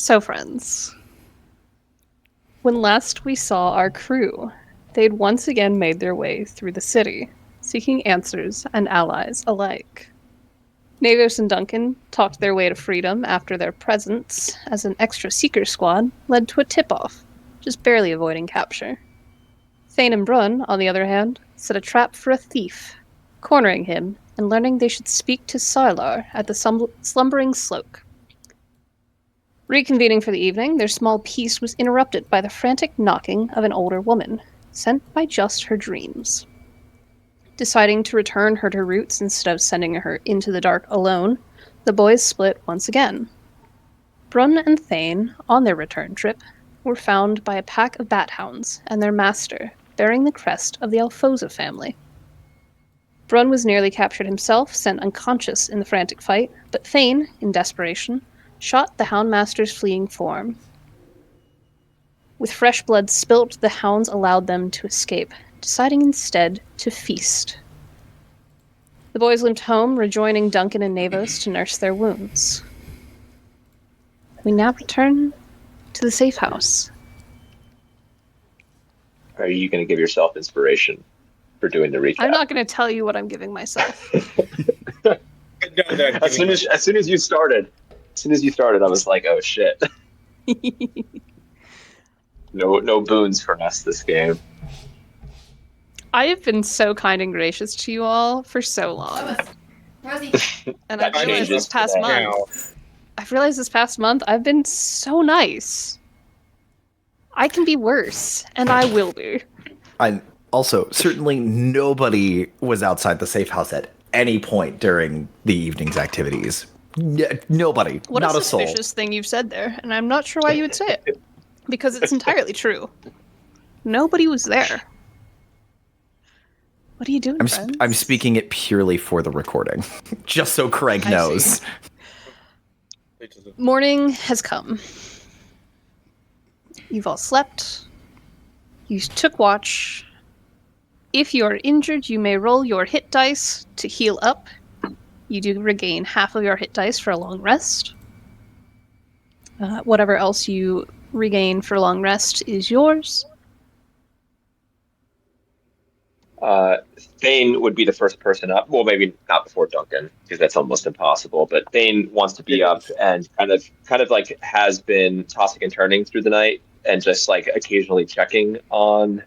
So, friends, when last we saw our crew, they'd once again made their way through the city, seeking answers and allies alike. Navos and Duncan talked their way to freedom after their presence as an extra seeker squad led to a tip-off, just barely avoiding capture. Thane and Brun, on the other hand, set a trap for a thief, cornering him and learning they should speak to Sylar at the slumbering Sloke. Reconvening for the evening, their small peace was interrupted by the frantic knocking of an older woman, sent by just her dreams. Deciding to return her to Roots instead of sending her into the dark alone, the boys split once again. Brun and Thane, on their return trip, were found by a pack of bat hounds and their master, bearing the crest of the Alfoza family. Brun was nearly captured himself, sent unconscious in the frantic fight, but Thane, in desperation, shot the Houndmaster's fleeing form. With fresh blood spilt, the hounds allowed them to escape, deciding instead to feast. The boys limped home, rejoining Duncan and Navos to nurse their wounds. We now return to the safe house. Are you going to give yourself inspiration for doing the recap? I'm not going to tell you what I'm giving myself. As soon as you started, I was like, oh shit. No boons for us this game. I have been so kind and gracious to you all for so long. And I've realized this past month, I've been so nice. I can be worse, and I will be. Also, certainly nobody was outside the safe house at any point during the evening's activities. Nobody. What not a a soul. suspicious thing you've said there, and I'm not sure why you would say it. Because it's entirely true. Nobody was there. What are you doing, friends? I'm speaking it purely for the recording. Just so Craig knows. Morning has come. You've all slept. You took watch. If you are injured, you may roll your hit dice to heal up. You do regain half of your hit dice for a long rest. Whatever else you regain for long rest is yours. Thane would be the first person up. Well, maybe not before Duncan, because that's almost impossible. But Thane wants to be up and kind of like has been tossing and turning through the night and just like occasionally checking on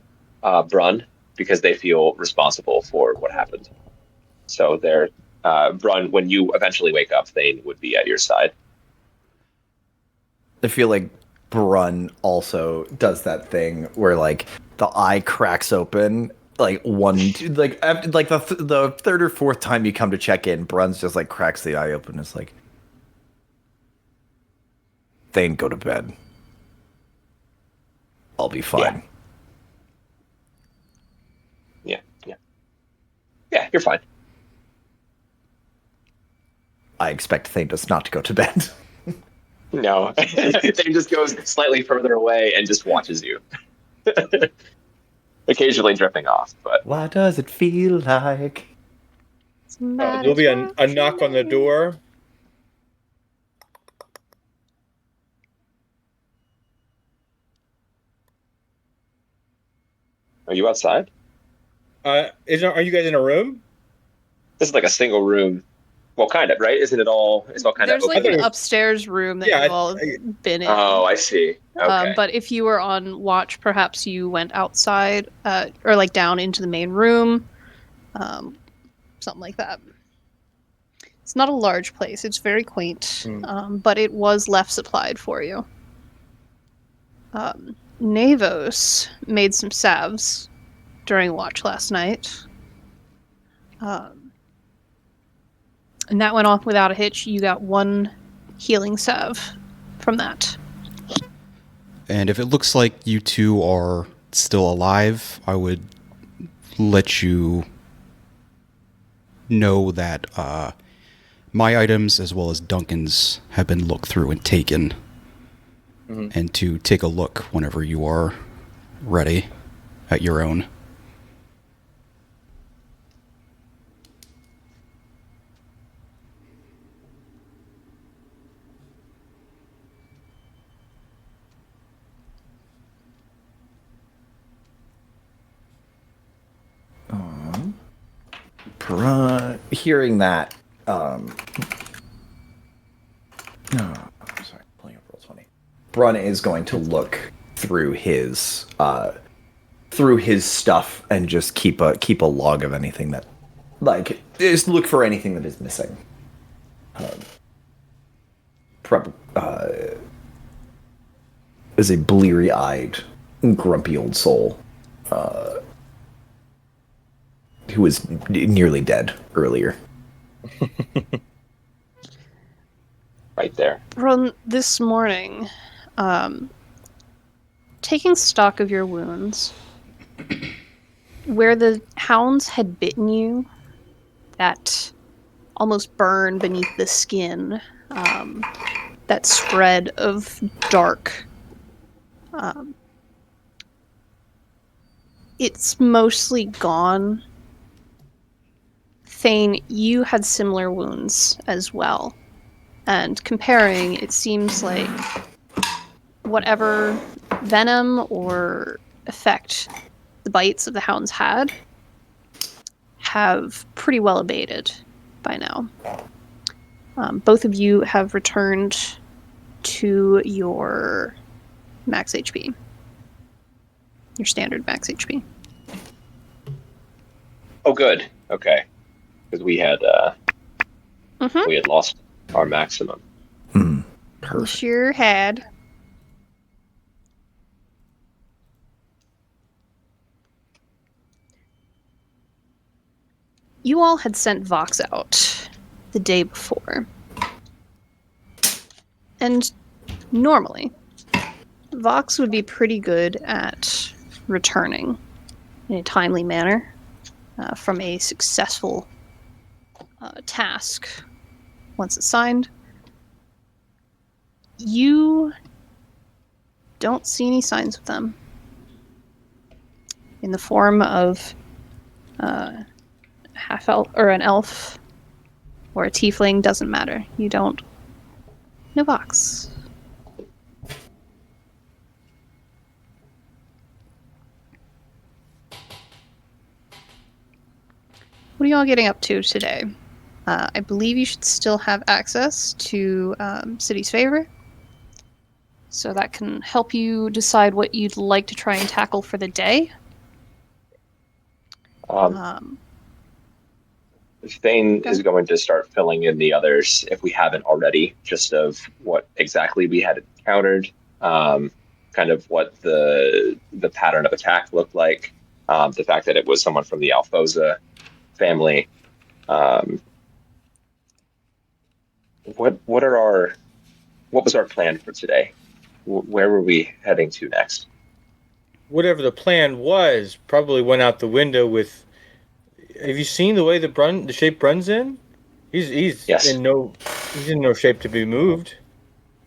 Brun because they feel responsible for what happened. So they're Brun, when you eventually wake up, Thane would be at your side. I feel like Brun also does that thing where like the eye cracks open. Like the third or fourth time you come to check in, Brun's just like cracks the eye open. It's like, Thane, go to bed. I'll be fine. Yeah, you're fine. I expect Thane does not go to bed. No, Thane just goes slightly further away and just watches you. Occasionally drifting off, but why does it feel like? There'll be a knock on the door. Are you outside? Are you guys in a room? This is like a single room. Well, kind of, right? Isn't it all? It's all kind There's of. like an upstairs room that you've all been in. Oh, I see. Okay. But if you were on watch, perhaps you went outside or like down into the main room, something like that. It's not a large place. It's very quaint, but it was left supplied for you. Navos made some salves during watch last night. And that went off without a hitch. You got one healing salve from that. And if it looks like you two are still alive, I would let you know that my items as well as Duncan's have been looked through and taken. Mm-hmm. And to take a look whenever you are ready at your own. Hearing that, no, sorry, pulling up Roll20. Brun is going to look through his stuff and just keep a log of anything that, like, just look for anything that is missing. Is a bleary-eyed, grumpy old soul who was nearly dead earlier. Right there. Ron, this morning, taking stock of your wounds, where the hounds had bitten you, that almost burn beneath the skin, that spread of dark, it's mostly gone. Thane, you had similar wounds as well. And comparing, it seems like whatever venom or effect the bites of the hounds had have pretty well abated by now. Both of you have returned to your max HP. Your standard max HP. Oh, good. Okay. Because we had lost our maximum. You sure had. You all had sent Vox out the day before. And normally, Vox would be pretty good at returning in a timely manner from a successful task once assigned. You don't see any signs of them. In the form of half elf or an elf or a tiefling, doesn't matter. You don't. No Vox. What are y'all getting up to today? I believe you should still have access to City's Favor. So that can help you decide what you'd like to try and tackle for the day. Thane is going to start filling in the others, if we haven't already, just of what exactly we had encountered, kind of what the pattern of attack looked like, the fact that it was someone from the Alfoza family. What was our plan for today? Where were we heading to next? Whatever the plan was, probably went out the window with. Have you seen the way the shape Brun's in? He's Yes. in no shape to be moved.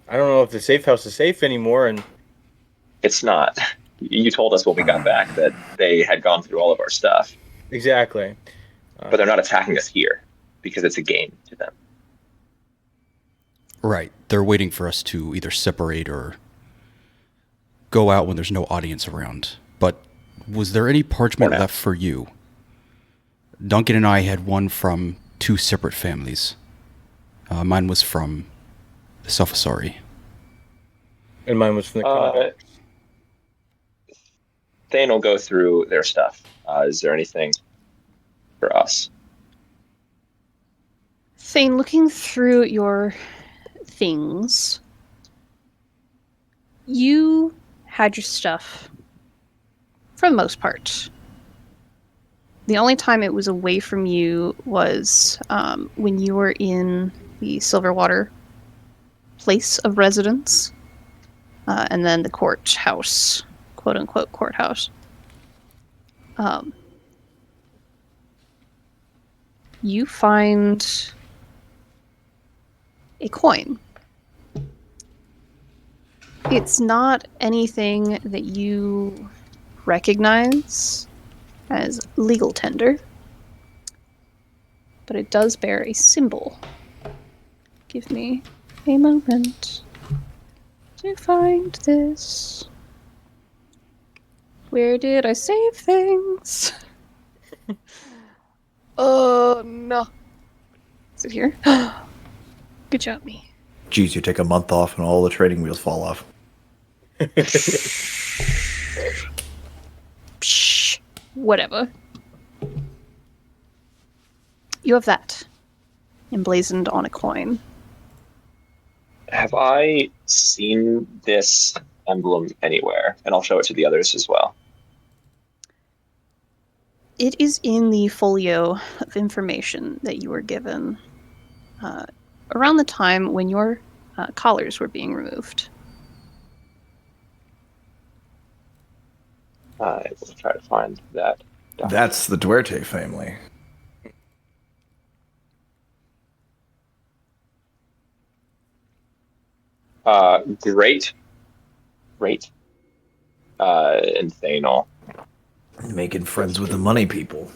I don't know if the safe house is safe anymore, and It's not. You told us when we got back that they had gone through all of our stuff, exactly. but they're not attacking us here because it's a game to them. Right. They're waiting for us to either separate or go out when there's no audience around. But was there any parchment left for you? Duncan and I had one from two separate families. Mine was from the Sofasari. And mine was from the Thane will go through their stuff. Is there anything for us? Thane, looking through your things, you had your stuff for the most part. The only time it was away from you was when you were in the Silverwater place of residence, and then the courthouse, quote-unquote courthouse. You find a coin. It's not anything that you recognize as legal tender, but it does bear a symbol. Give me a moment to find this. Where did I save things? Oh, no. Is it here? Good job, me. Geez, you take a month off and all the training wheels fall off. Psh, whatever. You have that emblazoned on a coin. Have I seen this emblem anywhere? And I'll show it to the others as well. It is in the folio of information that you were given around the time when your collars were being removed. I will try to find that. That's the Duerte family. Great. And Thanol. Making friends with the money people.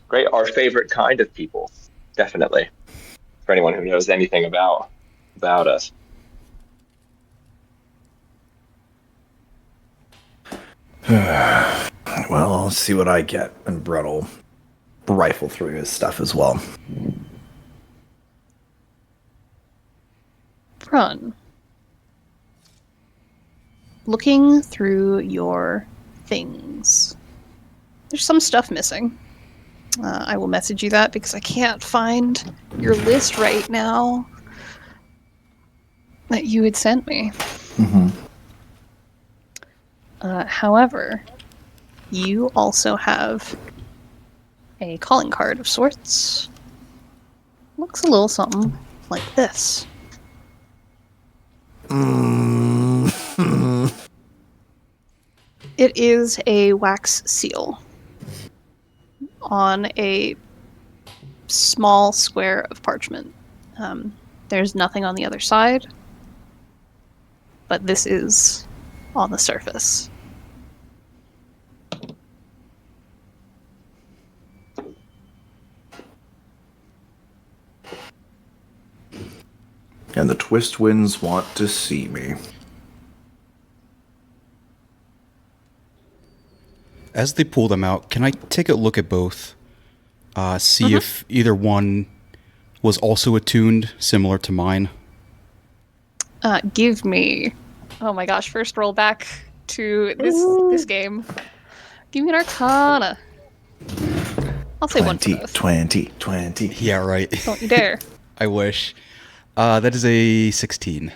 Great, our favorite kind of people. Definitely. For anyone who knows anything about us. Well, I'll see what I get, and Brett will rifle through his stuff as well. Brun. Looking through your things. There's some stuff missing. I will message you that because I can't find your list right now that you had sent me. Mm-hmm. However, you also have a calling card of sorts. Looks a little something like this. It is a wax seal on a small square of parchment. There's nothing on the other side, but this is on the surface. And the Twist Winds want to see me. As they pull them out, can I take a look at both? See if either one was also attuned, similar to mine. Give me... Oh my gosh, first roll back to this game. Give me an Arcana. I'll say one for 20, both. 20. Yeah, right. Don't you dare. I wish. That is a 16.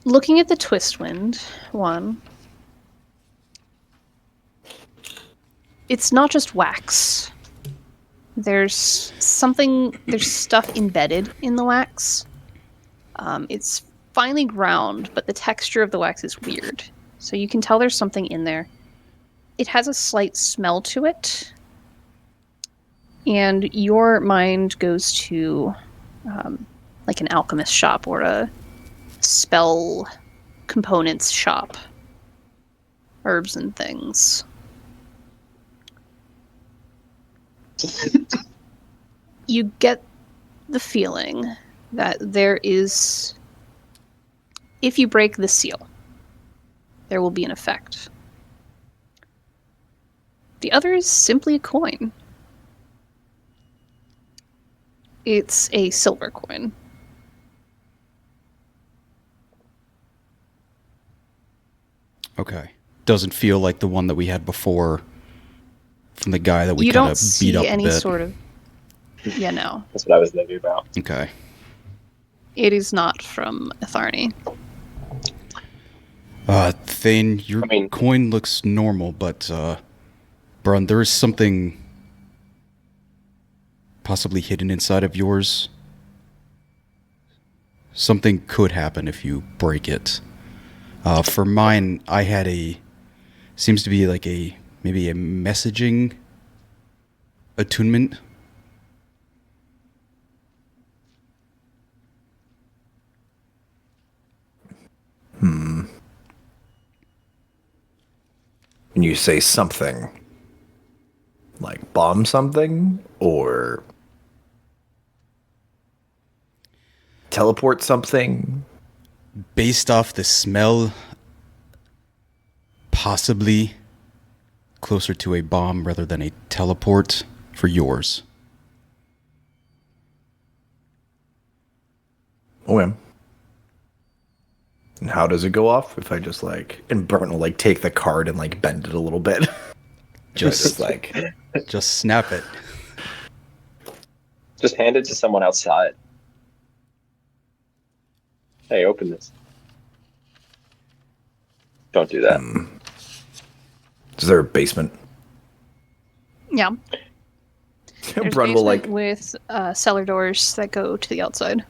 Looking at the Twistwind one, it's not just wax. There's stuff embedded in the wax. It's finely ground, but the texture of the wax is weird. So you can tell there's something in there. It has a slight smell to it. And your mind goes to like an alchemist shop or a spell components shop. Herbs and things. You get the feeling that there is... If you break the seal, there will be an effect. The other is simply a coin. It's a silver coin. Okay. Doesn't feel like the one that we had before from the guy that we You kind don't of see beat up any a bit. sort of... Yeah, no. That's what I was thinking about. Okay. It is not from Atharni. Thane, your coin looks normal, but, Brun, there is something possibly hidden inside of yours. Something could happen if you break it. For mine, I had seems to be like maybe a messaging attunement. When you say something, like bomb something, or teleport something? Based off the smell possibly closer to a bomb rather than a teleport for yours. Okay. And how does it go off? If I just and Burton will take the card and bend it a little bit. Just just snap it. Just hand it to someone outside. Hey, open this. Don't do that. Is there a basement? Yeah. There's Brun a will basement with cellar doors that go to the outside.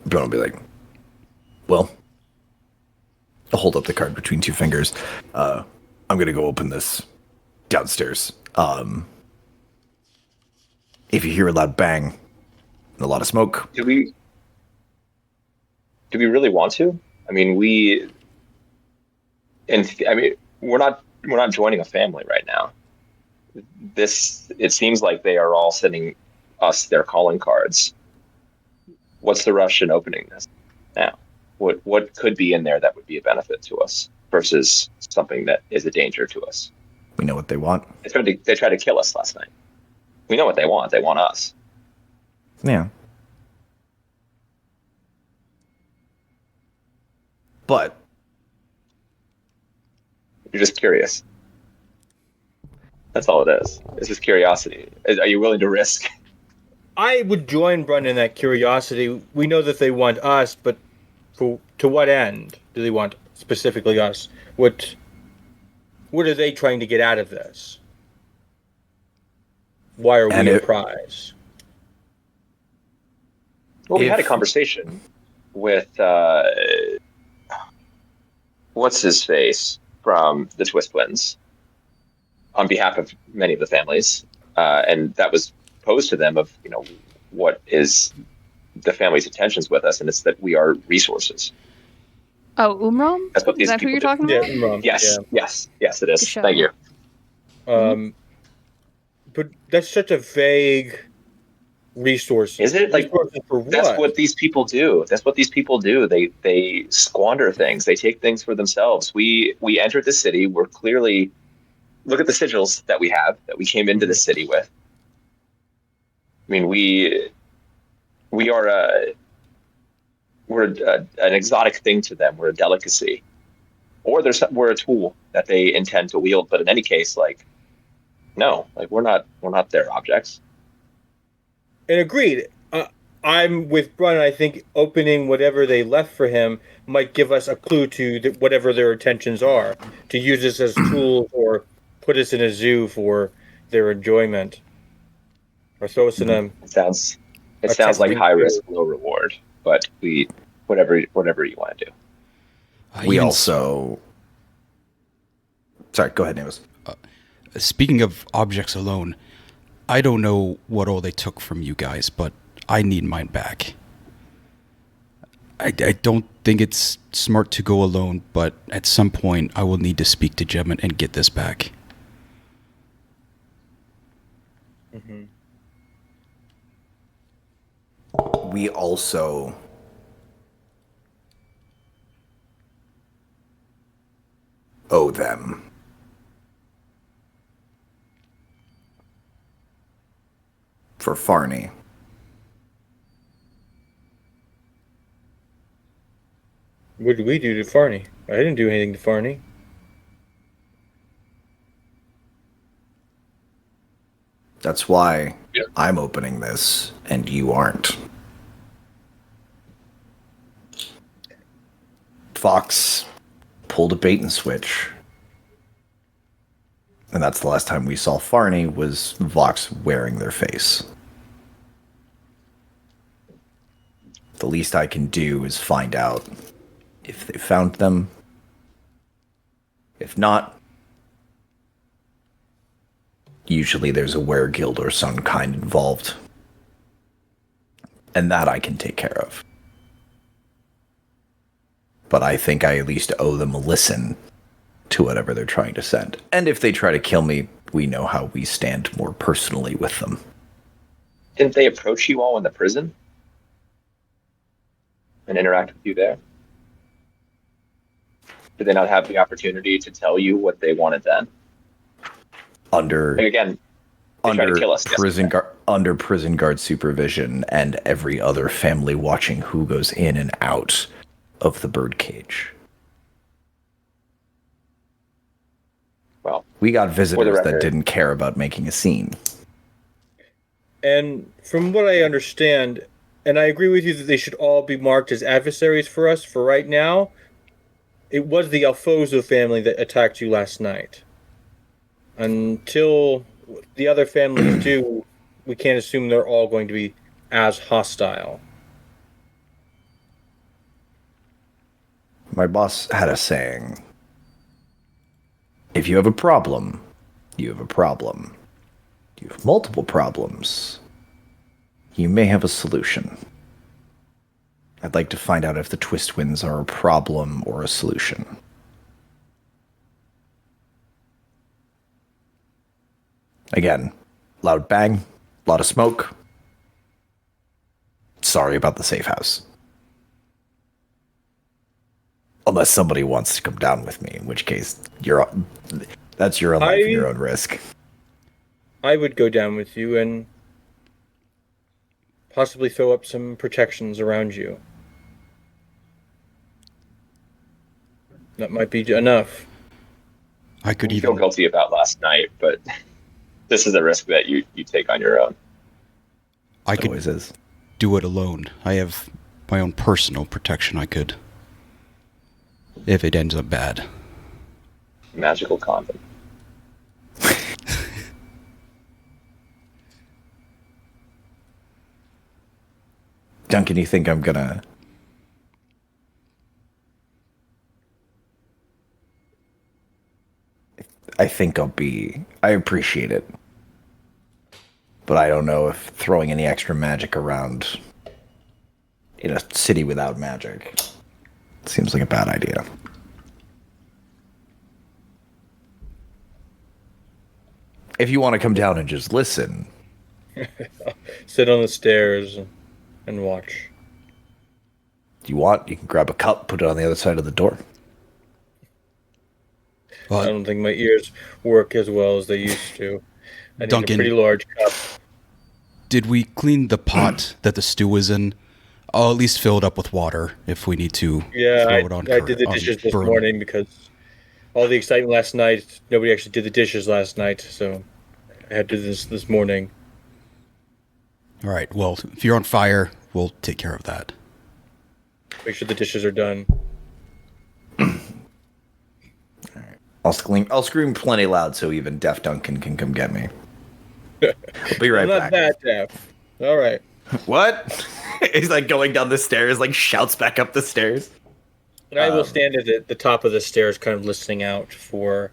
Brun will be well, I'll hold up the card between two fingers. I'm gonna go open this downstairs. If you hear a loud bang and a lot of smoke, Do we really want to? I mean, we're not joining a family right now. It seems like they are all sending us their calling cards. What's the rush in opening this now? What could be in there that would be a benefit to us versus something that is a danger to us? we know what they want. They tried to kill us last night. We know what they want. They want us. Yeah. But You're just curious. That's all it is. It's just curiosity. Are you willing to risk? I would join Brun in that curiosity. We know that they want us, but to what end do they want specifically us? What are they trying to get out of this? Why are we a prize? Well, we had a conversation with what's his face from the Twist Twins on behalf of many of the families, and that was posed to them of what is the family's intentions with us, and it's that we are resources. Oh, Umram? That's what these Is that who people you're do. talking about? Yeah, Umram, Yes, yeah. yes, it is. Good show. Thank you. But that's such a vague resource. Is it? Resources for what? That's what these people do. They squander things. They take things for themselves. We entered the city. We're clearly, look at the sigils that we have, that we came into the city with. I mean, we're an exotic thing to them. We're a delicacy, or we're a tool that they intend to wield. But in any case, no, we're not their objects. And agreed. I'm with Brun. I think opening whatever they left for him might give us a clue to whatever their intentions are, to use us as tools or put us in a zoo for their enjoyment, or throw us in a. It sounds like high risk, low reward. But whatever you want to do. we also. Sorry, go ahead, Namus. Speaking of objects alone, I don't know what all they took from you guys, but I need mine back. I don't think it's smart to go alone, but at some point I will need to speak to Gemma and get this back. Mm-hmm. We also owe them. For Farney. What did we do to Farney? I didn't do anything to Farney. That's why I'm opening this and you aren't. Fox pulled a bait and switch. And that's the last time we saw Farney was Vox wearing their face. The least I can do is find out if they found them. If not, usually there's a weregild or some kind involved. And that I can take care of. But I think I at least owe them a listen to whatever they're trying to send. And if they try to kill me, we know how we stand more personally with them. Didn't they approach you all in the prison and interact with you there? Did they not have the opportunity to tell you what they wanted then? Under And again, they tried to kill us. under prison guard supervision and every other family watching who goes in and out of the birdcage. Well, We got visitors that record. didn't care about making a scene. And from what I understand, and I agree with you that they should all be marked as adversaries for us for right now, it was the Alfoso family that attacked you last night. Until the other families do, we can't assume they're all going to be as hostile. My boss had a saying: if you have a problem, you have a problem. You have multiple problems, you may have a solution. I'd like to find out if the Twist Winds are a problem or a solution. Again, loud bang, lot of smoke. Sorry about the safe house. Unless somebody wants to come down with me, in which case that's your own life and your own risk. I would go down with you and possibly throw up some protections around you. That might be enough. I could you feel even guilty about last night, but this is a risk that you take on your own. I It could always is. do it alone. I have my own personal protection. I could, if it ends up bad. Magical condom. Duncan, you think I'm gonna... I think I appreciate it. But I don't know if throwing any extra magic around in a city without magic seems like a bad idea. If you want to come down and just listen, Sit on the stairs and watch. you can grab a cup, put it on the other side of the door. I Well, don't think my ears work as well as they used to. I need Duncan. a pretty large cup. did we clean the pot that the stew was in? I'll at least fill it up with water if we need to Yeah, throw it on. I did the dishes this burn. morning because all the excitement last night, nobody actually did the dishes last night, so I had to do this morning. All right. Well, if you're on fire, we'll take care of that. Make sure the dishes are done. I'll scream plenty loud so even deaf Duncan can come get me. I'll be right I'm not back. that deaf. All right. What? He's like going down the stairs, like shouts back up the stairs. And I will stand at the top of the stairs, kind of listening out for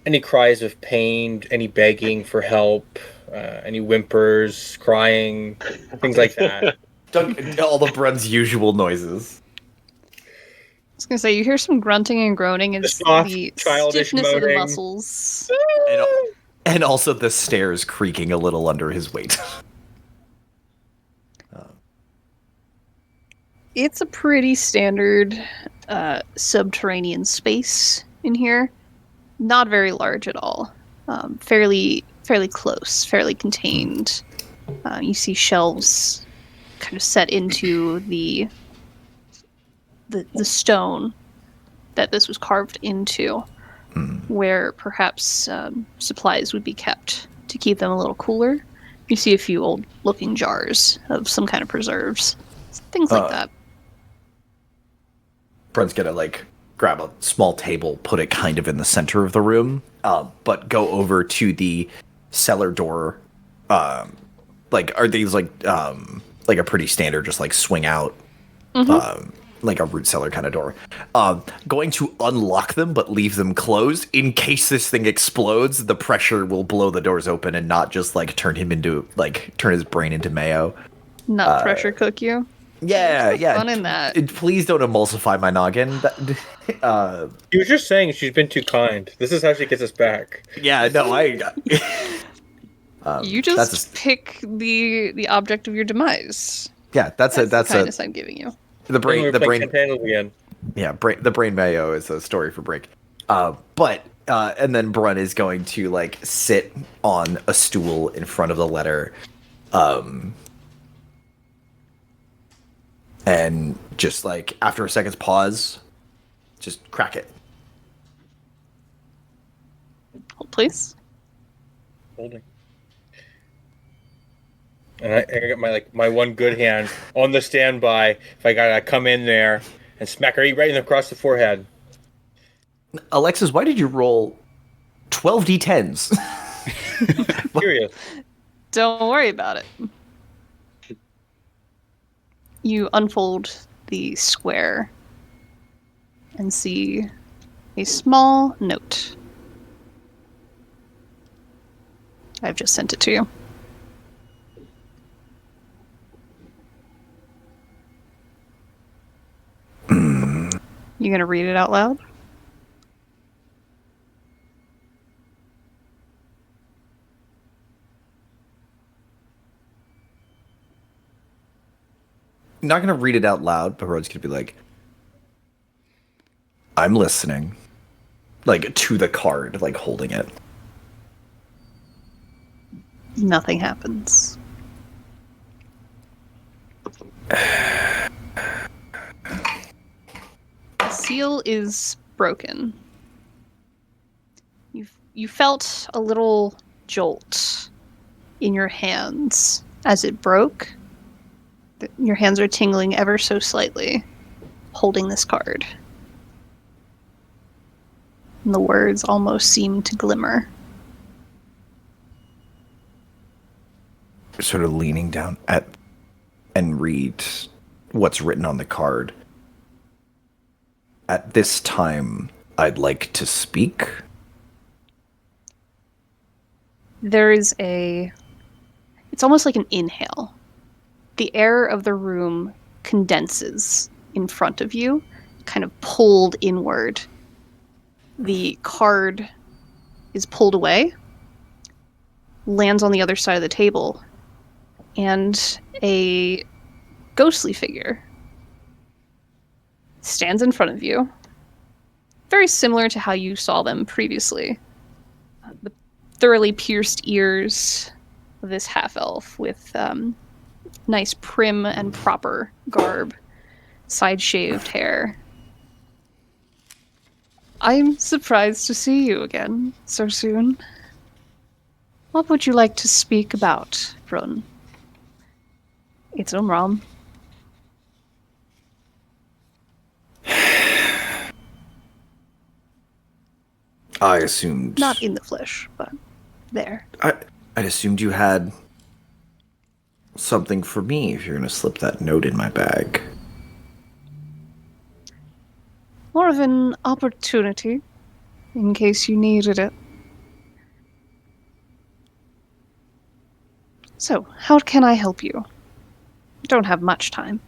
any cries of pain, any begging for help, any whimpers, crying, things like that. All the Brun's usual noises. I was gonna say, you hear some grunting and groaning as soft, the childish stiffness of the moaning. muscles. And also the stairs creaking a little under his weight. It's a pretty standard subterranean space in here. Not very large at all. Fairly close, fairly contained. You see shelves kind of set into the stone that this was carved into, where perhaps supplies would be kept to keep them a little cooler. You see a few old-looking jars of some kind of preserves, things like that. Brun's gonna like grab a small table, put it kind of in the center of the room, but go over to the cellar door. Like, are these like a pretty standard, just like swing out, like a root cellar kind of door? Going to unlock them, but leave them closed in case this thing explodes. The pressure will blow the doors open and not just like turn his brain into mayo. Not pressure cook you. Yeah, yeah. Fun in that. Please don't emulsify my noggin. He was just saying she's been too kind. This is how she gets us back. Yeah, no, You that's just pick the object of your demise. yeah, that's That's the a kindness I'm giving you. the brain We're the playing brain Cantanos again. Yeah, the brain mayo is a story for break. And then Brun is going to like sit on a stool in front of the letter, and just like after a second's pause, just crack it. Hold, please. Holding. And I got my one good hand on the standby. If I gotta come in there and smack her right across the forehead. Alexis, why did you roll 12 d10s? Curious. Don't worry about it. You unfold the square and see a small note. I've just sent it to you. You gonna read it out loud? Not gonna read it out loud, but Rod's gonna be like, I'm listening. Like, to the card, like, holding it. Nothing happens. The seal is broken. You felt a little jolt in your hands as it broke. Your hands are tingling ever so slightly, holding this card. And the words almost seem to glimmer. Sort of leaning down at and read what's written on the card. At this time, I'd like to speak. There is it's almost like an inhale. The air of the room condenses in front of you, kind of pulled inward. The card is pulled away, lands on the other side of the table, and a ghostly figure stands in front of you, very similar to how you saw them previously. The thoroughly pierced ears of this half-elf with nice prim and proper garb, side-shaved hair. I'm surprised to see you again so soon. What would you like to speak about, Brun? It's Umram. I assumed... Not in the flesh, but there. I'd assumed you had something for me if you're going to slip that note in my bag. More of an opportunity, in case you needed it. So, how can I help you? Don't have much time.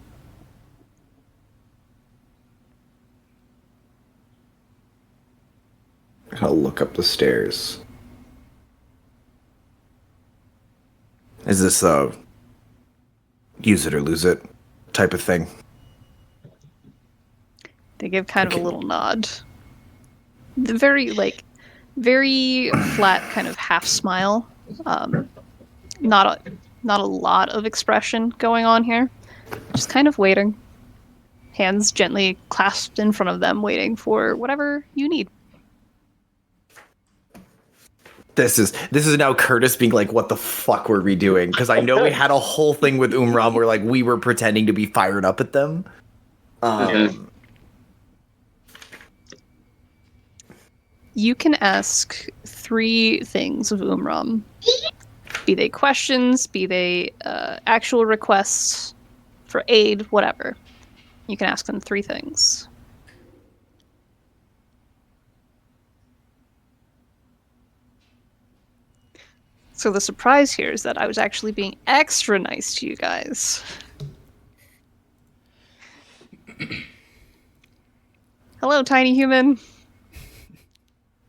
I'll look up the stairs. Is this a use it or lose it type of thing? They give kind of a little nod. The very flat kind of half smile. Not a lot of expression going on here. Just kind of waiting. Hands gently clasped in front of them, waiting for whatever you need. This is now Curtis being like, what the fuck were we doing? Because I know we had a whole thing with Umram where like we were pretending to be fired up at them. You can ask 3 things of Umram. Be they questions, be they actual requests for aid, whatever. You can ask them 3 things. So the surprise here is that I was actually being extra nice to you guys. Hello, tiny human.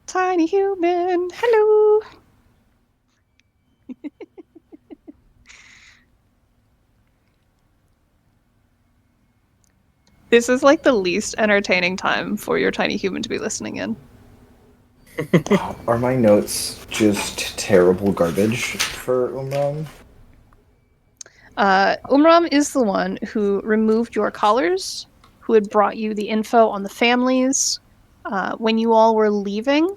Tiny human, hello. This is like the least entertaining time for your tiny human to be listening in. Are my notes just terrible garbage for Umram? Umram is the one who removed your collars, who had brought you the info on the families. When you all were leaving,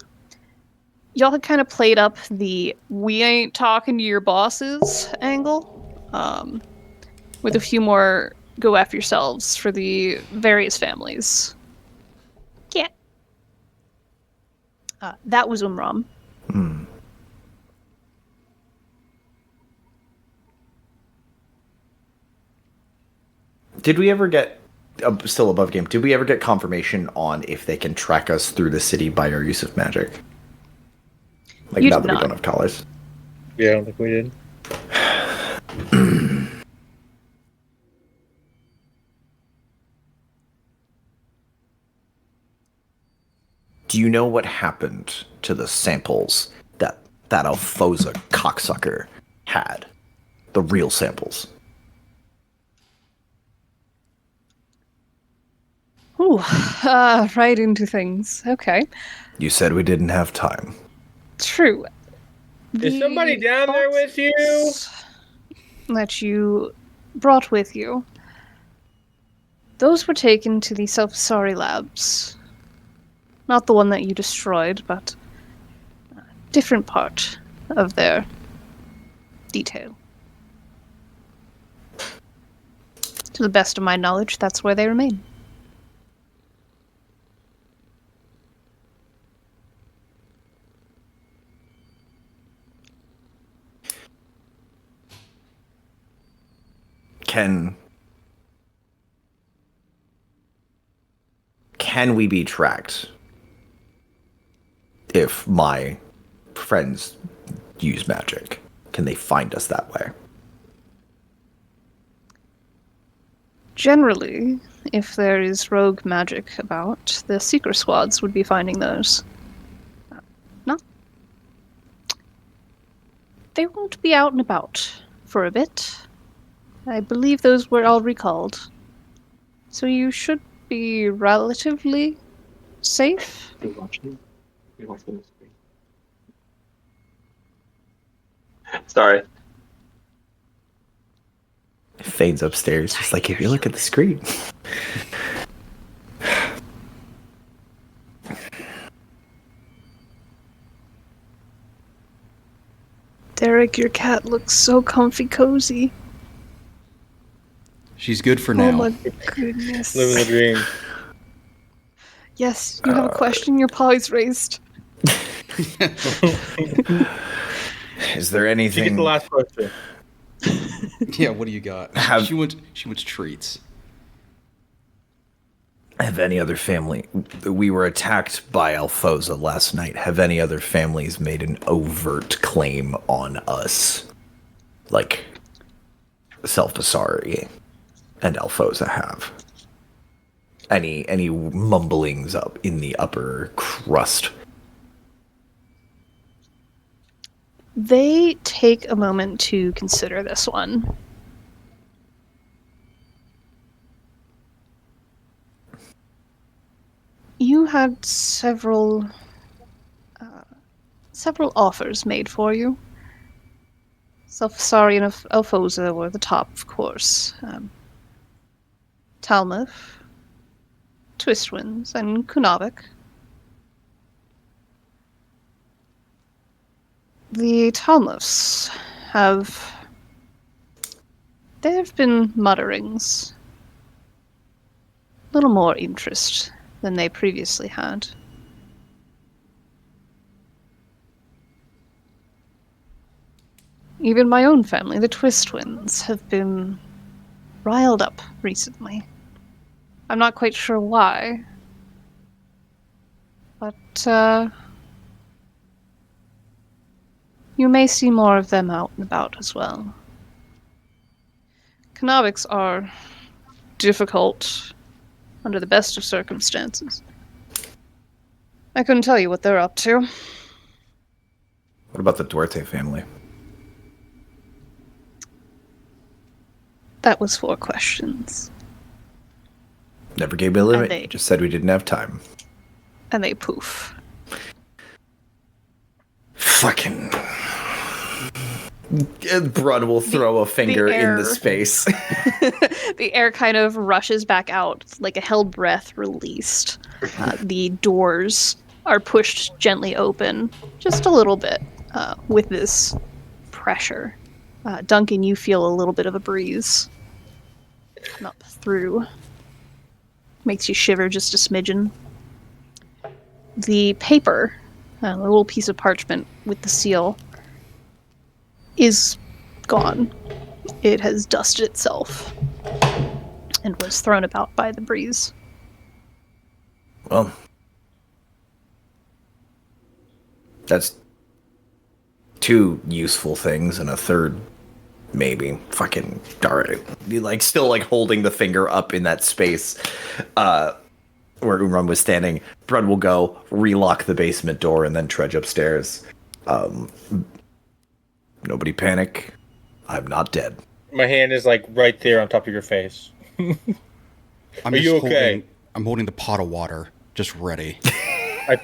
y'all had kind of played up the "we ain't talking to your bosses" angle, with a few more "go F yourselves" for the various families. Yeah. That was Umram. Did we ever get, still above game, did we ever get confirmation on if they can track us through the city by our use of magic? Like, You now did that we not. don't have collars. Yeah, I don't think we did. Do you know what happened to the samples that Alfoza cocksucker had? The real samples. Ooh, right into things. Okay. You said we didn't have time. True. Is somebody down there with you? That you brought with you. Those were taken to the Self-Sorry labs. Not the one that you destroyed, but a different part of their detail. To the best of my knowledge, that's where they remain. Can we be tracked if my friends use magic? Can they find us that way? Generally, if there is rogue magic about, the Seeker squads would be finding those. No. They won't be out and about for a bit. I believe those were all recalled. So you should be relatively safe. Sorry. It fades upstairs, just like if you look at the screen. Derek, your cat looks so comfy cozy. She's good for Oh now. my goodness. Living the dream. Yes, you have a question, your paw's raised. Is there You get anything? the last question. Yeah, what do you got? Have- She wants treats. Have any other family? We were attacked by Alfoza last night. Have any other families made an overt claim on us? Like Self-Asari and Alfoza have. Any mumblings up in the upper crust? They take a moment to consider this one. You had several offers made for you. Self-Asari and Alfoza were the top, of course. Talmuth, Twistwinds, and Kunavik. The Talmuths have... There have been mutterings. A little more interest than they previously had. Even my own family, the Twistwinds, have been riled up recently. I'm not quite sure why. But, you may see more of them out and about as well. Canavics are difficult under the best of circumstances. I couldn't tell you what they're up to. What about the Duarte family? That was 4 questions. Never gave me a limit. they- Just said we didn't have time. And they poof. Fucking. Brun will throw a finger in air. the space. The air kind of rushes back out, like a held breath released. The doors are pushed gently open, just a little bit, with this pressure. Duncan, you feel a little bit of a breeze come up through. Makes you shiver just a smidgen. The paper, a little piece of parchment with the seal, is gone. It has dusted itself and was thrown about by the breeze. Well, that's two useful things and a third maybe. Fucking alright. You like still like holding the finger up in that space where Umran was standing. Brun will go relock the basement door and then trudge upstairs. Nobody panic. I'm not dead. My hand is like right there on top of your face. I'm Are you okay? I'm holding the pot of water, just ready. I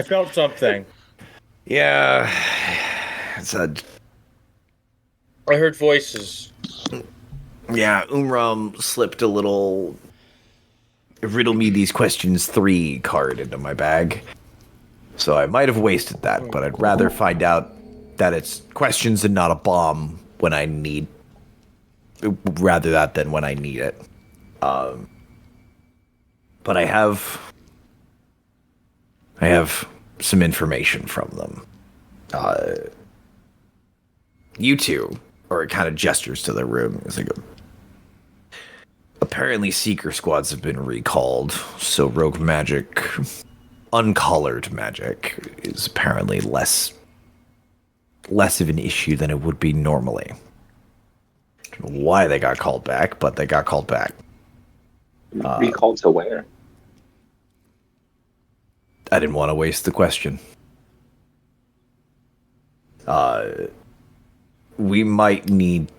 felt something. Yeah. It's a I heard voices. Yeah, Umram slipped a little riddle me these questions 3 card into my bag. So I might have wasted that, but I'd rather find out that it's questions and not a bomb when I need rather that than when I need it. But I have some information from them. You two, or it kind of gestures to the room. It's like, apparently seeker squads have been recalled, so rogue magic, uncolored magic, is apparently less of an issue than it would be normally. Don't know why they got called back, but they got called back. Recalled to where? I didn't want to waste the question. We might need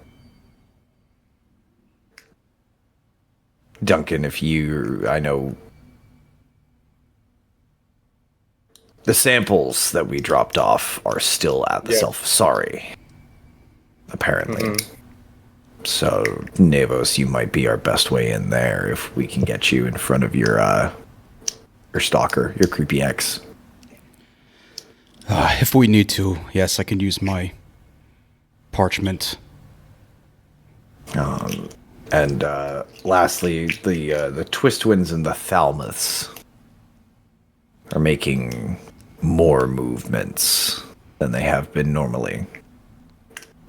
Duncan, I know the samples that we dropped off are still at the Sorry, apparently. Mm-hmm. So, Nevos, you might be our best way in there if we can get you in front of your stalker, your creepy ex. If we need to, yes, I can use my parchment. And lastly, the Twistwinds and the Thalmuths are making more movements than they have been normally.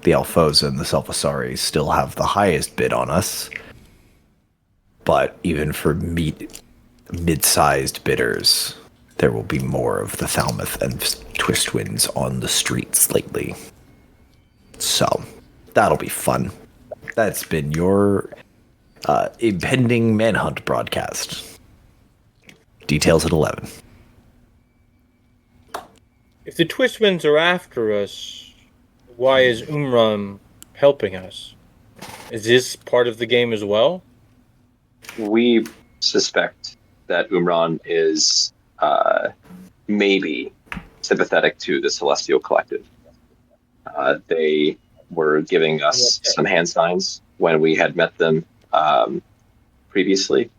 The Alfoza and the Selfasari still have the highest bid on us, but even for mid-sized bidders, there will be more of the Thalmuth and Twistwinds on the streets lately. So, that'll be fun. That's been your impending manhunt broadcast. Details at 11. If the Twistwinds are after us, why is Umran helping us? Is this part of the game as well? We suspect that Umran is maybe sympathetic to the Celestial Collective. They were giving us some hand signs when we had met them previously.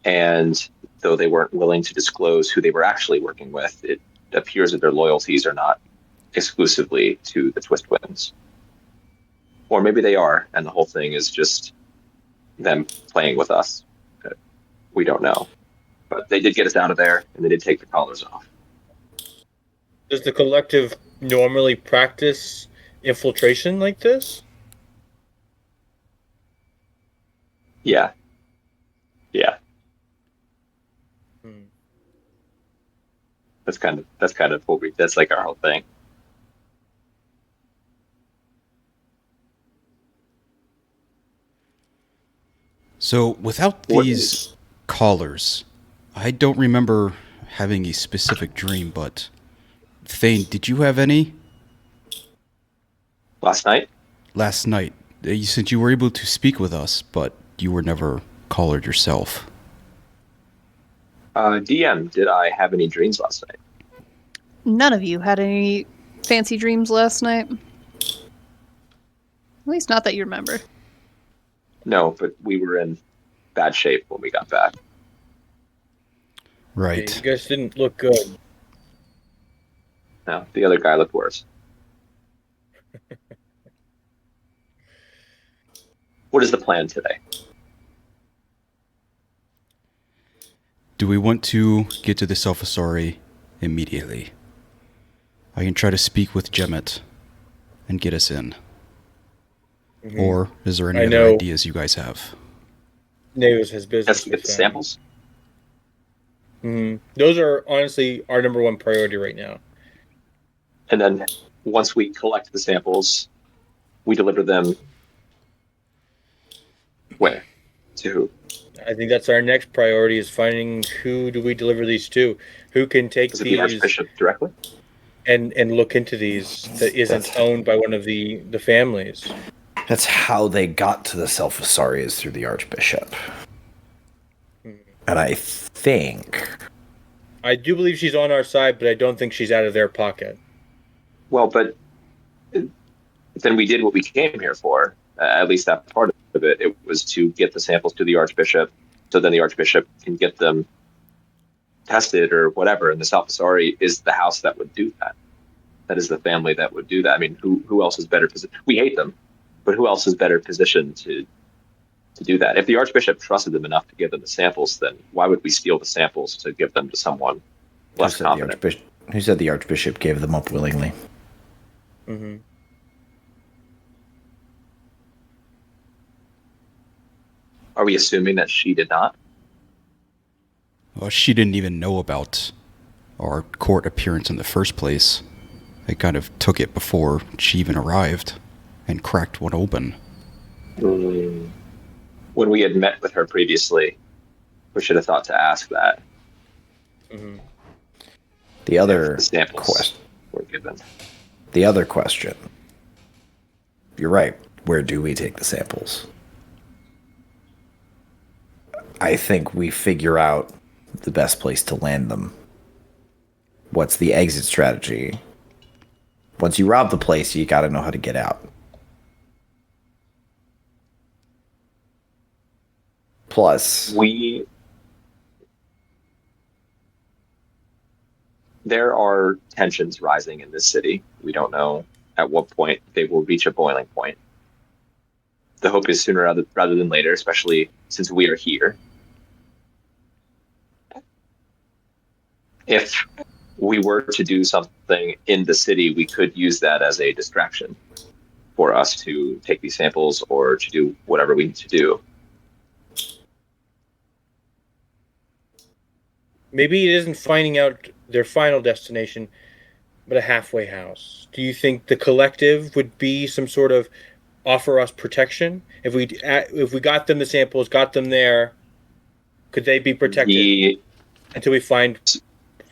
And though they weren't willing to disclose who they were actually working with, it appears that their loyalties are not exclusively to the Twistwinds. Or maybe they are, and the whole thing is just them playing with us. We don't know. But they did get us out of there, and they did take the collars off. Does the collective normally practice infiltration like this? Yeah. That's kind of what that's like our whole thing. So, without these collars, I don't remember having a specific dream, but Thane, did you have any? Last night? Last night. You said you were able to speak with us, but you were never collared yourself. DM, did I have any dreams last night? None of you had any fancy dreams last night. At least not that you remember. No, but we were in bad shape when we got back. Right. You guys didn't look good. No, the other guy looked worse. What is the plan today? Do we want to get to the Selfasari immediately? I can try to speak with Gemmet and get us in. Mm-hmm. Or is there any I other know. ideas you guys have? Naos has business. Just to get with the them. samples? Those are honestly our number one priority right now. And then once we collect the samples, we deliver them where? To who? I think that's our next priority is finding who do we deliver these to? Who can take Is it the these Archbishop directly? and look into these that isn't owned by one of the families? That's how they got to the Selfasari, is through the Archbishop. And I think... I do believe she's on our side, but I don't think she's out of their pocket. Well, but then we did what we came here for. At least that part of it. It was to get the samples to the Archbishop, so then the Archbishop can get them tested or whatever. And the Salfasari is the house that would do that. That is the family that would do that. I mean, who else is better positioned? We hate them, but who else is better positioned to do that? If the Archbishop trusted them enough to give them the samples, then why would we steal the samples to give them to someone less confident? Who said the Archbishop gave them up willingly? Mm-hmm. Are we assuming that she did not? Well, she didn't even know about our court appearance in the first place. I kind of took it before she even arrived and cracked one open. When we had met with her previously, we should have thought to ask that. Mm-hmm. The other The samples question. were given. The other question. You're right. Where do we take the samples? I think we figure out the best place to land them. What's the exit strategy? Once you rob the place, you gotta know how to get out. Plus, there are tensions rising in this city. We don't know at what point they will reach a boiling point. The hope is sooner rather than later, especially since we are here. If we were to do something in the city, we could use that as a distraction for us to take these samples or to do whatever we need to do. Maybe it isn't finding out their final destination, but a halfway house. Do you think the collective would be some sort of offer us protection? If we got them the samples, got them there, could they be protected until we find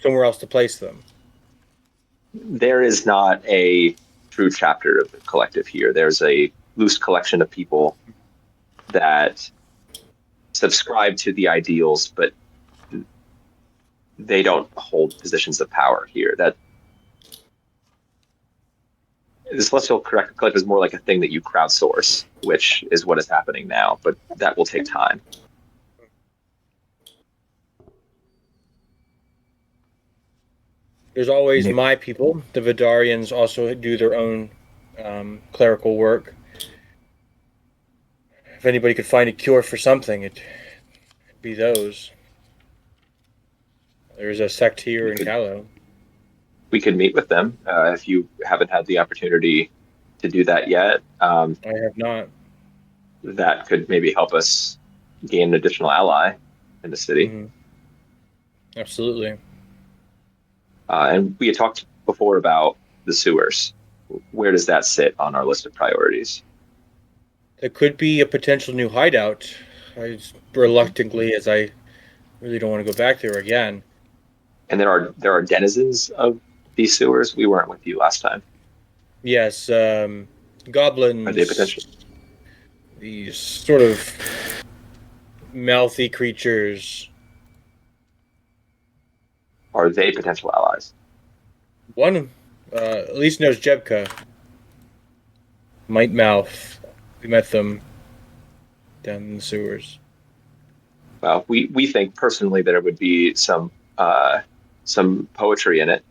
somewhere else to place them? There is not a true chapter of the collective here. There's a loose collection of people that subscribe to the ideals, but they don't hold positions of power here. That the Celestial Collective is more like a thing that you crowdsource, which is what is happening now, but that will take time. There's always my people. The Vidarians also do their own clerical work. If anybody could find a cure for something, it'd be those. There's a sect here in Callow. We could meet with them if you haven't had the opportunity to do that yet. I have not. That could maybe help us gain an additional ally in the city. Mm-hmm. Absolutely. And we had talked before about the sewers. Where does that sit on our list of priorities? There could be a potential new hideout. Reluctantly, as I really don't want to go back there again. And there are denizens of these sewers. We weren't with you last time. Yes, goblins. Are they potential? These sort of mouthy creatures. Are they potential allies? One at least knows Jebka. Might Mouth. We met them down in the sewers. Well, we think personally that there would be some poetry in it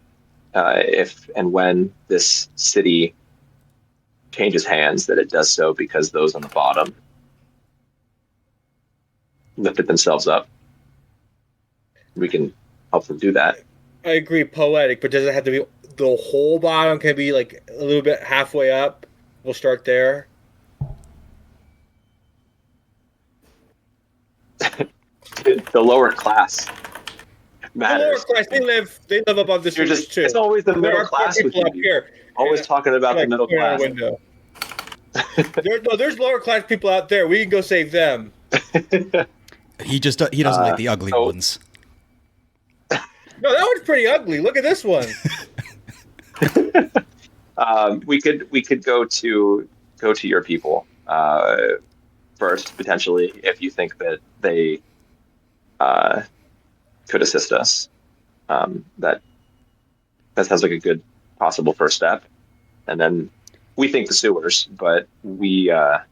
if and when this city changes hands, that it does so because those on the bottom lifted themselves up. We can help them do that. I agree, poetic, but does it have to be the whole bottom? Can it be like a little bit halfway up? We'll start there. The lower class The lower matters. class, they live above the You're sewers just too. it's always the There middle are class with people up you. here. Always And talking about the like, middle point out a class. window. There's lower class people out there. We can go save them. He doesn't like the ugly ones. No, that one's pretty ugly. Look at this one. We could go to your people first, potentially, if you think that they could assist us. That sounds like a good possible first step. And then we think the sewers, but we don't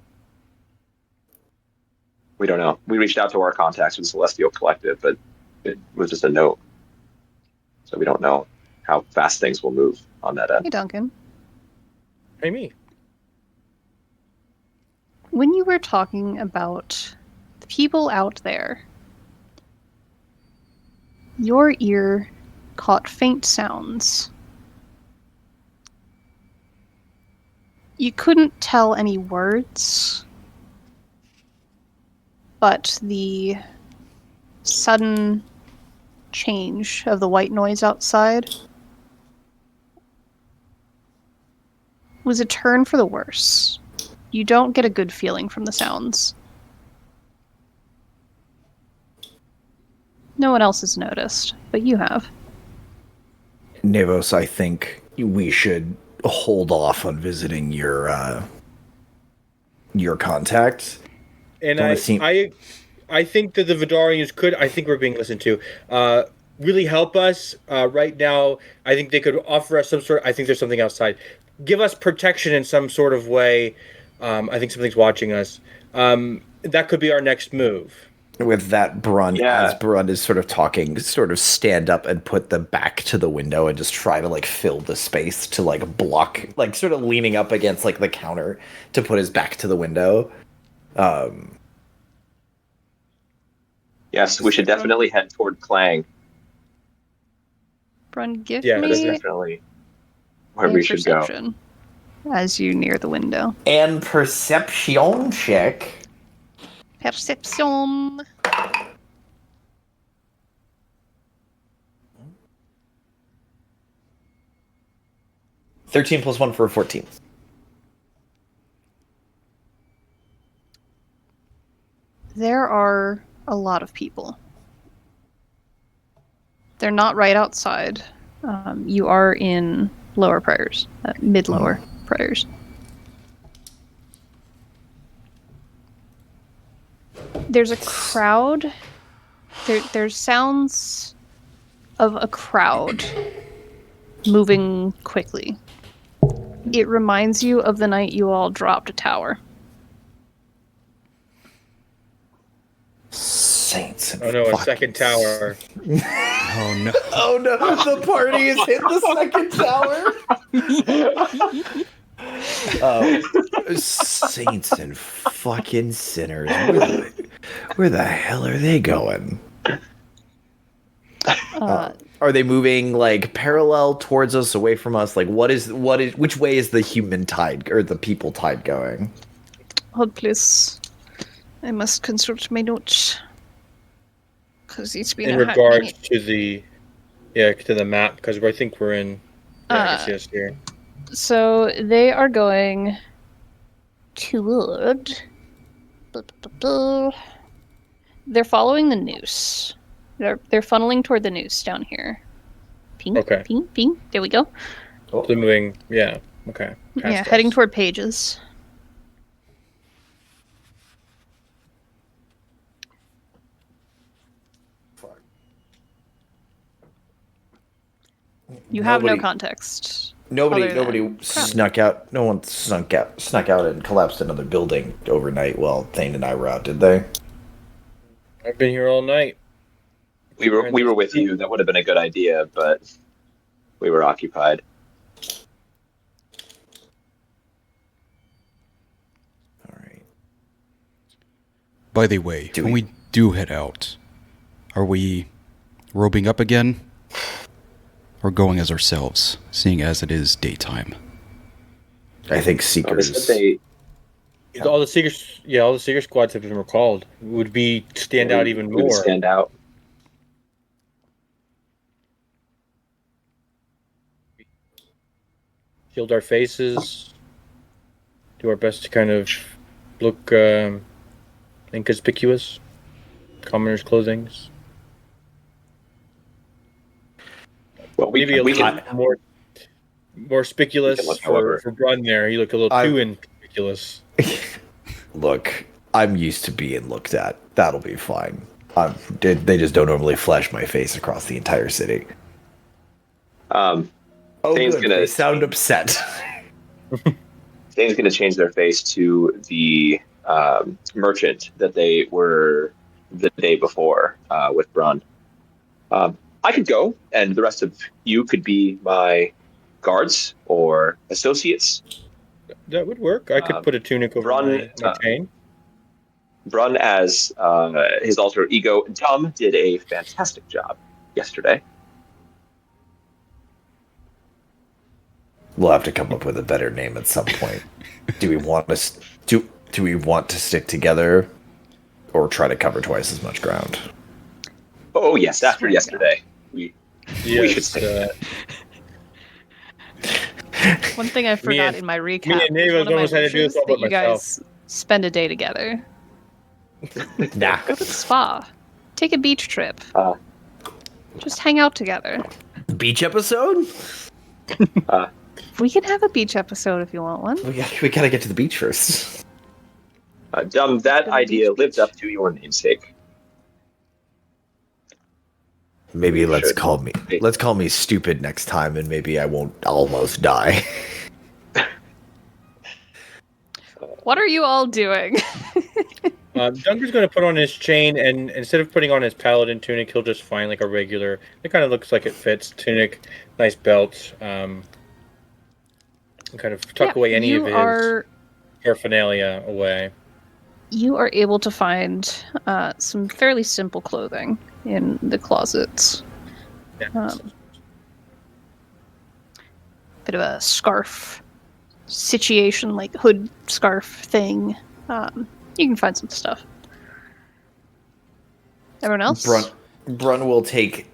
know. We reached out to our contacts with Celestial Collective, but it was just a note, so we don't know how fast things will move on that end. Hey, Duncan. Hey, me. When you were talking about the people out there, your ear caught faint sounds. You couldn't tell any words, but the sudden change of the white noise outside was a turn for the worse. You don't get a good feeling from the sounds. No one else has noticed, but you have. Nevos, I think we should hold off on visiting your contact. And Don't I think that the Vidarians could, I think we're being listened to, really help us right now. I think they could offer us some sort, I think there's something outside. Give us protection in some sort of way. I think something's watching us. That could be our next move. With that, Brun, Yeah. as Brun is sort of talking, sort of stand up and put the back to the window and just try to like fill the space to like block, like sort of leaning up against like the counter to put his back to the window. Yes, we should definitely head toward Clang. Brun, give Yeah, that's me Definitely where a we should go. perception as you near the window. And perception check. Perception. 13 plus 1 for a 14. There are a lot of people. They're not right outside. You are in lower prayers, mid-lower prayers. There's a crowd. There's sounds of a crowd moving quickly. It reminds you of the night you all dropped a tower. Saints. And Oh no, a fucking second tower. Oh no. Oh no, the party has hit the second tower. Saints and fucking sinners. Where the hell are they going? Are they moving like parallel towards us, away from us? Like which way is the human tide or the people tide going? Hold please. I must consult my notes. Because it's been In a hot regards minute. to the map, because I think we're in. Yeah, I can see us here. So they are going toward. They're following the noose. They're funneling toward the noose down here. Ping, Okay. ping, ping. There we go. They're moving. Yeah. Okay. Yeah, Past heading us. toward Pages. You have no Nobody- context. Nobody Other than snuck out. No one snuck out and collapsed another building overnight while Thane and I were out, did they? I've been here all night. We were with you. That would have been a good idea, but we were occupied. All right. By the way, Do when we- we do head out, are we robing up again? Or going as ourselves, seeing as it is daytime? I think They Seekers. said they All the seeker squads have been recalled. Would be stand out even we would more. stand out. Shield our faces. Do our best to kind of look inconspicuous. Commoners' clothings. Well, Maybe a we little can. more spiculous We can look however. for Brun there. You look a little I- too inconspicuous. Look, I'm used to being looked at. That'll be fine. They just don't normally flash my face across the entire city. Oh, Thane's good. gonna- They sound upset. Things going to change their face to the merchant that they were the day before with Brun. I could go, and the rest of you could be my guards or associates. That would work. I could put a tunic over Brun, my chain. Brun, as his alter ego, Dum, did a fantastic job yesterday. We'll have to come up with a better name at some point. Do we want to stick together, or try to cover twice as much ground? Oh yes, after yesterday, we should Yes, say One thing I forgot and- in my recap. me and was Navas one of my almost had to do wishes this all that by you guys spend a day together. Nah. Go to the spa. Take a beach trip. Uh. Just hang out together. Beach episode? We can have a beach episode if you want one. We gotta get to the beach first. Dum. That idea lived up to your namesake. Maybe let's Should. call me stupid next time, and maybe I won't almost die. What are you all doing? Duncan's going to put on his chain, and instead of putting on his paladin tunic, he'll just find like a regular. It kind of looks like it fits tunic, nice belt. And kind of tuck away any of his paraphernalia away. You are able to find some fairly simple clothing in the closets. Yeah. Bit of a scarf situation, like hood scarf thing. You can find some stuff. Everyone else? Brun will take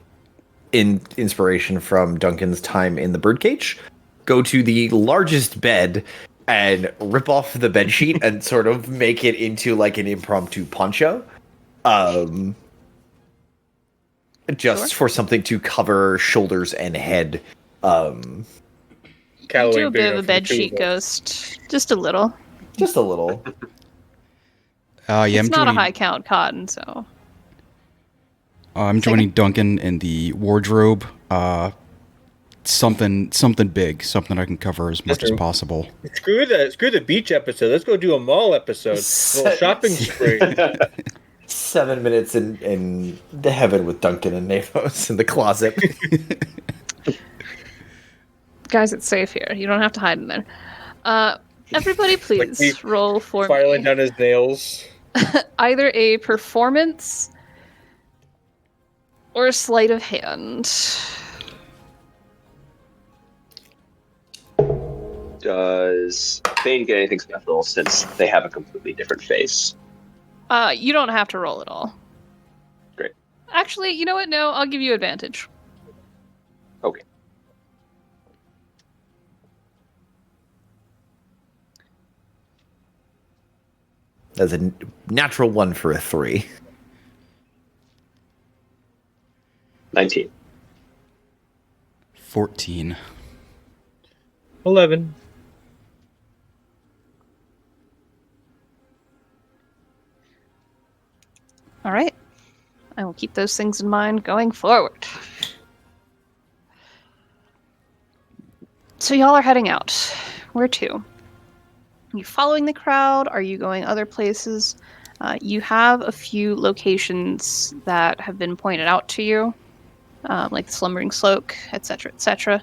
inspiration from Duncan's time in the birdcage, go to the largest bed, and rip off the bed sheet and sort of make it into like an impromptu poncho. Just for something to cover shoulders and head. You do a bit of a bed sheet ghost. Just a little. Just a little. Yeah, It's not a high count cotton, so. I'm joining Duncan in the wardrobe. Something big, something I can cover as much as possible. Screw the beach episode. Let's go do a mall episode. A little shopping spree. 7 minutes in the heaven with Duncan and Navos in the closet. Guys, it's safe here. You don't have to hide in there. Everybody, please me roll for Filing me. down his nails. Either a performance or a sleight of hand. Does Thane get anything special since they have a completely different face? You don't have to roll at all. Great. Actually, you know what? No, I'll give you advantage. Okay. That's a natural one for a 3. 19. 14. 11. All right. I will keep those things in mind going forward. So y'all are heading out. Where to? Are you following the crowd? Are you going other places? You have a few locations that have been pointed out to you, like the Slumbering Slope, etc., etc.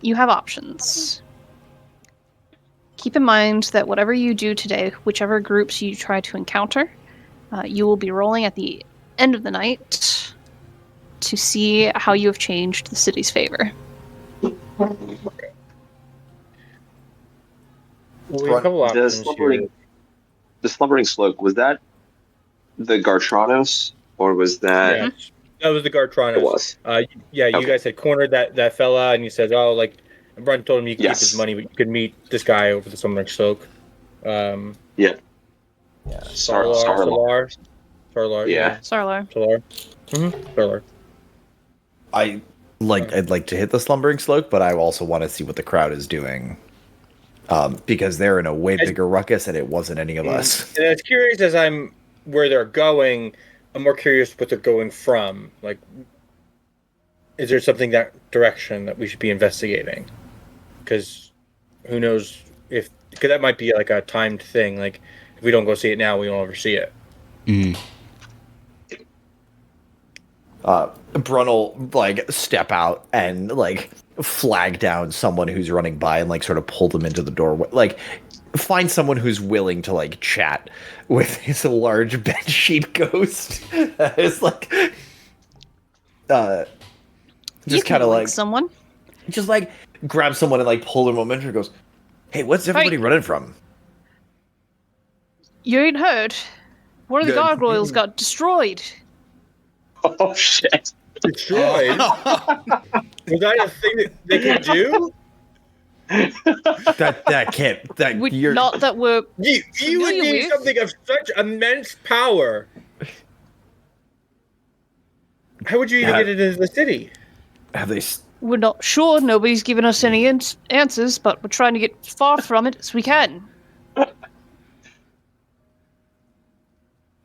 You have options. Keep in mind that whatever you do today, whichever groups you try to encounter, you will be rolling at the end of the night to see how you have changed the city's favor. Okay. Well, we have a couple The options here. slumbering slope, was that the Gartranos, or was that? Yeah, that was the Gartranos. It was. Yeah, you Okay. guys had cornered that fella, and you said, "Oh, like." And Brun told him you could keep his Yes. money, but you could meet this guy over the Summer Soak. Yeah. Solar. Yeah. Sarlar. Solar. Solar. I'd like to hit the slumbering slope, but I also want to see what the crowd is doing. Because they're in a way bigger ruckus, and it wasn't any of us. And as curious as I'm where they're going, I'm more curious what they're going from. Like, is there something that direction that we should be investigating? Because who knows because that might be like a timed thing. Like, if we don't go see it now, we won't ever see it. Brun'll like step out and like flag down someone who's running by and like sort of pull them into the doorway. Like find someone who's willing to like chat with his large bedsheet ghost. It's like You just can kind of link like someone. just like grab someone and like pull them momentum and goes, "Hey, what's everybody Hey. running from?" You ain't heard. One of the Good. gargoyles got destroyed. Oh shit! Destroyed? Was that a thing that they could do? That can't that you're Not that we're You would Familiar need with? something of such immense power. How would you even get it into the city? have they we're not sure. Nobody's given us any answers, but we're trying to get as far from it as we can.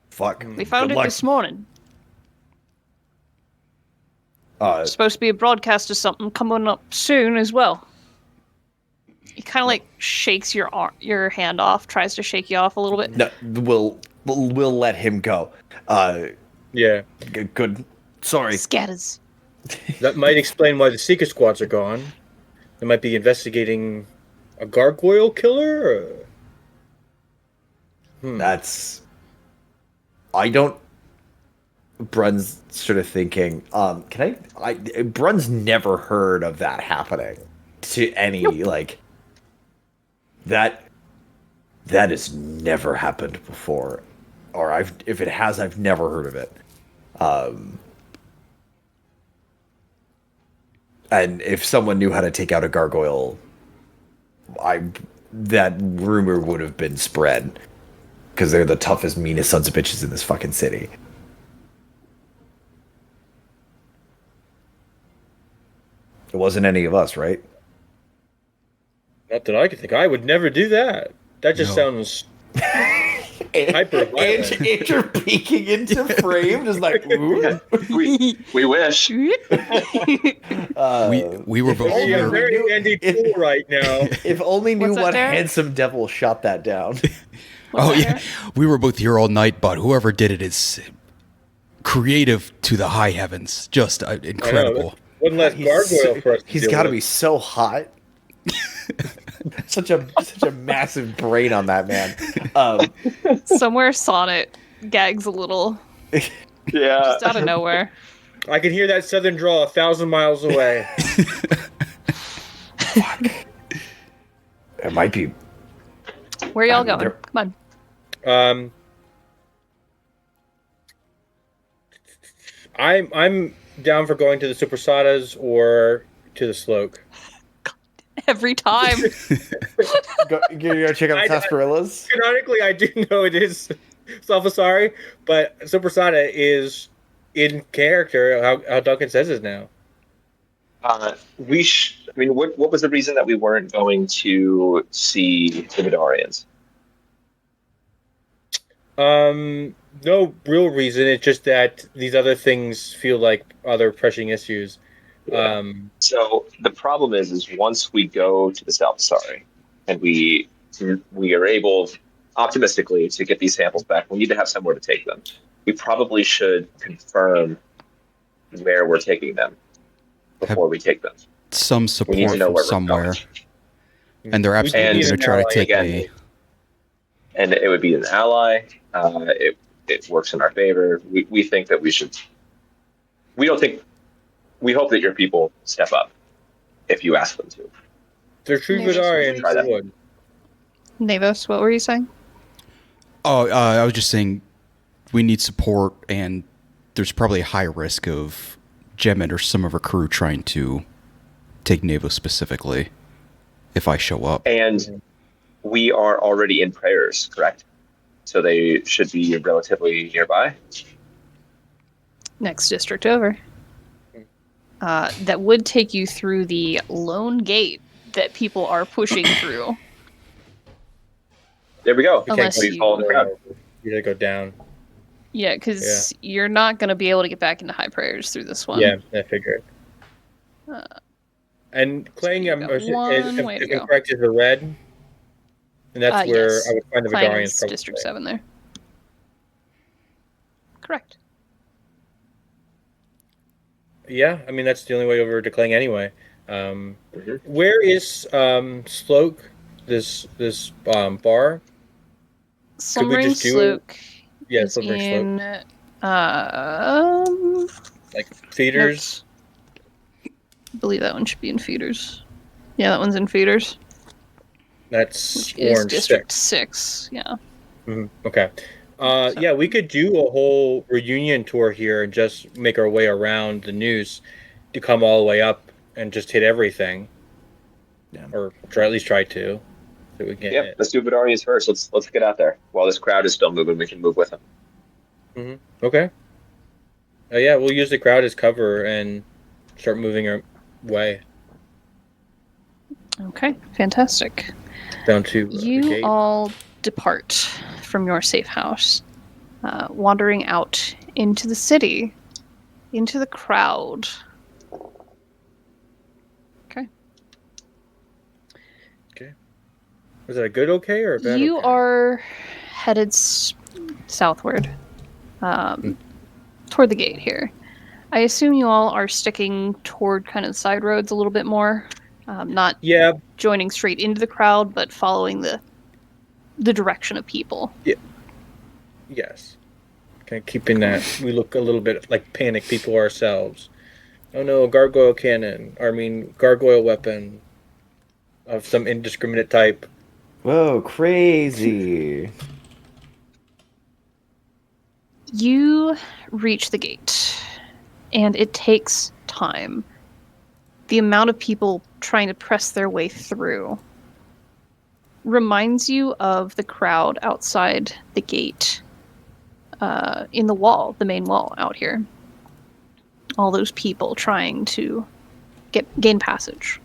fuck. We found Good it luck. this morning. It's Supposed to be a broadcast or something coming up soon as well. He kind of like shakes your hand off, tries to shake you off a little bit. No, we'll let him go. Yeah, Good. Sorry. Scatters. that might explain why the Seeker Squads are gone. They might be investigating a gargoyle killer. That's. I don't. Brun's sort of thinking. Can I? Brun's never heard of that happening to any like. That has never happened before, or if it has, I've never heard of it. And if someone knew how to take out a gargoyle, that rumor would have been spread because they're the toughest, meanest sons of bitches in this fucking city. It wasn't any of us, right? Not that I could think. I would never do that. That just sounds hyper-violent. Andrew peeking into frame, just like, ooh. We wish. We were both Oh, you're here. very Andy Pool right now. If only knew What's that what there? handsome devil shot that down. Oh yeah, we were both here all night, but whoever did it is creative to the high heavens. Just incredible. One less gargoyle for us. He's got to be so hot. such a massive brain on that man. Somewhere Sonnet gags a little, Yeah. just out of nowhere. I can hear that southern drawl 1,000 miles away. It might be. Where y'all mean, going? they're- Come on. I'm down for going to the Supersadas or to the Sloke. Every time. Go check out the sarsaparillas. Canonically, I do know it is Salvasari, but Supersada is in character. How Duncan says it now. I mean, what was the reason that we weren't going to see the Midorians? No real reason. It's just that these other things feel like other pressing issues. Yeah. So the problem is once we go to the Salvatore and we are able, optimistically, to get these samples back, we need to have somewhere to take them. We probably should confirm where we're taking them before we take them. Some We need to support know from where we're somewhere, going. and they're absolutely And going to try to take again, me. And it would be an ally. It works in our favor. We think that we should. We don't think. We hope that your people step up if you ask them to. They're true Maybe Vidarians. try that. They would. Navos, what were you saying? Oh, I was just saying we need support, and there's probably a high risk of Gemmin or some of her crew trying to take Navo specifically if I show up. And we are already in prayers, correct? So they should be relatively nearby. Next district over. That would take you through the lone gate that people are pushing through. There we go. Unless Please you- follow the crowd. You gotta go down. Yeah, because you're not going to be able to get back into high prayers through this one. Yeah, I figured. And Clang, you I'm, got one way to if I'm go. correct, is the red. And that's where Yes. I would find the Clang Vidarians. is probably. District 7 there. Correct. Yeah, I mean that's the only way over to Clang anyway. Where is Sloke? This bar? Slumbering just do Sloke Yeah, is Slumbering Sloke. in... Like feeders. notes. I believe that one should be in feeders. Yeah, that one's in feeders. That's Which is orange District 6. 6. Yeah. Okay. Yeah, we could do a whole reunion tour here and just make our way around the news to come all the way up and just hit everything. Yeah. Or try, at least try to. So we can Yeah, let's do Vidarians first. Let's get out there. While this crowd is still moving, we can move with them. Okay. Yeah, we'll use the crowd as cover and start moving our way Okay, fantastic. down to the You gate. all depart from your safe house, wandering out into the city, into the crowd. Okay. Was that a good okay or a bad You okay? are headed southward, toward the gate here. I assume you all are sticking toward kind of side roads a little bit more, not Yeah, joining straight into the crowd, but following the direction of people. yes. Kind of keeping that. We look a little bit like panic people ourselves. Oh no, gargoyle cannon. Or, I mean, gargoyle weapon of some indiscriminate type. Whoa, crazy. You reach the gate, and it takes time. The amount of people trying to press their way through reminds you of the crowd outside the gate, in the wall, the main wall out here. All those people trying to gain passage.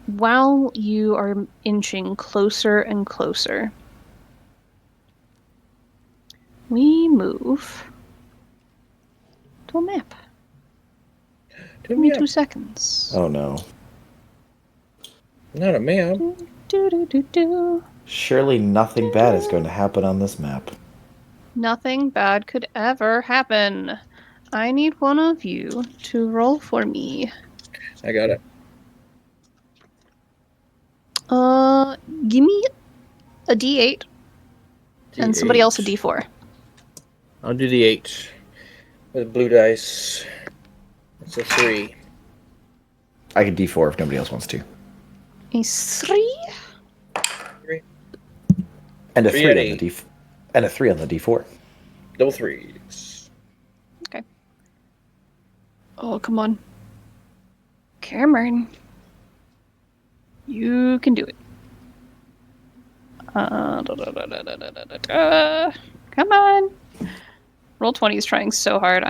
While you are inching closer and closer, we move to a map. Give me 2 seconds. Oh no. Not a man. Do. Surely nothing bad is going to happen on this map. Nothing bad could ever happen. I need one of you to roll for me. I got it. Give me a D8 and somebody else a D4. I'll do the 8 with blue dice. It's a 3. I can D4 if nobody else wants to. A 3? And a 3 3 and on the 8. D and a 3 on the D4. Double 3s. Okay. Oh, come on. Cameron. You can do it. Come on. Roll 20 is trying so hard.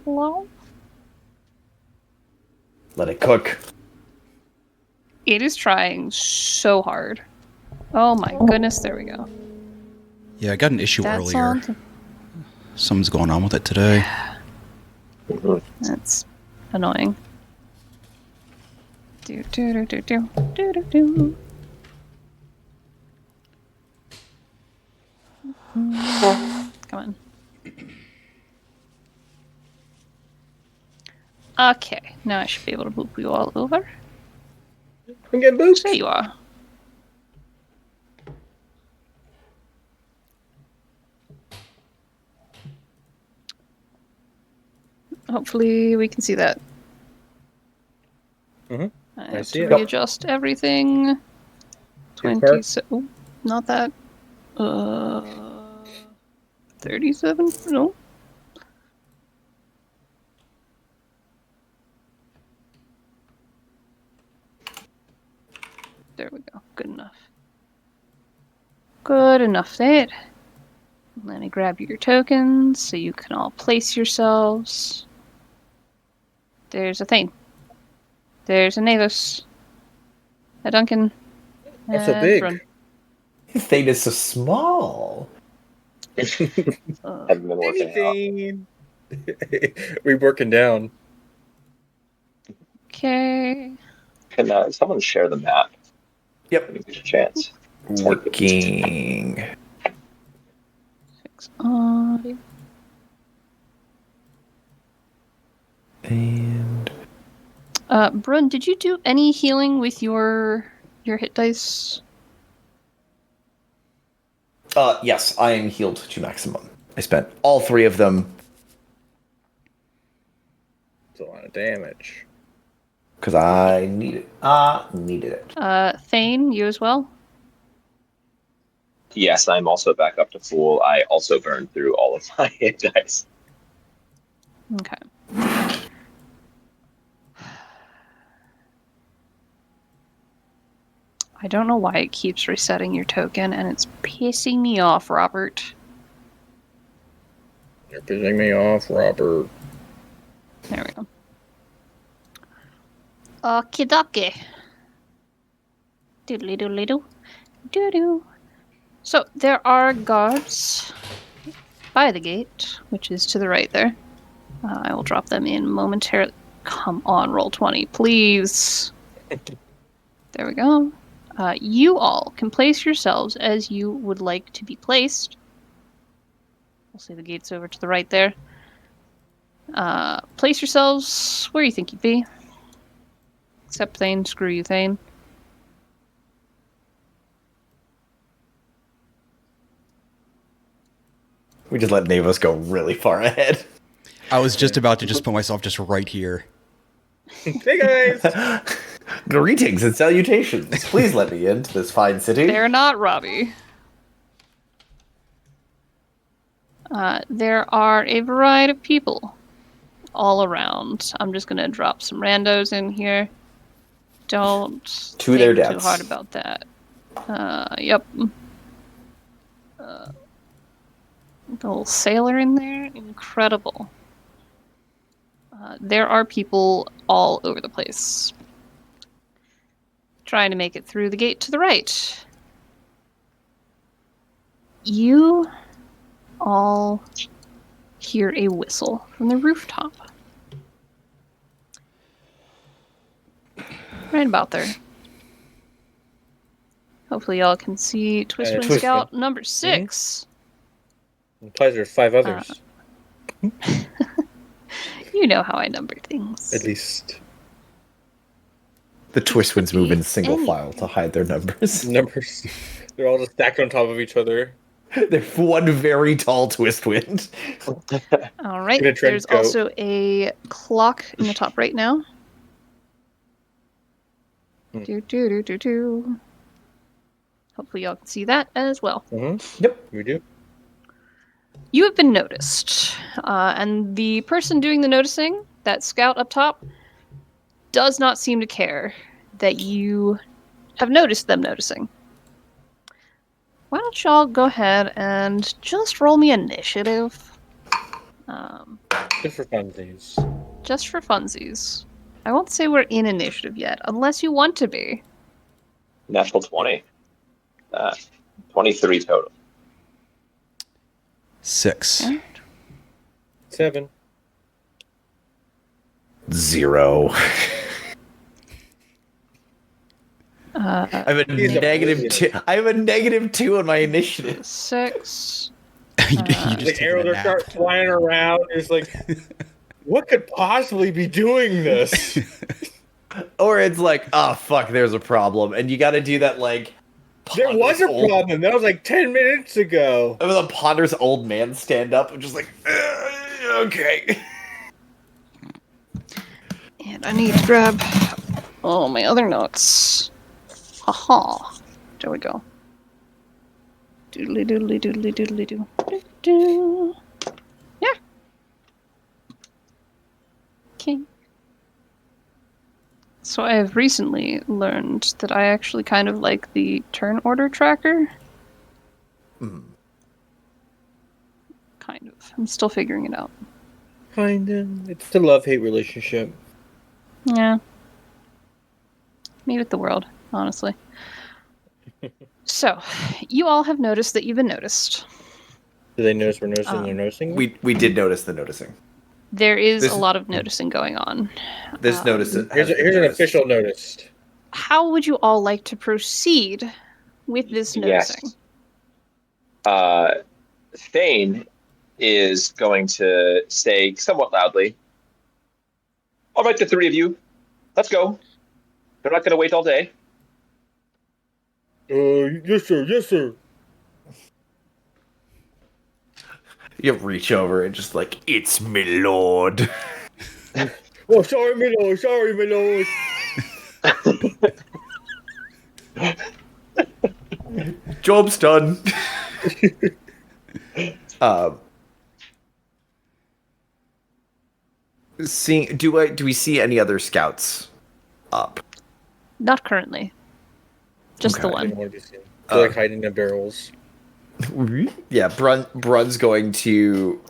Hello? Let it cook. It is trying so hard. Oh my goodness, there we go. Yeah, I got an issue That's earlier. all. Something's going on with it today. That's annoying. Do do do do do do do do. Come on. Okay, now I should be able to boop you all over. I'm getting booped. There you are. Hopefully we can see that. Mhm. I I have see to it. readjust everything. Too 20. far? Oh, not that. 37? No. There we go. Good enough. Good enough there. Let me grab your tokens so you can all place yourselves. There's a Thane. There's a Navis. A Duncan. That's so and big. Brun. Thing is so small. Haven't been working out. Anything. We're working down. Okay. Can someone share the map? Yep. Give me a chance. Working. Fix audio. And Brun, did you do any healing with your hit dice? yes, I am healed to maximum. I spent all 3 of them It's a lot of damage. because I needed it. Thane, you as well? Yes, I'm also back up to full. I also burned through all of my hit dice. Okay. I don't know why it keeps resetting your token, and it's pissing me off, Robert. You're pissing me off, Robert. There we go. Okie dokie. Doodly doodly doo. Doo doo. So, there are guards by the gate, which is to the right there. I will drop them in momentarily. Come on, roll 20, please. There we go. You all can place yourselves as you would like to be placed. We'll see the gates over to the right there. Place yourselves where you think you'd be. Except Thane, screw you, Thane. We just let Navos go really far ahead. I was just about to just put myself just right here. Hey guys! Greetings and salutations. Please let me into this fine city. They're not Robbie. There are a variety of people all around. I'm just gonna drop some randos in here. Don't To their think too deaths. hard about that. Yep. The little sailor in there, incredible. There are people all over the place. Trying to make it through the gate to the right. You all hear a whistle from the rooftop. Right about there. Hopefully y'all can see Twistwind Twistwind. Scout number 6. Implies there's 5 others. You know how I number things. At least. The Twistwinds move in Any- single file to hide their numbers. Numbers. They're all just stacked on top of each other. They're one very tall Twistwind. All right. Get a trench There's coat. also a clock in the top right now. Do do do do do. Hopefully y'all can see that as well. Mm-hmm. Yep. We do. You have been noticed, and the person doing the noticing, that scout up top, does not seem to care that you have noticed them noticing. Why don't y'all go ahead and just roll me initiative? Just for funsies. Just for funsies. I won't say we're in initiative yet, unless you want to be. Natural 20. 23 total. 6. Okay. 7. 0. Uh, I have a He's a negative billionaire. 2. I have a negative 2 on my initiative. 6. you Uh, just The taking arrows a are nap. start flying around. It's like, what could possibly be doing this? Or it's like, oh fuck, there's a problem, and you got to do that like. There was a ponderous old- problem. That was like 10 minutes ago. With a ponderous old man stand up and just like, okay. And I need to grab all my other notes. Haha. There we go. Doodly doodly doodly doodly doo. Doo. Yeah. Okay. So I have recently learned that I actually kind of like the turn order tracker. Kind of. I'm still figuring it out. Kinda. It's the love-hate relationship. Yeah. Me with the world, honestly. So, you all have noticed that you've been noticed. Do they notice we're noticing they're noticing? We did notice the noticing. There is This a is- lot of noticing going on. This notice. Here's an official notice. How would you all like to proceed with this noticing? Yes. Thane is going to say somewhat loudly, "All right, the 3 of you, let's go. They're not going to wait all day." Yes, sir. Yes, sir. You reach over and just like, it's my lord. Oh, sorry, my lord. Sorry, my lord. Job's done. um, do we see any other scouts up? Not currently. Just the Okay. I didn't one. want to be seen. They're like hiding in barrels. Yeah, Brun's going to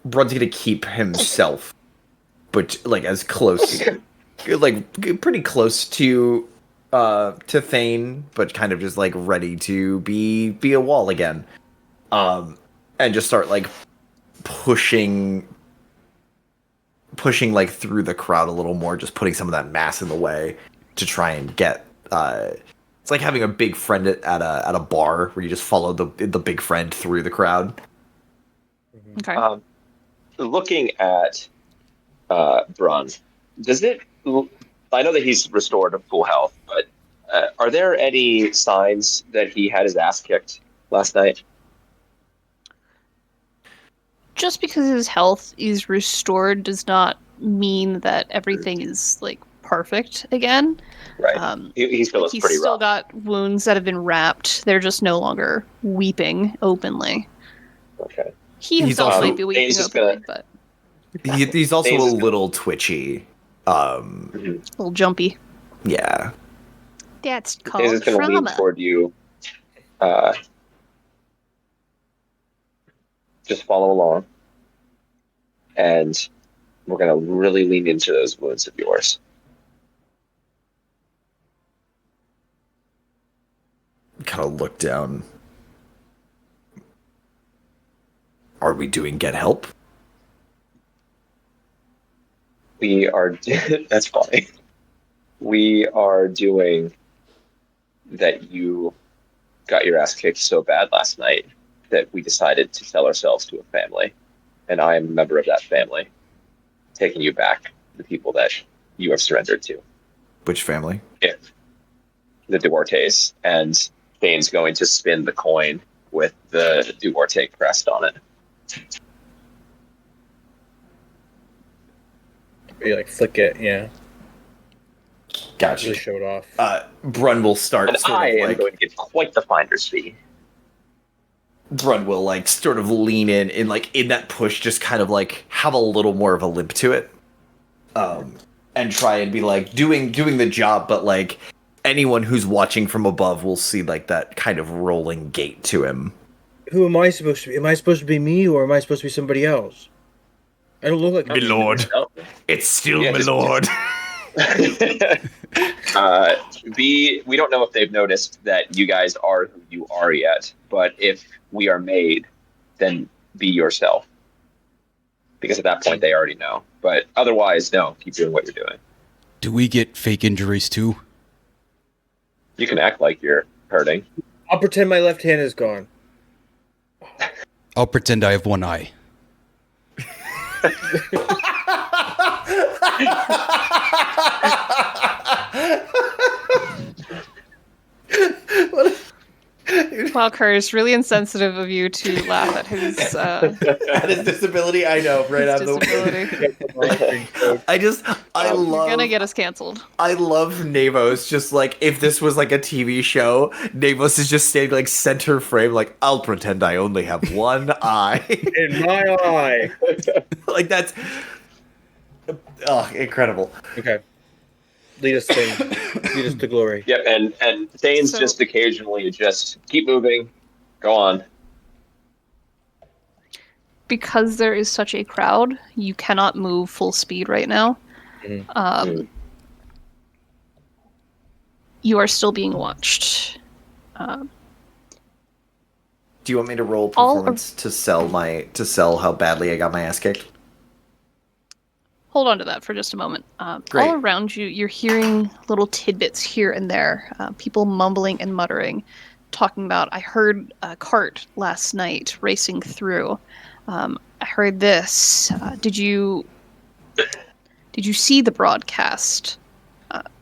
Brun's gonna keep himself, but like as close, like pretty close to Thane, but kind of just like ready to be a wall again, and just start like pushing like through the crowd a little more, just putting some of that mass in the way to try and get. It's like having a big friend at a bar where you just follow the big friend through the crowd. Okay. Looking at Brun, does it? I know that he's restored to full health, but are there any signs that he had his ass kicked last night? Just because his health is restored does not mean that everything is like perfect again. Right. He still looks He's pretty still rough. got wounds that have been wrapped. They're just no longer weeping openly. Okay. He He's himself also- might be weeping he's just openly, but He's also Things a is- little twitchy. a little jumpy. Yeah. That's He's called just going to lean trauma. toward you. Just follow along, and we're going to really lean into those wounds of yours. Kind of look down. Are we doing get help? We are. That's funny. We are doing that. You got your ass kicked so bad last night that we decided to sell ourselves to a family, and I am a member of that family, taking you back to the people that you have surrendered to. Which family? Yeah. The Duartes, and Thane's going to spin the coin with the Duarte crest on it. You like flick it, yeah. Gotcha. Really show it off. Brun will start And sort I of am like going to get quite the finder's fee. Brun will like sort of lean in and like in that push just kind of like have a little more of a limp to it. And try and be like doing the job, but like anyone who's watching from above will see like that kind of rolling gait to him. Who am I supposed to be? Am I supposed to be me, or am I supposed to be somebody else? I don't look like My lord. Oh, It's still Yeah, my just- lord. B, we don't know if they've noticed that you guys are who you are yet, but if we are made, then be yourself. Because at that point they already know. But otherwise, no, keep doing what you're doing. Do we get fake injuries too? You can act like you're hurting. I'll pretend my left hand is gone. I'll pretend I have one eye. Wow, Curtis, really insensitive of you to laugh at his At his disability, I know, right out of the disability. I You're love. gonna get us canceled. I love Navos. Just like if this was like a TV show, Navos is just standing like center frame, like I'll pretend I only have one eye. In my eye. Like that's, incredible. Okay. Lead us to glory. Yep, and Thane's So- just occasionally just keep moving, go on. Because there is such a crowd, you cannot move full speed right now. Mhm. You are still being watched. Do you want me to roll All performance to sell how badly I got my ass kicked? Hold on to that for just a moment. Great. All around you, you're hearing little tidbits here and there. People mumbling and muttering, talking about, I heard a cart last night racing through. I heard this. Did you see the broadcast?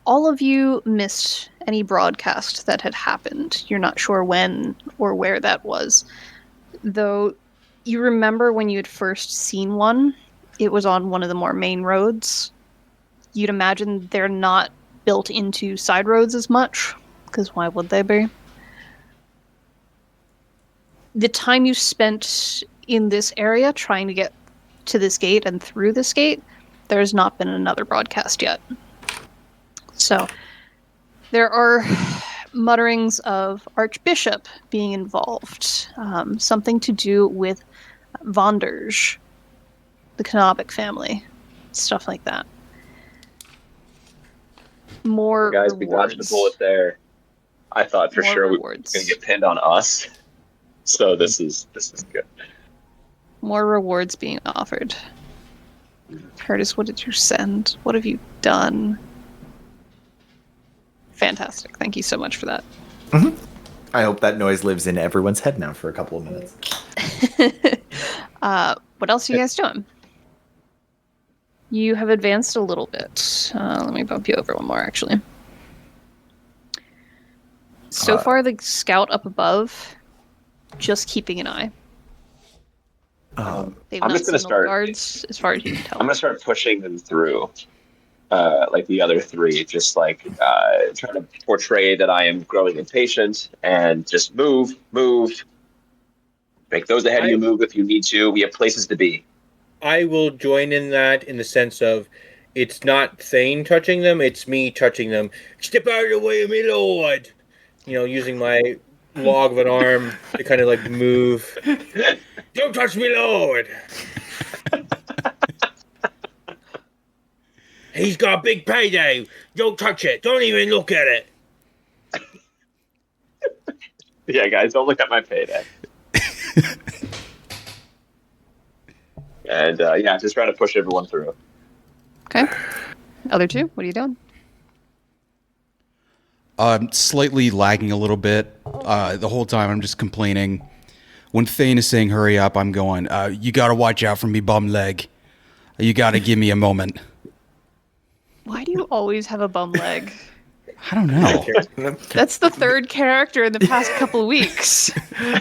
All of you missed any broadcast that had happened. You're not sure when or where that was. Though you remember when you had first seen one, it was on one of the more main roads. You'd imagine they're not built into side roads as much, because why would they be? The time you spent in this area trying to get to this gate and through this gate, there has not been another broadcast yet. So there are mutterings of Archbishop being involved, something to do with Vonderge, the Knobic family, stuff like that. More Guys, we dodged the bullet there. I thought for More sure we were rewards. going to get pinned on us. So this is good. More rewards being offered. Curtis, what did you send? What have you done? Fantastic. Thank you so much for that. I hope that noise lives in everyone's head now for a couple of minutes. What else are you guys doing? You have advanced a little bit. Let me bump you over one more, actually. So far, the scout up above, just keeping an eye. They've I'm not just gonna signaled start- guards, as far as you can tell. I'm going to start pushing them through, like the other three, just like trying to portray that I am growing impatient and just move. Make those ahead of you move if you need to. We have places to be. I will join in that in the sense of it's not Thane touching them, it's me touching them. Step out of the way of me, Lord! You know, using my log of an arm to kind of like move. Don't touch me, Lord! He's got a big payday. Don't touch it. Don't even look at it. Yeah, guys, don't look at my payday. And yeah, just trying to push everyone through. Okay. Other two, what are you doing? Slightly lagging a little bit. The whole time I'm just complaining. When Thane is saying hurry up, I'm going, you gotta watch out for me bum leg. You gotta give me a moment. Why do you always have a bum leg? I don't know. That's the third character in the past couple of weeks.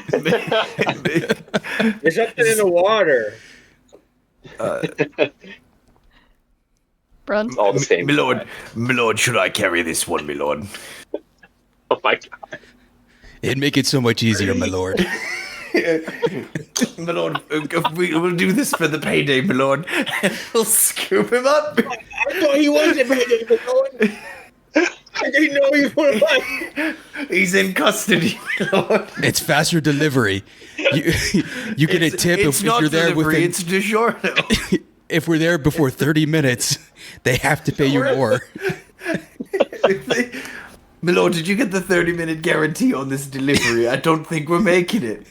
There's something in the water. Brun? It's all the same. Milord, should I carry this one, milord? Oh my god. It'd make it so much easier, my lord. Milord, we'll do this for the payday, milord. We'll scoop him up. I thought he wasn't payday, Lord. I didn't know he was one of mine. He's in custody, milord. It's faster delivery. You get a tip It's if not you're there delivery, within. it's DiGiorno. if we're there before 30 minutes, they have to pay you more. Milord, did you get the 30-minute guarantee on this delivery? I don't think we're making it.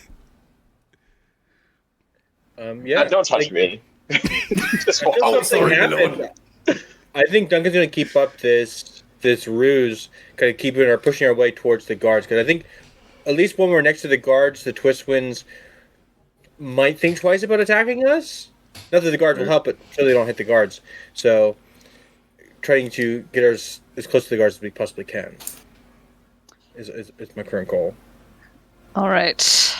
Yeah. Don't touch me. Just walk. Until something sorry, happens, I think Duncan's going to keep up this ruse, kind of pushing our way towards the guards. Because I think at least when we're next to the guards, the Twistwinds might think twice about attacking us. Not that the guards will help, but so they don't hit the guards. So, trying to get us as close to the guards as we possibly can is my current goal. All right.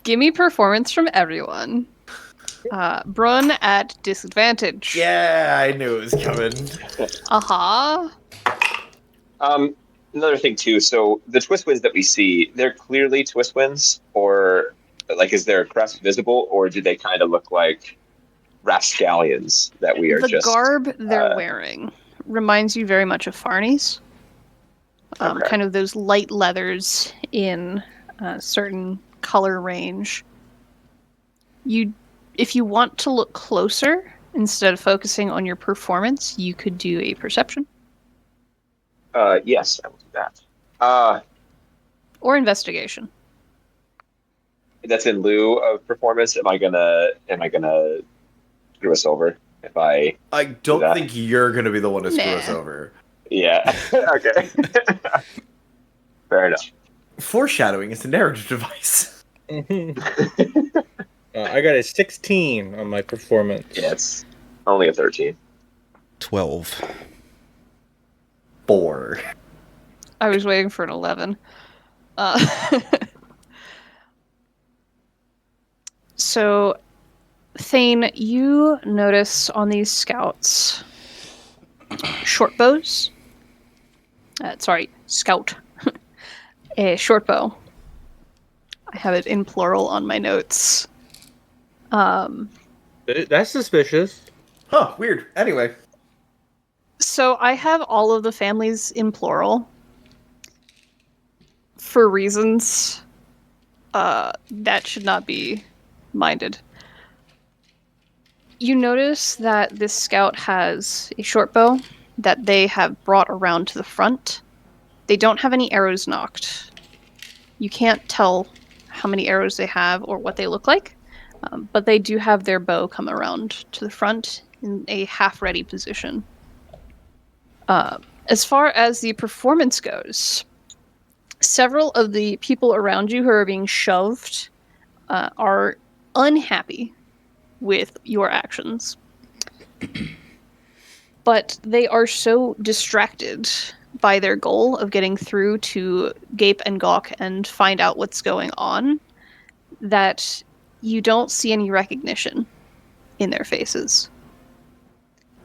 Give me performance from everyone. Brun at disadvantage. Yeah, I knew it was coming. Aha. Another thing too. So the Twistwinds that we see, they're clearly Twistwinds, or like, is their crest visible, or do they kind of look like rapscallions that we are The just? garb they're wearing reminds you very much of Farney's. Okay. Kind of those light leathers in a certain color range. If you want to look closer, instead of focusing on your performance, you could do a perception. Yes, I will do that. Or investigation. That's in lieu of performance. Am I gonna screw us over if I? I don't that. think you're going to be the one to screw us Nah. over. Yeah. Okay. Fair enough. Foreshadowing is a narrative device. I got a 16 on my performance. Yes. Only a 13. 12. 4. I was waiting for an 11. So, Thane, you notice on these scouts short bows. Scout. A short bow. I have it in plural on my notes. That's suspicious. Huh, weird. Anyway. So I have all of the families in plural for reasons that should not be minded. You notice that this scout has a short bow that they have brought around to the front. They don't have any arrows knocked. You can't tell how many arrows they have or what they look like, but they do have their bow come around to the front in a half-ready position. As far as the performance goes, several of the people around you who are being shoved are unhappy with your actions. But they are so distracted by their goal of getting through to gape and gawk and find out what's going on that you don't see any recognition in their faces.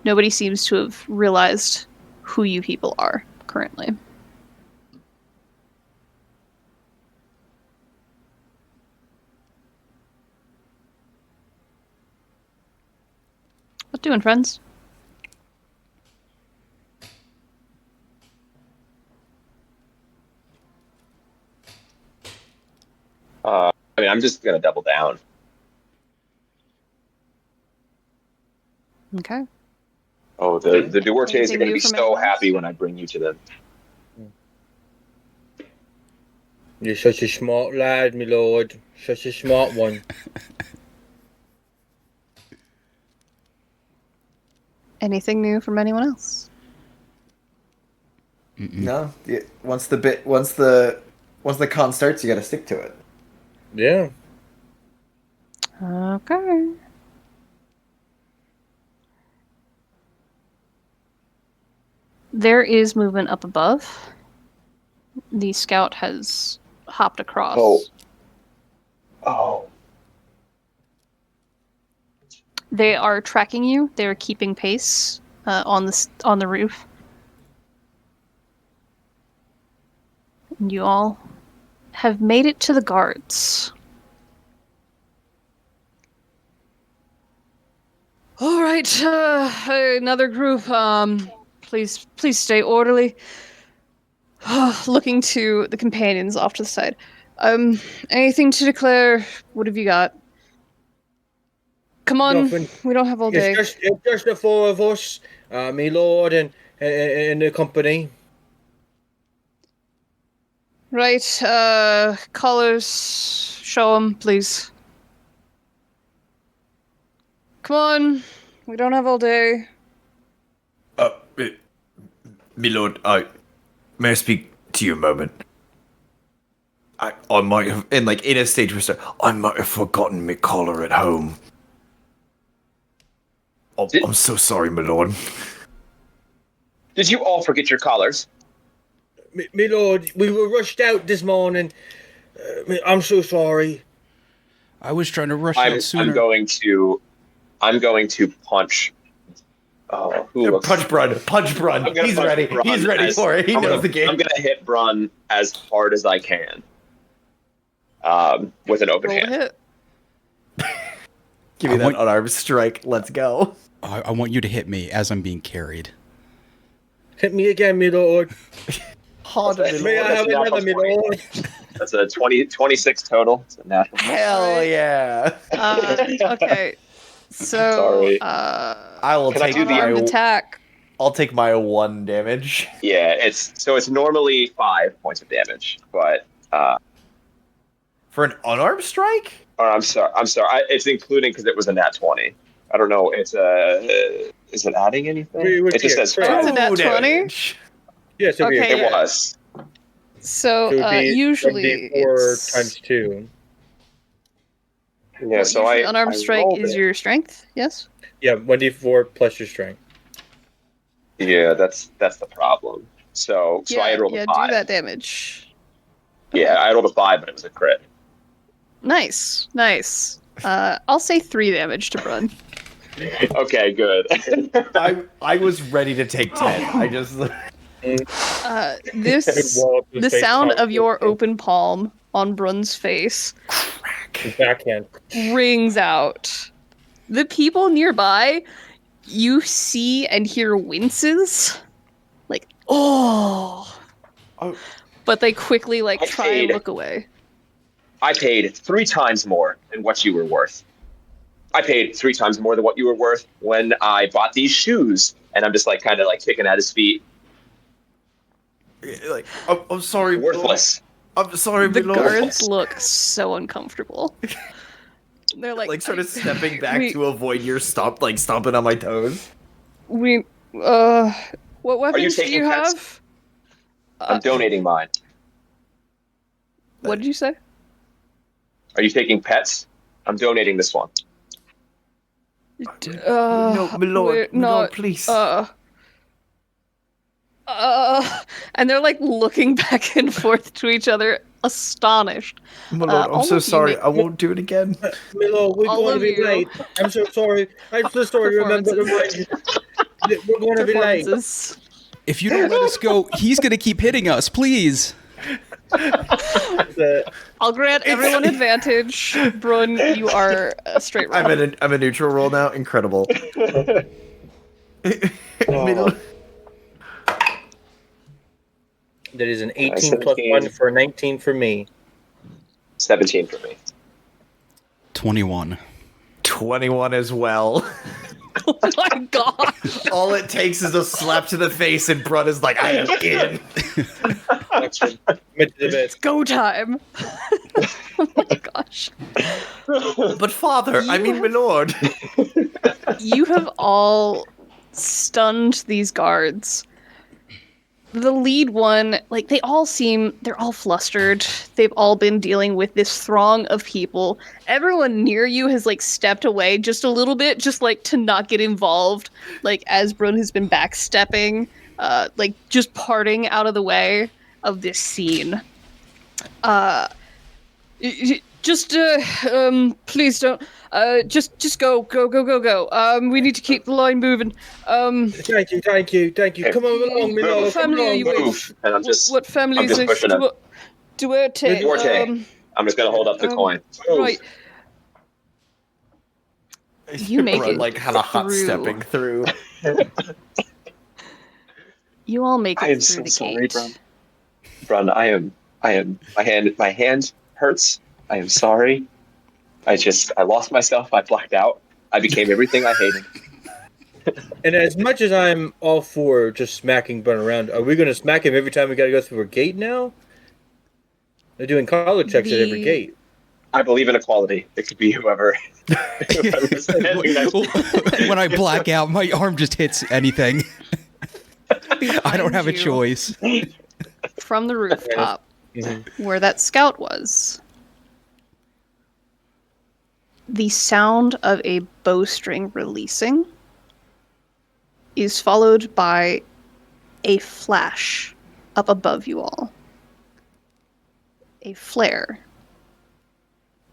Nobody seems to have realized who you people are currently. What doing, friends? I'm just gonna double down. Okay. Oh, the Duartes are Anything gonna new be from so anyone else? happy when I bring you to them. You're such a smart lad, my lord. Such a smart one. Anything new from anyone else? No. Once the con starts, you got to stick to it. Yeah. Okay. There is movement up above. The scout has hopped across. Oh. They are tracking you. They are keeping pace on the roof. And you all have made it to the guards. All right, another group. Please stay orderly. Looking to the companions off to the side. Anything to declare? What have you got? Come on, Nothing. we don't have all day. It's just the four of us, me lord and the company. Right, colors, show them, please. Come on, we don't have all day. My lord, may I speak to you a moment? I might have, in a stage where I might have forgotten my collar at home. Oh, I'm so sorry, my lord. Did you all forget your collars? Me lord, we were rushed out this morning. I'm so sorry. I was trying to rush out sooner. I'm going to punch. Oh, who looks... Punch Brun. He's ready. He's ready for it. He knows the game. I'm gonna hit Brun as hard as I can. With an open Roll to hand. hit. Give me that unarmed strike. Let's go. I want you to hit me as I'm being carried. Hit me again, me lord. Harder, May I have another, me lord? That's a 26 total. It's a natural. Hell yeah. Okay. So, Sorry. I will Can I take do the unarmed my. attack. I'll take my 1 damage. Yeah, it's normally 5 points of damage, but For an unarmed strike? or I'm sorry. It's including because it was a nat 20. I don't know. Is it adding anything? It just says It's a nat 20? damage. Yes, it'd be Okay, a It was. So, So it'd be usually 4 it's... times 2. Yeah, so usually I unarmed I strike rolled is it. your strength, yes? Yeah, 1d4 plus your strength. Yeah, that's the problem. So I rolled a 5. do that damage. Yeah, I rolled a 5, but it was a crit. Nice. I'll say 3 damage to Brun. Okay, good. I was ready to take 10. I just. The sound of your open palm on Brun's face backhand rings out. The people nearby, you see and hear winces, like oh, but they quickly try and look away. I paid 3 times more than what you were worth. I paid 3 times more than what you were worth when I bought these shoes, and I'm just kind of kicking at his feet. I'm sorry. Worthless. I'm sorry, The my lord. guards look so uncomfortable. They're sort of stepping back to avoid your stomping on my toes. What weapons do taking you pets? have? I'm donating mine. What did you say? Are you taking pets? I'm donating this one. No, my lord, my lord, please. And they're looking back and forth to each other, astonished. My lord, I'm all so of you sorry. make- I won't do it again. My lord, we're All going to of be you. late. I'm so sorry. I'm so sorry. Remember, Performances. we're going to be late. Performances. If you don't let us go, he's gonna keep hitting us. Please. I'll grant everyone advantage. Brun, you are a straight roll. I'm a neutral roll now. Incredible. Middle- That is an 18 plus 1 for a 19 for me. 17 for me. 21. 21 as well. Oh my god! All it takes is a slap to the face, and Brun is like, I am in. It's go time! Oh my gosh. But father, I mean, my lord. You have all stunned these guards. The lead one, they're all flustered. They've all been dealing with this throng of people. Everyone near you has, stepped away just a little bit, just, to not get involved. As Brun has been backstepping, just parting out of the way of this scene. Please don't. Just go. We need to keep the line moving. Thank you. Come on along, my Move. lord. What family are you Move. with? And I'm just family is this? pushing him. Duarte. Duarte. I'm just gonna hold up the coin. Move. Right. You make Brun, it kind of hot through. stepping through. You all make it I am through so the sorry, gate. Brun. Brun, I am. My hand hurts. I am sorry. I lost myself. I blacked out. I became everything I hated. And as much as I'm all for just smacking Brun around, are we going to smack him every time we got to go through a gate now? They're doing collar checks at every gate. I believe in equality. It could be whoever. whoever's standing next to me. When I black out, my arm just hits anything. I don't have a you. choice. From the rooftop, Mm-hmm. where that scout was, the sound of a bowstring releasing is followed by a flash up above you all. A flare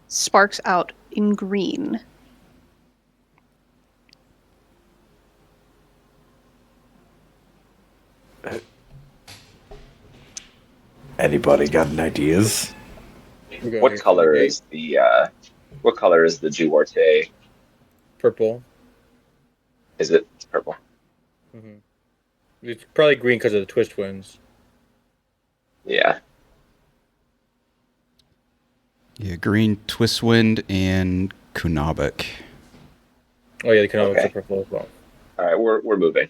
sparks out in green. Anybody got any ideas? What color is the Duarte? Purple. Is it purple? Mm-hmm. It's probably green because of the twist winds. Yeah. Yeah, green Twistwind and Kunabik. Oh yeah, the economics Okay. are purple as well. All right, we're moving.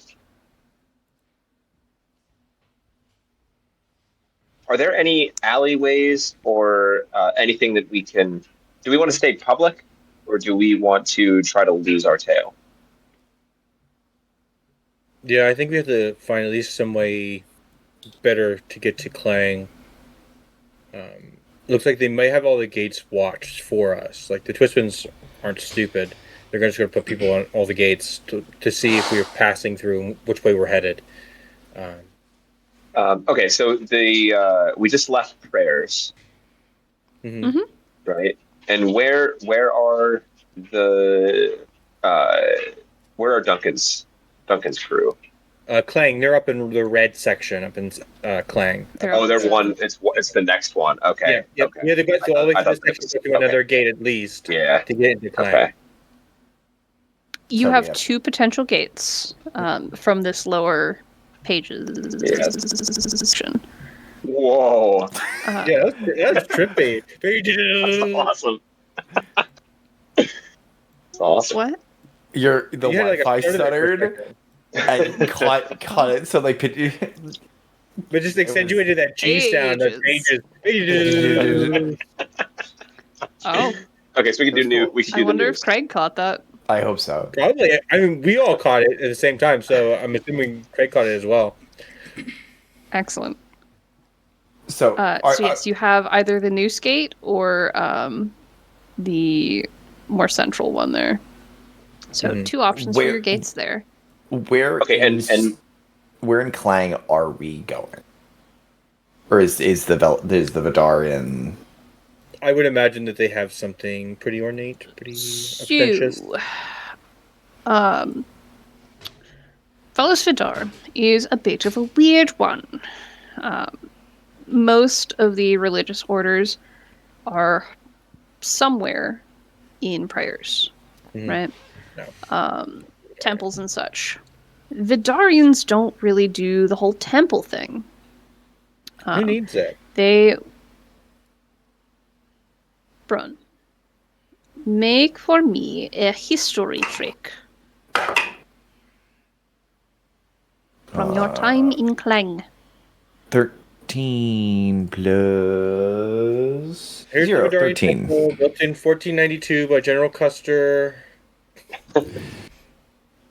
Are there any alleyways or anything that we can? Do we want to stay public, or do we want to try to lose our tail? Yeah, I think we have to find at least some way better to get to Clang. Looks like they may have all the gates watched for us. Like the Twistwinds aren't stupid. They're just going to put people on all the gates to see if we're passing through and which way we're headed. Okay, so we just left prayers, Mm-hmm. right? And where are Duncan's crew? Clang, they're up in the red section, up in Clang. Oh, there's one. It's the next one. Okay. Yeah, yep. Okay. Yeah, they've got to all the way I to thought this this section was- to another gate at least Yeah. to get into Clang. Okay. You So have we have- two potential gates from this lower pages. Whoa. Yeah, that's trippy. That's awesome. That's awesome. What? The You had, like, a Wi-Fi third of that for a stuttered second. and cut it so they could. But just accentuated that G sound that pages. Oh, Okay, so we can do That's new. cool. We can I do the wonder news. if Craig caught that. I hope so. Probably. I mean, we all caught it at the same time, so I'm assuming Craig caught it as well. Excellent. So, So yes, you have either the new skate or the more central one there. So two options for Where- your gates there. where Okay, and where in Clang are we going? Or is the Vidarian? I would imagine that they have something pretty ornate, pretty ostentatious. So, Fellows Vidar is a bit of a weird one. Most of the religious orders are somewhere in prayers, right? No. Temples and such. Vidarians don't really do the whole temple thing. Who needs that? They... Brun, make for me a history trick. From your time in Clang. 13 plus Here's 0, the Vidarian 13. Temple, built in 1492 by General Custer.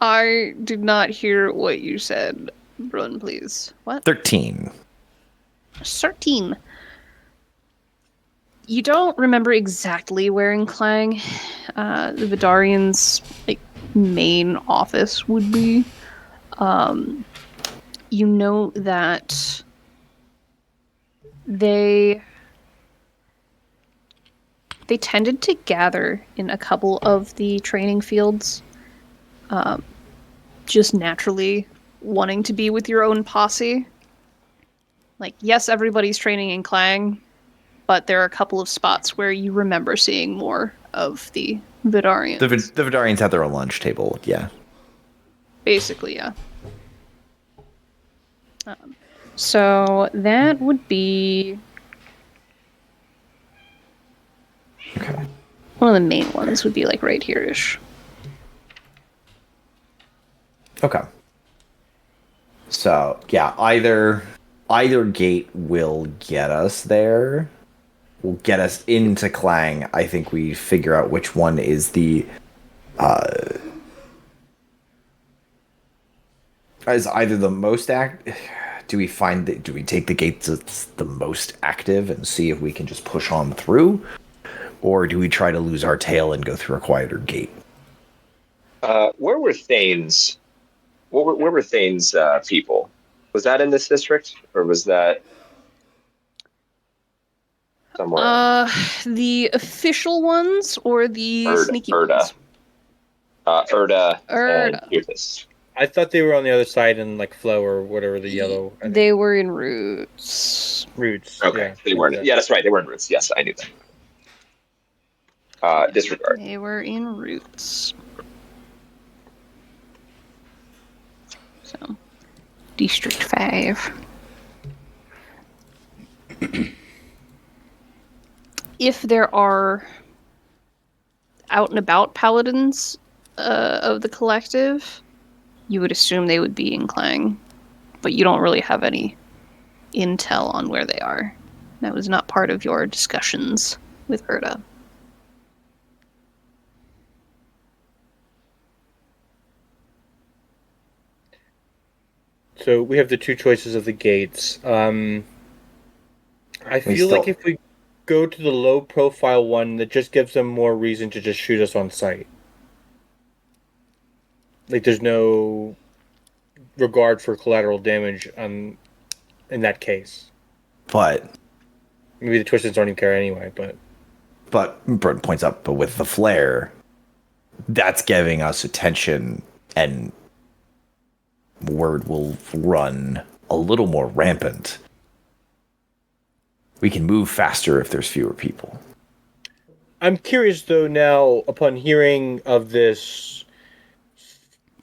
I did not hear what you said. Brun, please. What? 13. 13. You don't remember exactly where in Clang the Vidarians' main office would be. You know that they tended to gather in a couple of the training fields, just naturally wanting to be with your own posse. Like, yes, everybody's training in Clang, but there are a couple of spots where you remember seeing more of the Vidarians. The Vidarians have their own lunch table, yeah. Basically, yeah. So that would be Okay. one of the main ones. Would be like right here-ish. Okay. So yeah, either gate will get us there, will get us into Klang. I think we figure out which one is the is either the most do we take the gate that's the most active and see if we can just push on through, or do we try to lose our tail and go through a quieter gate? Where were Thane's? Where were Thane's people? Was that in this district, or was that somewhere? The official ones or the sneaky Erda. ones? Erda and Erda. Puthis. I thought they were on the other side in like Flow or whatever the yellow. I think. They were in Roots. Roots. Okay, Yeah. they weren't. Yeah, that's right. They were in Roots. Yes, I knew that. Disregard. They were in Roots. So, District 5. If there are out and about paladins of the collective, you would assume they would be in Klang, but you don't really have any intel on where they are. That was not part of your discussions with Erda. So we have the two choices of the gates. I feel like if we go to the low profile one, that just gives them more reason to just shoot us on sight. Like there's no regard for collateral damage in that case. But Maybe the Twisteds don't even care anyway, But Burton points out, but with the flare, that's giving us attention, and word will run a little more rampant. We can move faster if there's fewer people. I'm curious though now, upon hearing of this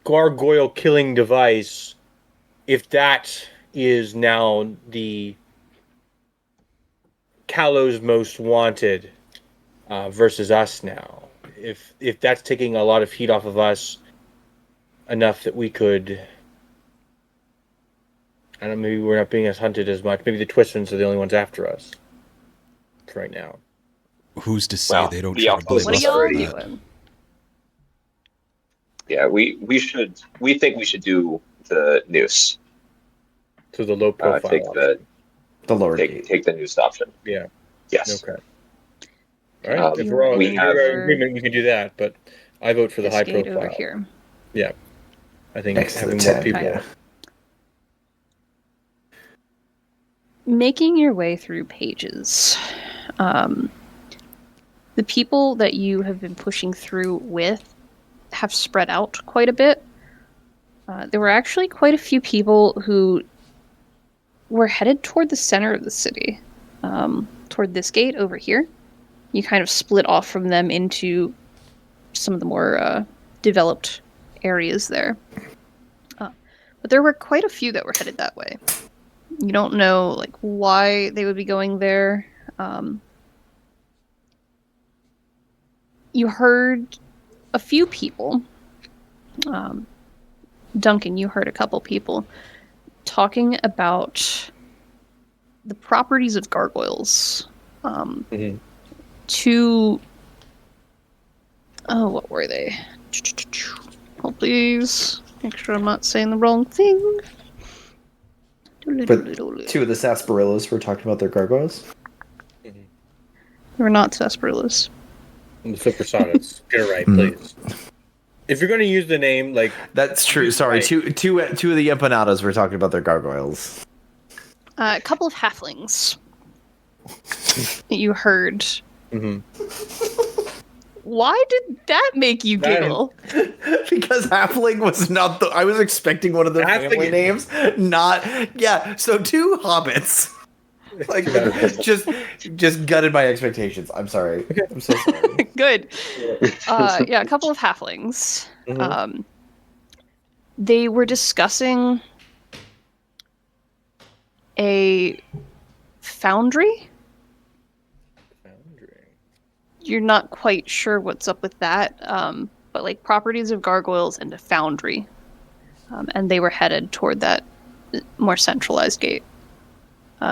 gargoyle killing device, if that is now the Kalos most wanted versus us now. If that's taking a lot of heat off of us enough that we could, I don't know, maybe we're not being as hunted as much. Maybe the Twistons are the only ones after us for right now. Who's to say Well, they don't the try to blame Alphas What are us y'all for already- that? doing? Yeah, we think we should do the noose. To the low profile. Take The lower gate. take the noose option. Yeah. Yes. Okay. All right. If we're all we in have- agreement, we can do that. But I vote for the This high gate profile. over here. Yeah. I think Next to the having more 10, people. yeah. Making your way through pages. The people that you have been pushing through with have spread out quite a bit. There were actually quite a few people who were headed toward the center of the city, toward this gate over here. You kind of split off from them into some of the more developed areas there. But there were quite a few that were headed that way. You don't know like why they would be going there. You heard a few people. Duncan, you heard a couple people talking about the properties of gargoyles. Two. Oh, what were they? Oh, please. Make sure I'm not saying the wrong thing. But two of the sarsaparillas were talking about their gargoyles. They were not sarsaparillas. And the Super Sonnets. Get it right, please. If you're going to use the name, like... That's true. Sorry, two of the empanadas were talking about their gargoyles. A couple of halflings. You heard. Mm-hmm. Why did that make you giggle? Because halfling was not the. I was expecting one of the Halfling- family names. Not so two hobbits. Like just gutted my expectations. I'm sorry. I'm so sorry. Good. Yeah, a couple of halflings. Mhm. They were discussing a foundry. You're not quite sure what's up with that, but like properties of gargoyles and a foundry. and they were headed toward that more centralized gate,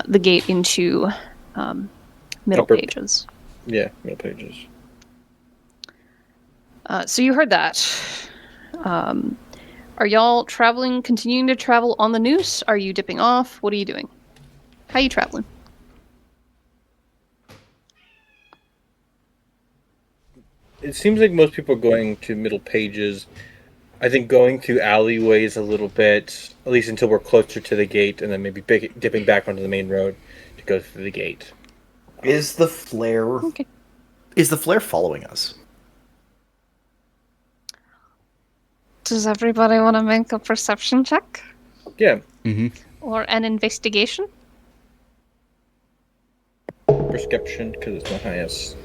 the gate into Middle Upper- Pages. Yeah, Middle Pages. So you heard that. Are y'all continuing to travel on the Noose? Are you dipping off? What are you doing? How are you traveling? It seems like most people are going to Middle Pages. I think going through alleyways a little bit, at least until we're closer to the gate, and then maybe dipping back onto the main road to go through the gate. Is the flare Okay. is the flare following us? Does everybody want to make a perception check? Yeah, Or an investigation? perception, because it's my highest.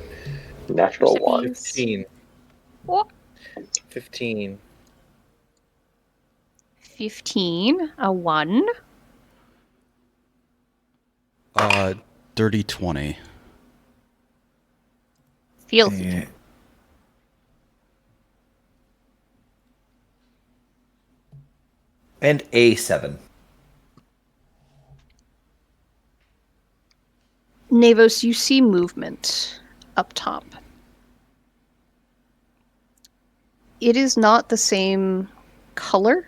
Natural Perception. one. 15. What? 15. 15. A 1. Dirty 20. Filthy. Yeah. And a 7. Navos, you see movement up top. It is not the same color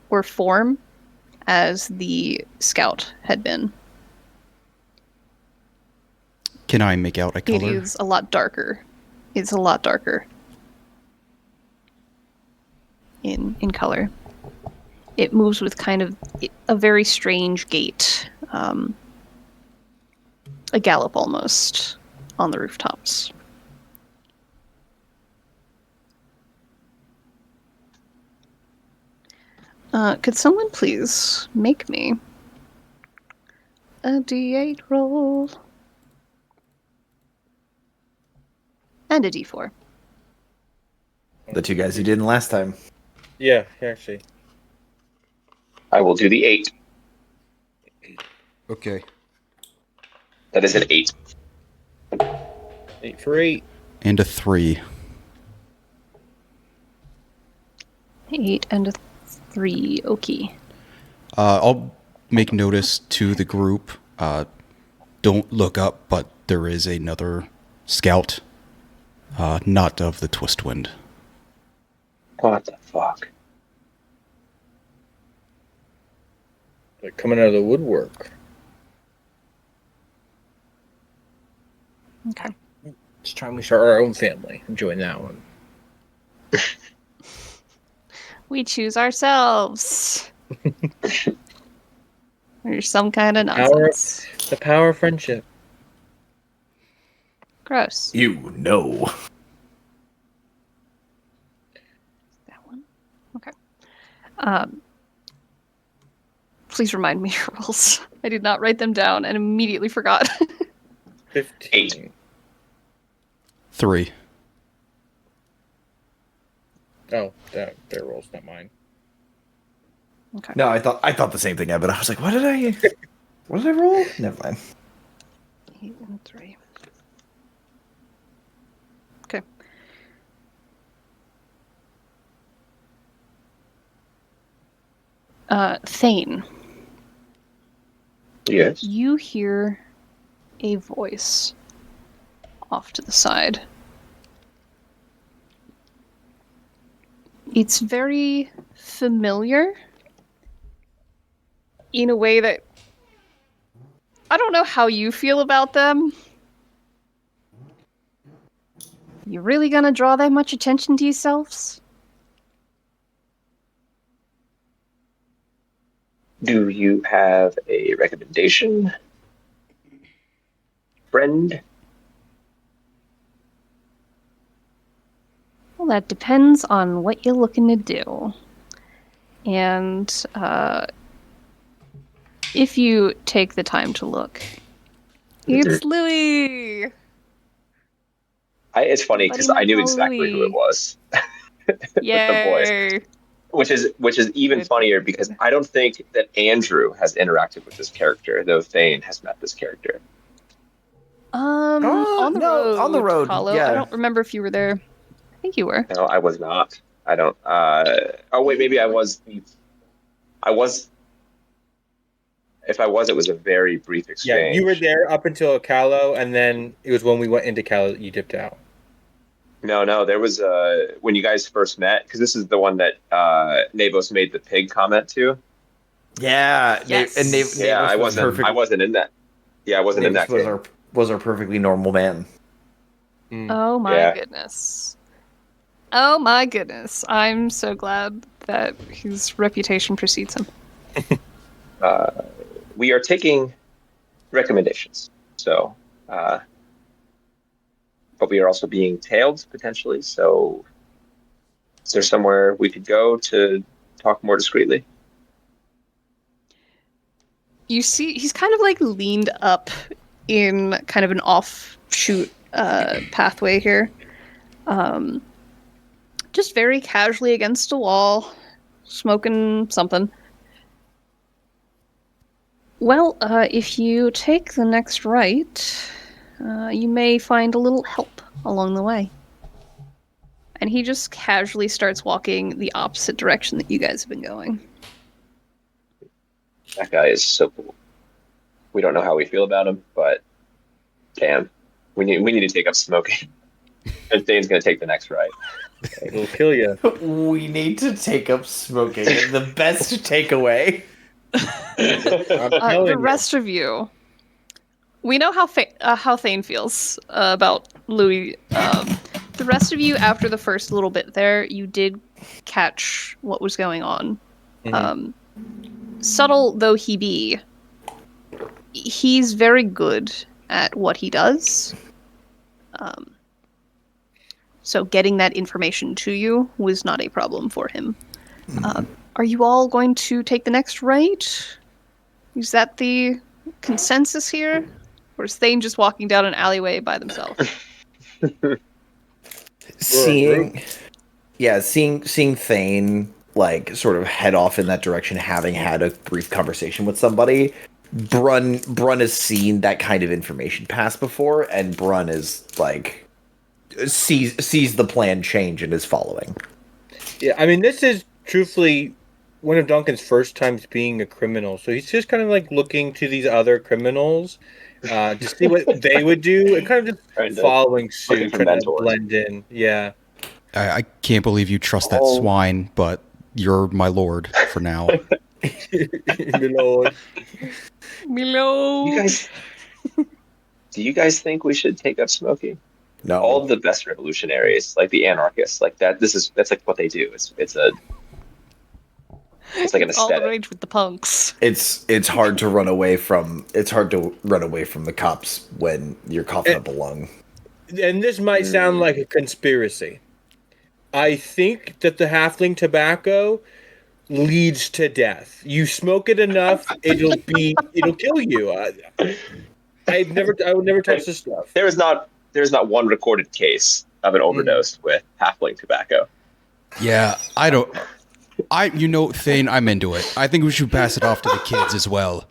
or form as the scout had been. Can I make out a It color? is a lot darker. It's a lot darker in color. It moves with kind of a very strange gait. A gallop almost on the rooftops. Could someone please make me a D8 roll? And a D4. The two guys who didn't last time. Yeah, actually. I will do the 8. Okay. That is an 8. 8 for 8. And a 3. 8 and a 3. Okay. I'll make notice to the group. Don't look up, but there is another scout. Not of the Twistwind. What the fuck? They're coming out of the woodwork. Okay. It's time we start our own family. Enjoying that one. We choose ourselves. Or some kind of nonsense. The power of friendship. Gross. You know. That one. Okay. Please remind me your rules. I did not write them down and immediately forgot. 15. 3. Oh, their rolls, not mine. Okay. No, I thought the same thing, Evan. I was like, what did I roll? Never mind. 8 and 3. Okay. Thane, Yes. you hear a voice off to the side. It's very familiar in a way that I don't know how you feel about them. You really gonna draw that much attention to yourselves? Do you have a recommendation, friend? Well, that depends on what you're looking to do. And if you take the time to look, it's Louis! It's funny because I knew exactly who it was. Yay! Which is even funnier because I don't think that Andrew has interacted with this character, though Thane has met this character. On the road. on the road, Hollow. yeah. I don't remember if you were there. I think you were. No, I was not. I don't. Oh wait, maybe I was. I was. If I was, it was a very brief exchange. Yeah, you were there up until Calo, and then it was when we went into Calo that you dipped out. No. There was when you guys first met, because this is the one that Navos made the pig comment to. Yeah, Yes. and Yeah, I wasn't in that. Yeah, I wasn't in that. Was our perfectly normal man. Oh my Yeah. goodness. Oh my goodness. I'm so glad that his reputation precedes him. We are taking recommendations, so but we are also being tailed potentially. So, is there somewhere we could go to talk more discreetly? You see, he's kind of like leaned up in kind of an offshoot pathway here. Just very casually against a wall, smoking something. Well, if you take the next right, you may find a little help along the way. And he just casually starts walking the opposite direction that you guys have been going. That guy is so cool. We don't know how we feel about him, but damn, we need to take up smoking. And Dane's gonna take the next right. It'll kill you. We need to take up smoking. The best takeaway. I'm telling The you. rest of you, we know how Thane feels about Louis. The rest of you, after the first little bit there, you did catch what was going on. Subtle though he be, he's very good at what he does. So getting that information to you was not a problem for him. Are you all going to take the next right? Is that the consensus here? Or is Thane just walking down an alleyway by themselves? Seeing Thane like sort of head off in that direction, having had a brief conversation with somebody. Brun has seen that kind of information pass before, and Brun is like sees the plan change and is following. Yeah, I mean, this is truthfully one of Duncan's first times being a criminal, so he's just kind of like looking to these other criminals to see what they would do, and kind of Trying just to- following looking suit, for trying to mentors. blend in. Yeah. I can't believe you trust that Oh. swine, but you're my lord for now. My lord. Milo! Do you guys think we should take up smoking? No, All of the best revolutionaries, like the anarchists, like that. That's like what they do. It's like an All the aesthetic. rage with the punks. it's hard to run away from the cops when you're coughing up a lung. And this might sound like a conspiracy. I think that the halfling tobacco leads to death. You smoke it enough, it'll kill you. I would never touch this stuff. There is not one recorded case of an overdose with halfling tobacco. Yeah, Thane, I'm into it. I think we should pass it off to the kids as well.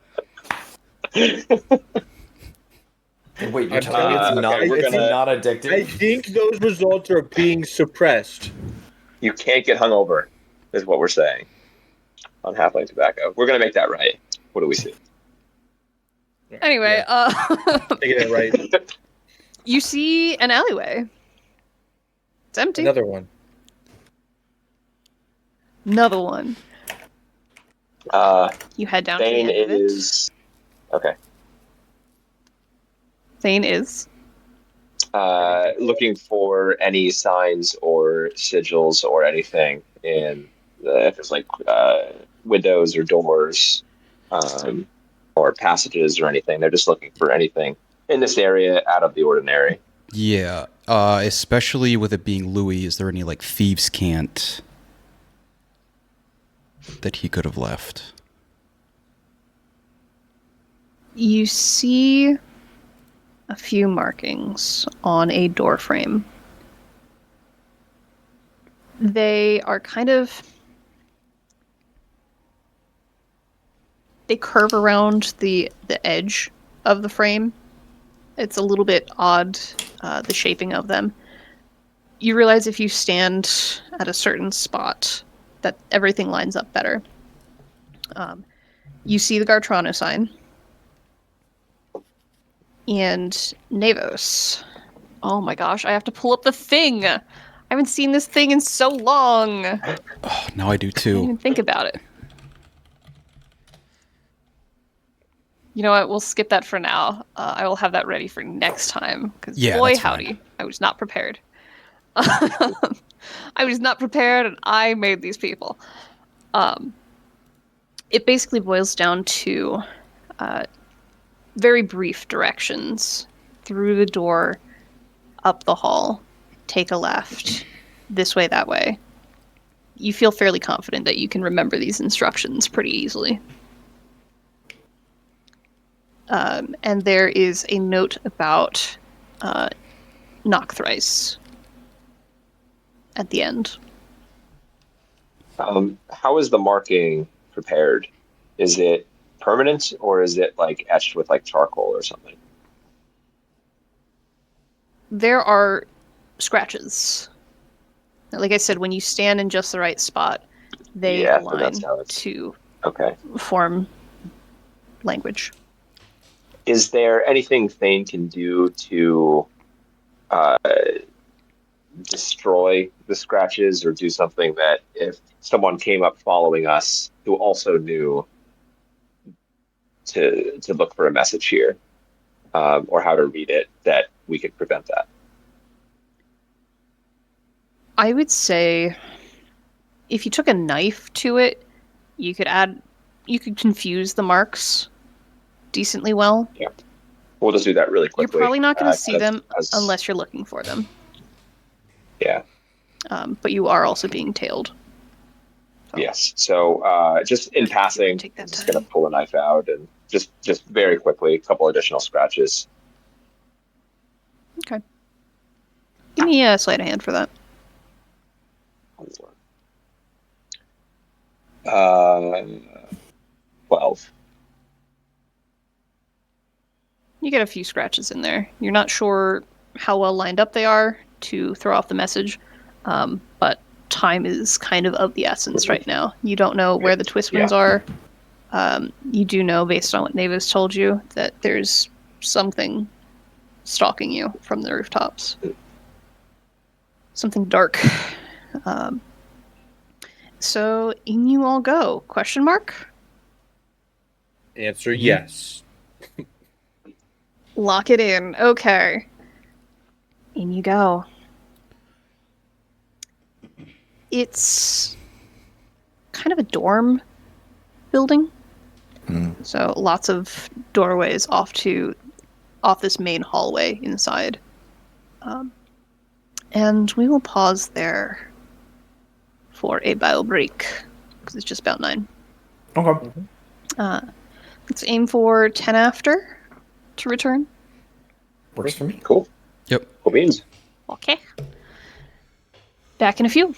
Wait, you're I'm telling me telling you, we're it's gonna- not I addictive? think those results are being suppressed. You can't get hungover, is what we're saying on halfling tobacco. We're gonna make that right. What do we see? Anyway, Taking it right. you see an alleyway. It's empty. Another one. Another one. You head down Thane to the end of it. is okay. Thane is. Looking for any signs or sigils or anything in if it's like windows or doors or passages or anything. They're just looking for anything in this area out of the ordinary. Yeah, especially with it being Louis, is there any like thieves' cant that he could have left? You see a few markings on a door frame. They are kind of... They curve around the edge of the frame. It's a little bit odd, the shaping of them. You realize if you stand at a certain spot that everything lines up better. You see the Gartrano sign. And Navos. Oh my gosh, I have to pull up the thing. I haven't seen this thing in so long. I Oh, now I do didn't too. even think about it. You know what? We'll skip that for now. I will have that ready for next time. Because Yeah, boy, that's fine. howdy, I was not prepared. I was not prepared, and I made these people. It basically boils down to very brief directions through the door, up the hall, take a left, this way, that way. You feel fairly confident that you can remember these instructions pretty easily. And there is a note about knock thrice at the end. How is the marking prepared? Is it permanent or is it like etched with like charcoal or something? There are scratches. Like I said, when you stand in just the right spot, they Yeah, so align that's how it's to okay. form language. Is there anything Thane can do to uh, destroy the scratches or do something that if someone came up following us who also knew to look for a message here or how to read it, that we could prevent that? I would say if you took a knife to it, you could confuse the marks decently well. Yeah, we'll just do that really You're quickly. probably not going to see as- them as- unless you're looking for them. Yeah. But you are also being tailed. So Yes. So just in passing, Take that I'm just time. going to pull a knife out and just very quickly, a couple additional scratches. Okay. Give me a sleight of hand for that. 12. You get a few scratches in there. You're not sure how well lined up they are to throw off the message, but time is kind of the essence right now. You don't know where the twist winds are. You do know, based on what Navis told you, that there's something stalking you from the rooftops. Something dark. So in you all go? Question mark? Answer yes. Lock it in. Okay. In you go. It's kind of a dorm building. So lots of doorways off this main hallway inside. And we will pause there for a bio break because it's just about 9. Okay. Let's aim for 10 after to return. Works for me. Cool. Yep. Cool beans. Okay. Back in a few.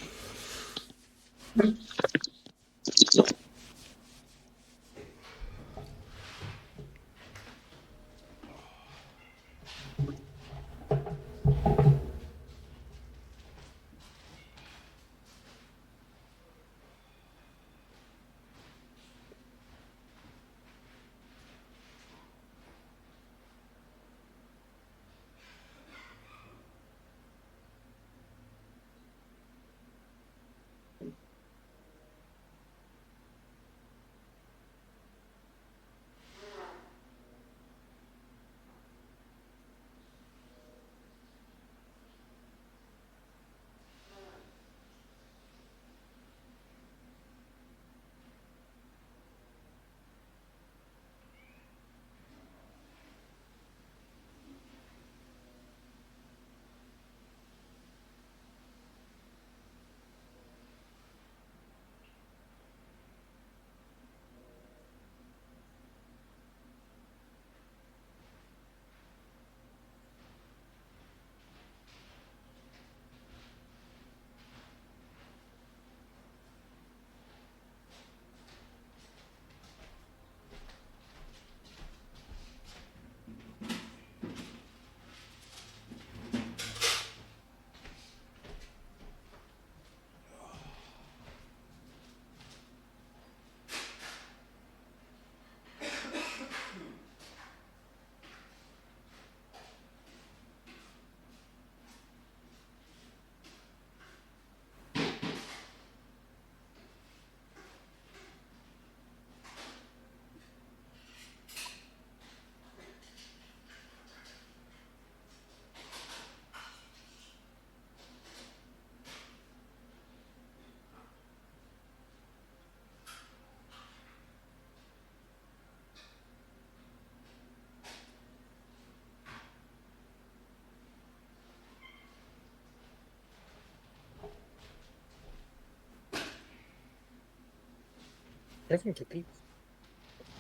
Have some cookies.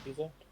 Cookies left?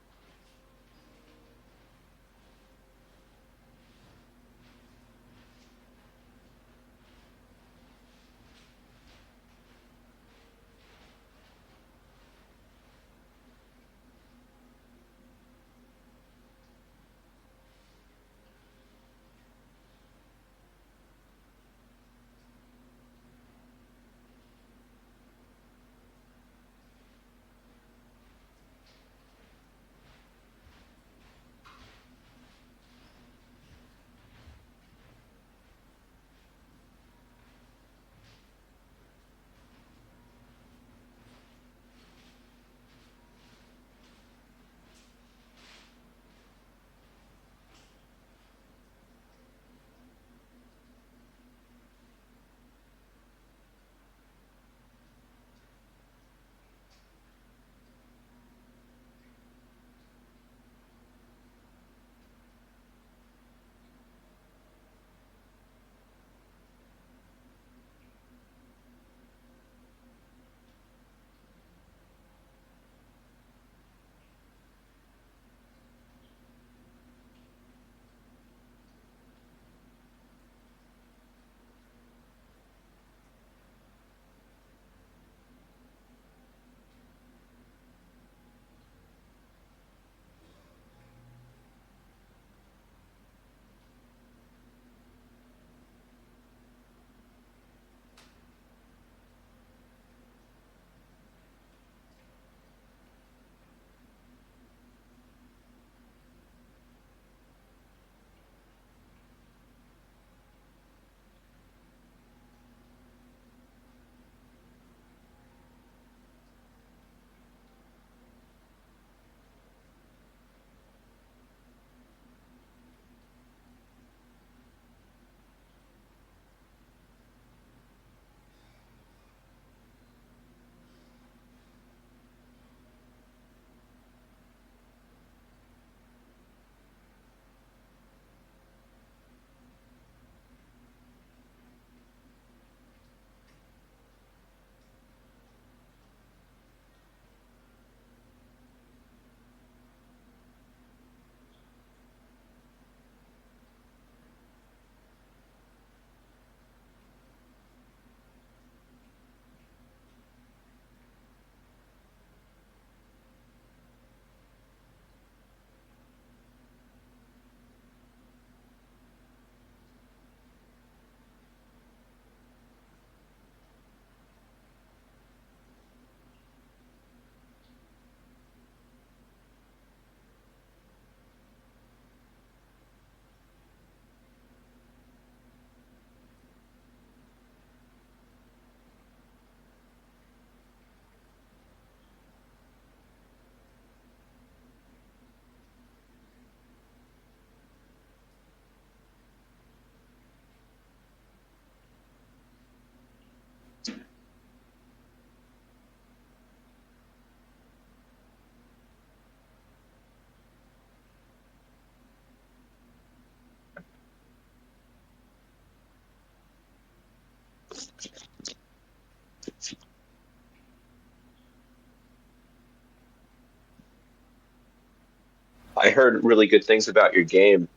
I heard really good things about your game,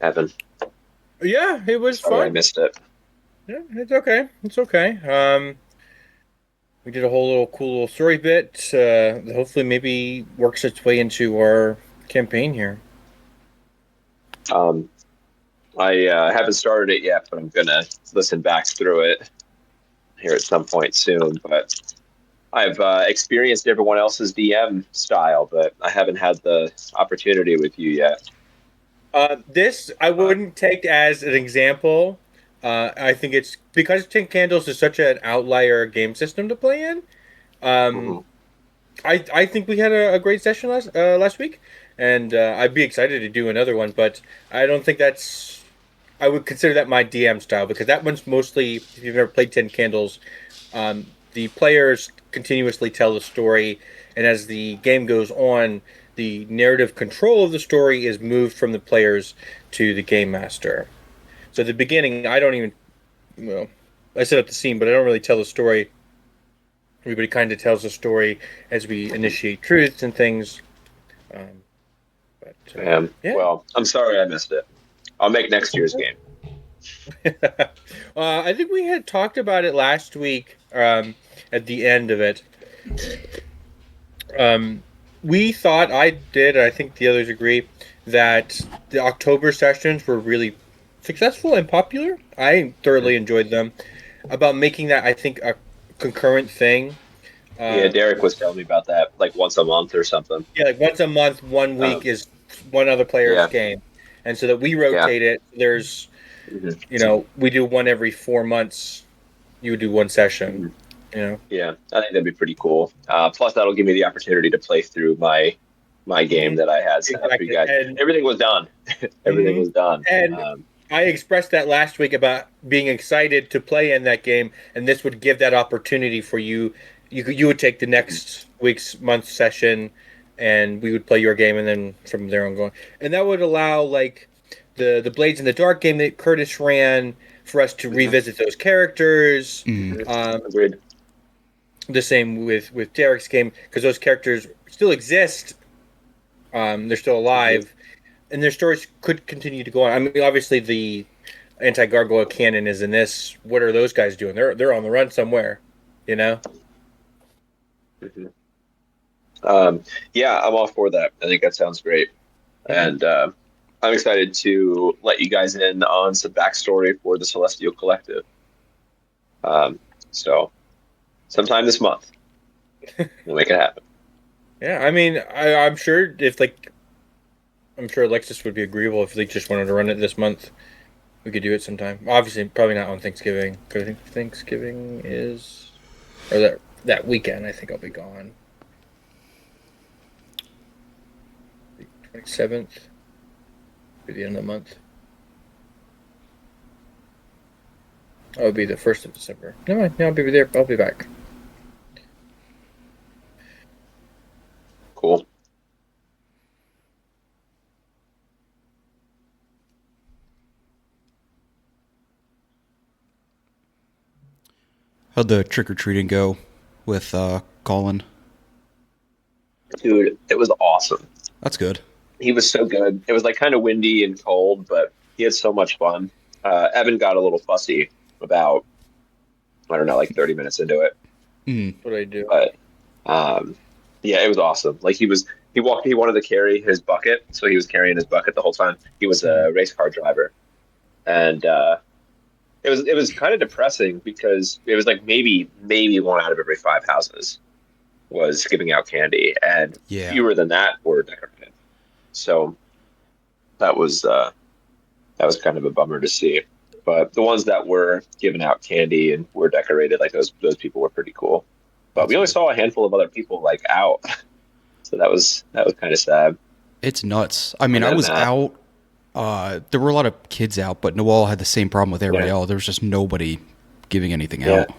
Evan. Yeah, it was Sorry I fun. missed it. Yeah, it's okay. It's okay. We did a whole little cool little story bit. Hopefully, maybe works its way into our campaign here. Um, I haven't started it yet, but I'm gonna listen back through it here at some point soon. But I've experienced everyone else's DM style, but I haven't had the opportunity with you yet. This I wouldn't take as an example. I think it's because Tin Candles is such an outlier game system to play in. Um, Mhm. I think we had a great session last week, and I'd be excited to do another one. But I don't think that's. I would consider that my DM style because that one's mostly. If you've ever played Ten Candles, the players continuously tell the story, and as the game goes on, the narrative control of the story is moved from the players to the game master. So at the beginning, I don't even. Well, I set up the scene, but I don't really tell the story everybody kind of tells a story as we initiate truths and things. Yeah. Well, I'm sorry I missed it. I'll make next year's game. I think we had talked about it last week at the end of it. We thought, I did, I think the others agree, that the October sessions were really successful and popular. I thoroughly enjoyed them. About making that, I think, a concurrent thing. Yeah, Derek was telling me about that, like once a month or something. Yeah, like once a month, 1 week is one other player's game. And so that we rotate it. There's, we do one every 4 months. You would do one session. Yeah, I think that'd be pretty cool. Plus, that'll give me the opportunity to play through my game that I had set up for you guys. And everything was done. Everything was done. And I expressed that last week about being excited to play in that game, and this would give that opportunity for you. You would take the next month session, and we would play your game, and then from there on going. And that would allow, like, the Blades in the Dark game that Curtis ran for us to revisit those characters. Agreed. The same with Derek's game, because those characters still exist. They're still alive, and their stories could continue to go on. I mean, obviously the anti-gargoyle canon is in this. What are those guys doing? They're on the run somewhere, Yeah, I'm all for that. I think that sounds great, and I'm excited to let you guys in on some backstory for the Celestial Collective. So, sometime this month, we'll make it happen. Yeah, I mean, I'm sure I'm sure Alexis would be agreeable if they just wanted to run it this month. We could do it sometime. Obviously, probably not on Thanksgiving, because I think Thanksgiving is, or that weekend. I think I'll be gone. 27th, be the end of the month. Oh, it'll be the 1st of December. No, I'll be there. I'll be back. Cool. How'd the trick-or-treating go with Colin? Dude, it was awesome. That's good. He was so good. It was like kind of windy and cold, but he had so much fun. Evan got a little fussy about, I don't know, like 30 minutes into it. What did I do? But yeah, it was awesome. Like he wanted to carry his bucket, so he was carrying his bucket the whole time. He was a race car driver, and it was kind of depressing because it was like maybe 1 out of every 5 houses was giving out candy, and fewer than that were decorated. So that was kind of a bummer to see. But the ones that were giving out candy and were decorated, like those people were pretty cool. But we only saw a handful of other people like out, so that was kind of sad. It's nuts. I mean, I was out. There were a lot of kids out, but Noel had the same problem with everybody else. There was just nobody giving anything out.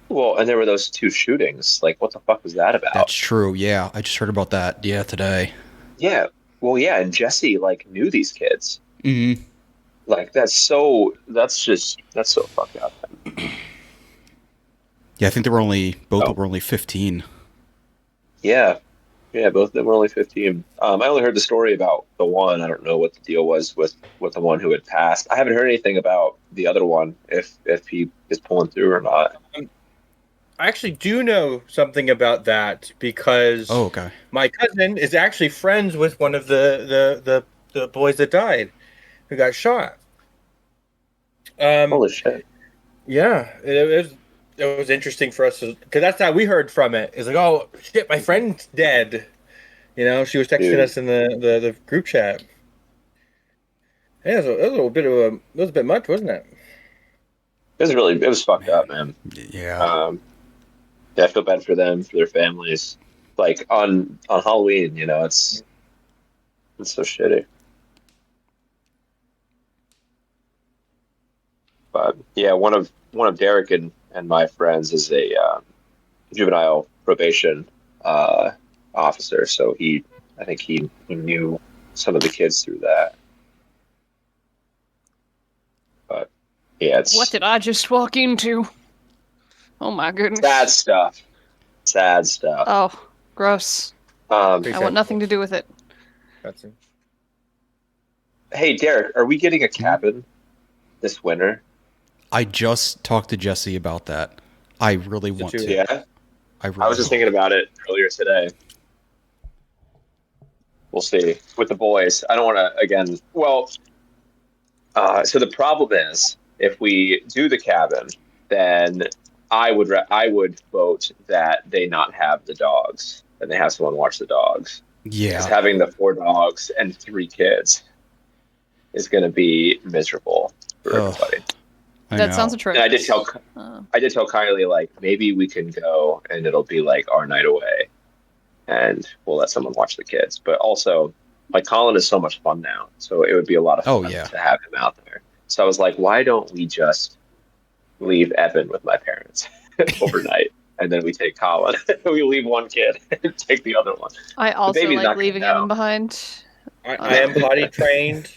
Well, and there were those 2 shootings. Like, what the fuck was that about? That's true. Yeah, I just heard about that. Yeah, today. Yeah. Well, yeah, and Jesse knew these kids. Mm-hmm. Like that's so fucked up. Yeah, I think they were both were only 15. Yeah, both of them were only 15. I only heard the story about the one. I don't know what the deal was with the one who had passed. I haven't heard anything about the other one, if he is pulling through or not. I actually do know something about that because my cousin is actually friends with one of the boys that died, who got shot. Holy shit! Yeah, it was interesting for us because that's how we heard from it. It's like, oh shit, my friend's dead. She was texting us in the group chat. Yeah, it was a bit much, wasn't it? It was fucked up, man. Yeah. Yeah, I feel bad for them, for their families. Like on Halloween, it's so shitty. But yeah, one of Derek and my friends is a juvenile probation officer, so I think he knew some of the kids through that. But yeah, What did I just walk into? Oh my goodness. That stuff. Sad stuff. Oh, gross. Um, I want nothing to do with it. That's it. hey, Derek, are we getting a cabin this winter? I just talked to Jesse about that. I really want you? to. Yeah. I really I was just thinking about it earlier today. We'll see with the boys. I don't want to again. Well, so the problem is if we do the cabin, then I would vote that they not have the dogs and they have someone watch the dogs. Because Yeah. having the 4 dogs and 3 kids is going to be miserable for Ugh. everybody. That sounds And atrocious. I did tell Kylie, like, maybe we can go and it'll be like our night away and we'll let someone watch the kids. But also, like, Colin is so much fun now. So it would be a lot of fun Oh, yeah. to have him out there. So I was like, why don't we just leave Evan with my parents overnight? And then we take Colin. We leave one kid and take the other one. I also baby's not like gonna leaving know. Evan behind. I am potty trained.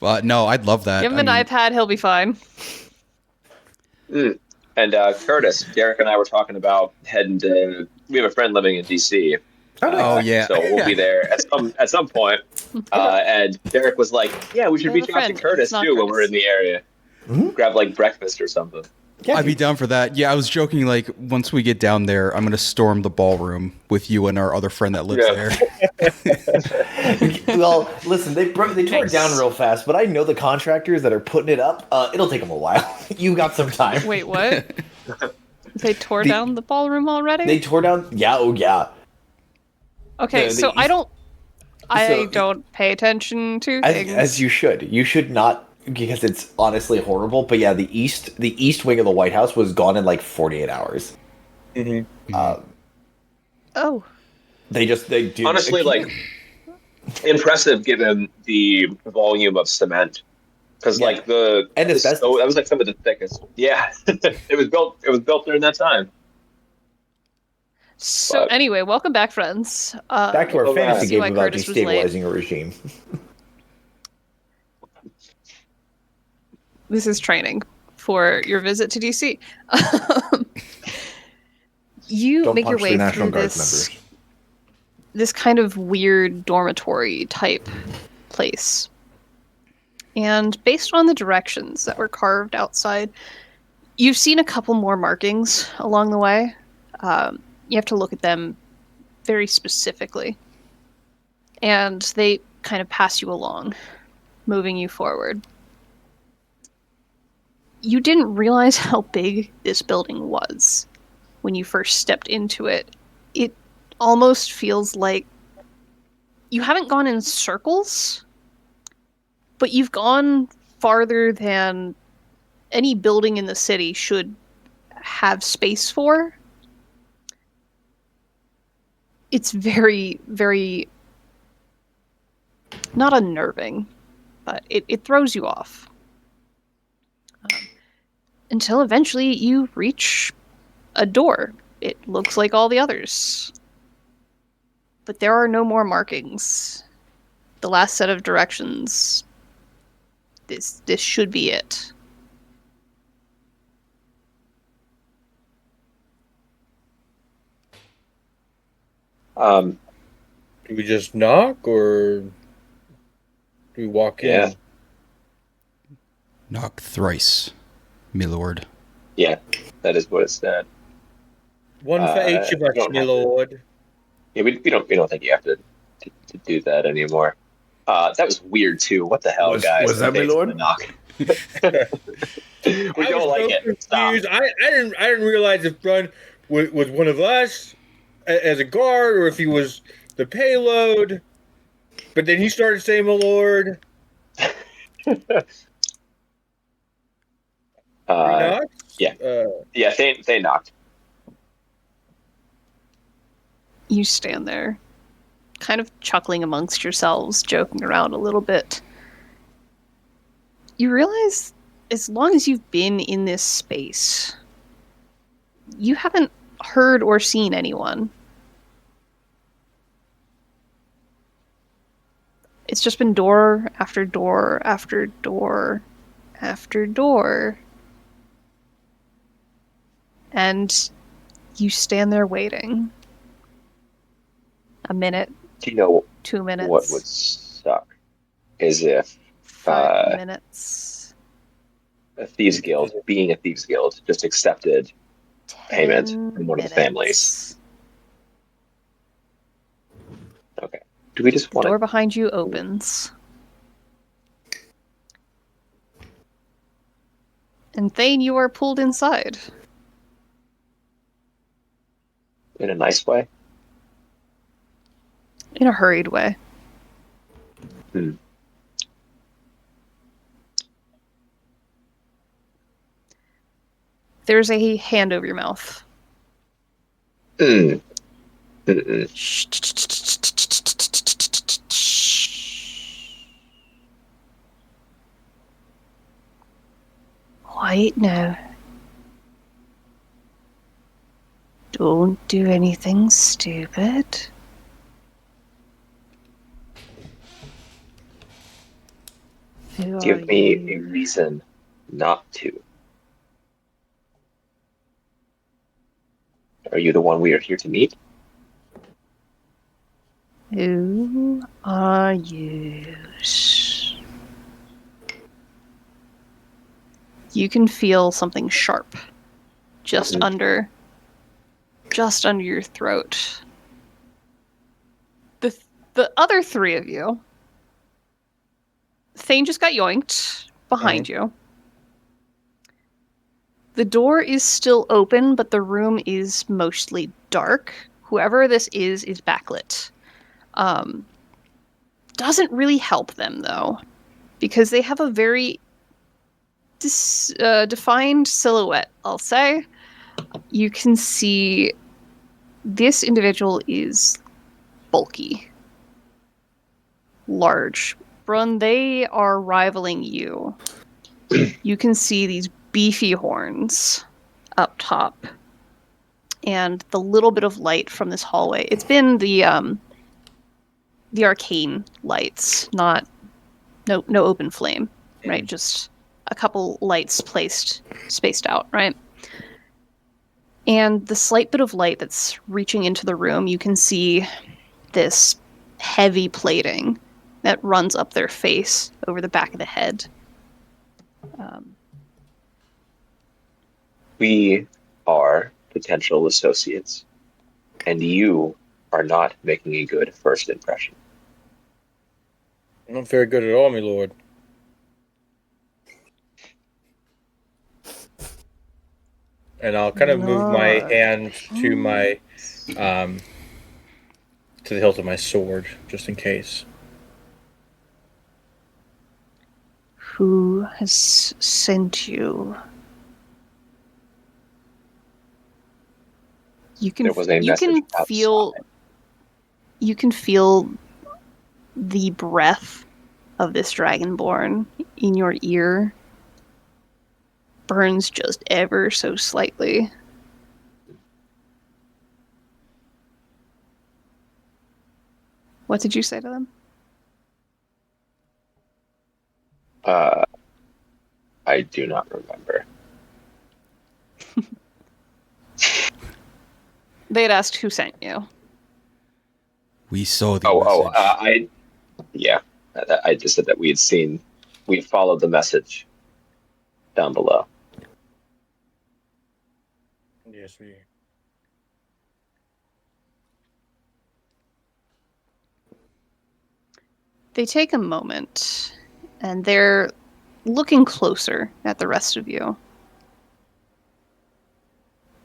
But no, I'd love that. Give him an iPad, he'll be fine. And Curtis, Derek and I were talking about heading to. We have a friend living in DC. Oh, yeah. So we'll be there at some point. And Derek was like, "Yeah, we should We have reach a out to friend. Curtis It's not too when we're Curtis. in the area. Grab like breakfast or something." I'd be down for that. Yeah, I was joking, like, once we get down there, I'm going to storm the ballroom with you and our other friend that lives Yeah. there. Well, listen, they tore it down real fast, but I know the contractors that are putting it up. It'll take them a while. You got some time. Wait, what? They tore The- down the ballroom already? They tore down. Yeah, oh yeah. Okay, the so I east- don't don't pay attention to things. As you should. You should not, because it's honestly horrible. But yeah, the east wing of the White House was gone in like 48 hours. Oh, They do Honestly, like impressive given the volume of cement. Because Yeah. like the And asbestos. that was like some of the thickest. Yeah, it was built during that time. so But- anyway, welcome back, friends. back to our Oh, fantasy yeah. game why about Curtis was late. destabilizing a regime. This is training for your visit to DC. You Don't make your punch way the National through Guard this kind of weird dormitory type place. And based on the directions that were carved outside, you've seen a couple more markings along the way. You have to look at them very specifically. And they kind of pass you along, moving you forward. You didn't realize how big this building was when you first stepped into it. It almost feels like you haven't gone in circles, but you've gone farther than any building in the city should have space for. It's very, very not unnerving, but it throws you off. Until eventually you reach a door. It looks like all the others. But there are no more markings. The last set of directions. This should be it. Do we just knock or do we walk in? Yeah. Knock thrice, milord. Yeah, that is what it said. One for each of you us, don't my have to- lord. Yeah, we don't think you have to do that anymore. That was weird too. What the hell, Was- guys? was that my Thanks for lord? the knock. We I don't was like so it. Stop. confused. I didn't realize if Brun was one of us as a guard or if he was the payload. But then he started saying, "My lord." Yeah. Yeah, they knocked. You stand there, kind of chuckling amongst yourselves, joking around a little bit. You realize, as long as you've been in this space, you haven't heard or seen anyone. It's just been door after door after door after door. And You stand there waiting. A minute, Do you know 2 minutes, what would suck? Is if 5 minutes, a thieves guild, being a thieves guild, just accepted 10 payment from one of the minutes. families. Okay. Do we just The want door to? behind you opens. And Thane, you are pulled inside. In a nice way? In a hurried way. Hmm. There's a hand over your mouth. Mm. Mm-mm. Quiet now. Don't do anything stupid. Who are Give me a you? reason not to. Are you the one we are here to meet? Who are you? You can feel something sharp just Mhm. under your throat. The other three of you, Thane just got yoinked behind you. The door is still open, but the room is mostly dark. Whoever this is backlit. Doesn't really help them, though, because they have a very defined silhouette, I'll say. You can see this individual is bulky, large. Brun, they are rivaling you. You can see these beefy horns up top, and the little bit of light from this hallway. It's been the arcane lights, no open flame, right? Just a couple lights spaced out, right? And the slight bit of light that's reaching into the room, you can see this heavy plating that runs up their face over the back of the head. We are potential associates, and you are not making a good first impression. Not very good at all, my lord. And I'll kind of move my hand to my, to the hilt of my sword, just in case. Who has sent you? You can There was a message feel outside. you can feel the breath of this dragonborn in your ear. Burns just ever so slightly. What did you say to them? I do not remember. They had asked who sent you. We saw the message. I just said that we followed the message down below. Yes, we. They take a moment, and they're looking closer at the rest of you.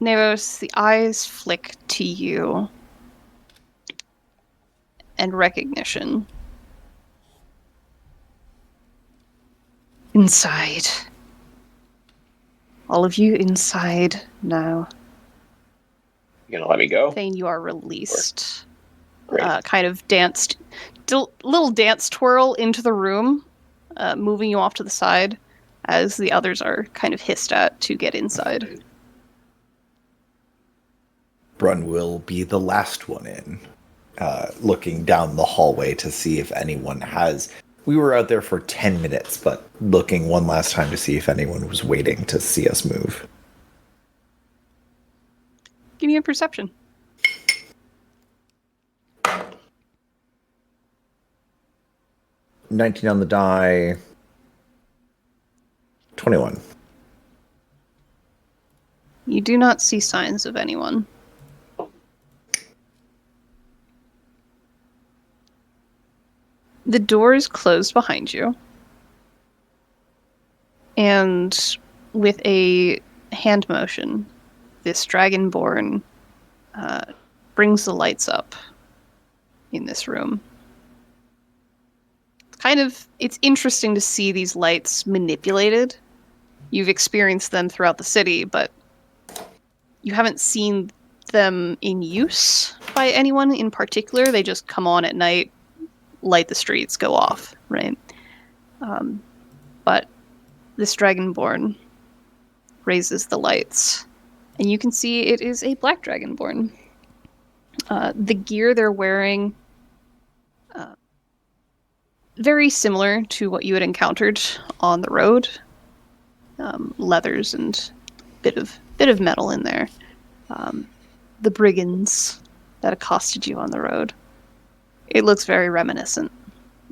Nevos, the eyes flick to you, and recognition. Inside. All of you inside now. You gonna let me go? Thane, you are released. Great. Kind of little dance twirl into the room, moving you off to the side as the others are kind of hissed at to get inside. Brun will be the last one in, looking down the hallway to see if anyone has... We were out there for 10 minutes, but looking one last time to see if anyone was waiting to see us move. Give me a perception. 19 on the die. 21. You do not see signs of anyone. The door is closed behind you. And with a hand motion, this dragonborn brings the lights up in this room. It's interesting to see these lights manipulated. You've experienced them throughout the city, but you haven't seen them in use by anyone in particular. They just come on at night, light the streets, go off, right? But this dragonborn raises the lights, and you can see it is a black dragonborn. The gear they're wearing, very similar to what you had encountered on the road. Leathers and bit of metal in there. The brigands that accosted you on the road. It looks very reminiscent.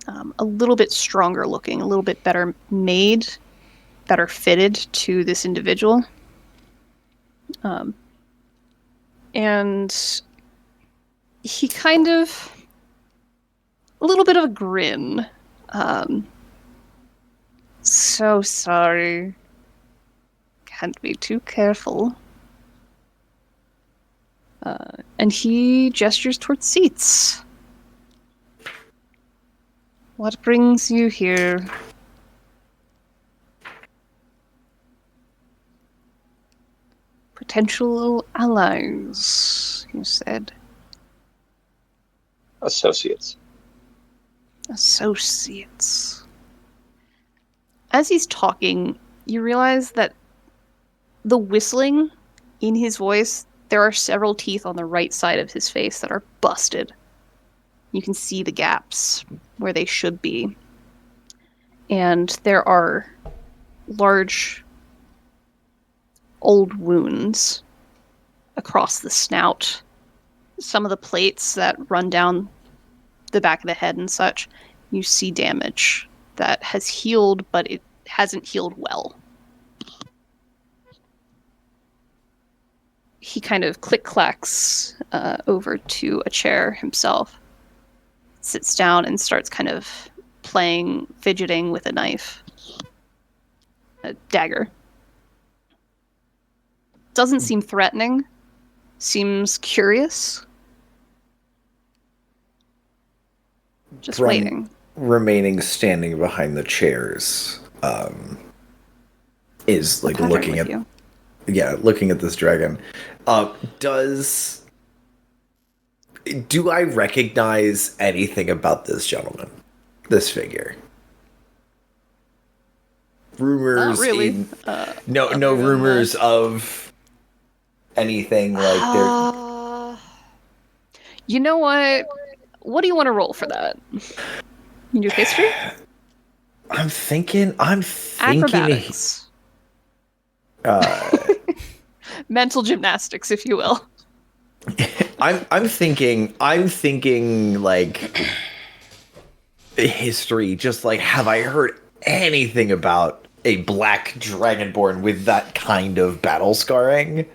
A little bit stronger looking, a little bit better made, better fitted to this individual. And he kind of... a little bit of a grin. So sorry. Can't be too careful. And he gestures towards seats. What brings you here? Potential allies, you said. Associates. Associates. As he's talking, you realize that the whistling in his voice, there are several teeth on the right side of his face that are busted. You can see the gaps where they should be. And there are large old wounds across the snout. Some of the plates that run down the back of the head and such, you see damage that has healed, but it hasn't healed well. He kind of click-clacks over to a chair himself, sits down and starts kind of fidgeting with a knife. A dagger. Doesn't seem threatening. Seems curious. Just waiting. Remaining standing behind the chairs, is like looking at you. looking at this dragon. Do I recognize anything about this gentleman? This figure? Rumors? Not really. No rumors of anything like there. You know what? What do you want to roll for that? You do history? I'm thinking. Acrobatics. Mental gymnastics, if you will. I'm thinking like history, just like, have I heard anything about a black dragonborn with that kind of battle scarring?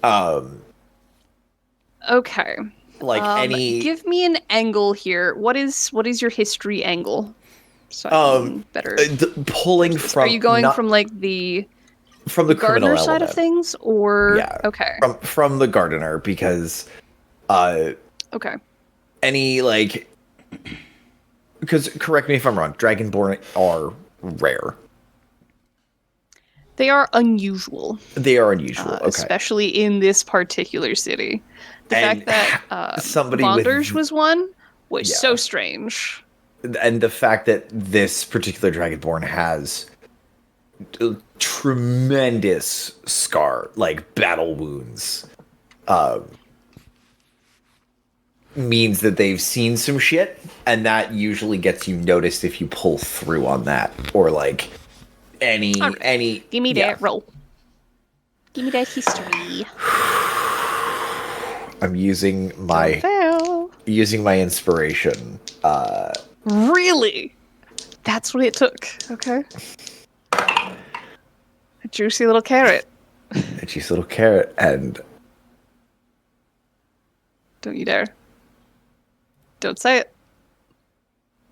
Okay. Like any give me an angle here. What is your history angle? So I can better pulling from. Are you going from like the criminal gardener side of element. things, or Yeah. Okay. From the gardener, because Okay. any like, because correct me if I'm wrong, dragonborn are rare. They are unusual. They are unusual, okay. Especially in this particular city. The And fact that somebody Bondurge with- was one was Yeah. so strange. And the fact that this particular dragonborn has a tremendous scar, like battle wounds, means that they've seen some shit, and that usually gets you noticed if you pull through on that, or like any. Give me that roll. Give me that history. I'm using Don't my fail. inspiration. Really? That's what it took. Okay. A juicy little carrot. A juicy little carrot, and Don't you dare. Don't say it.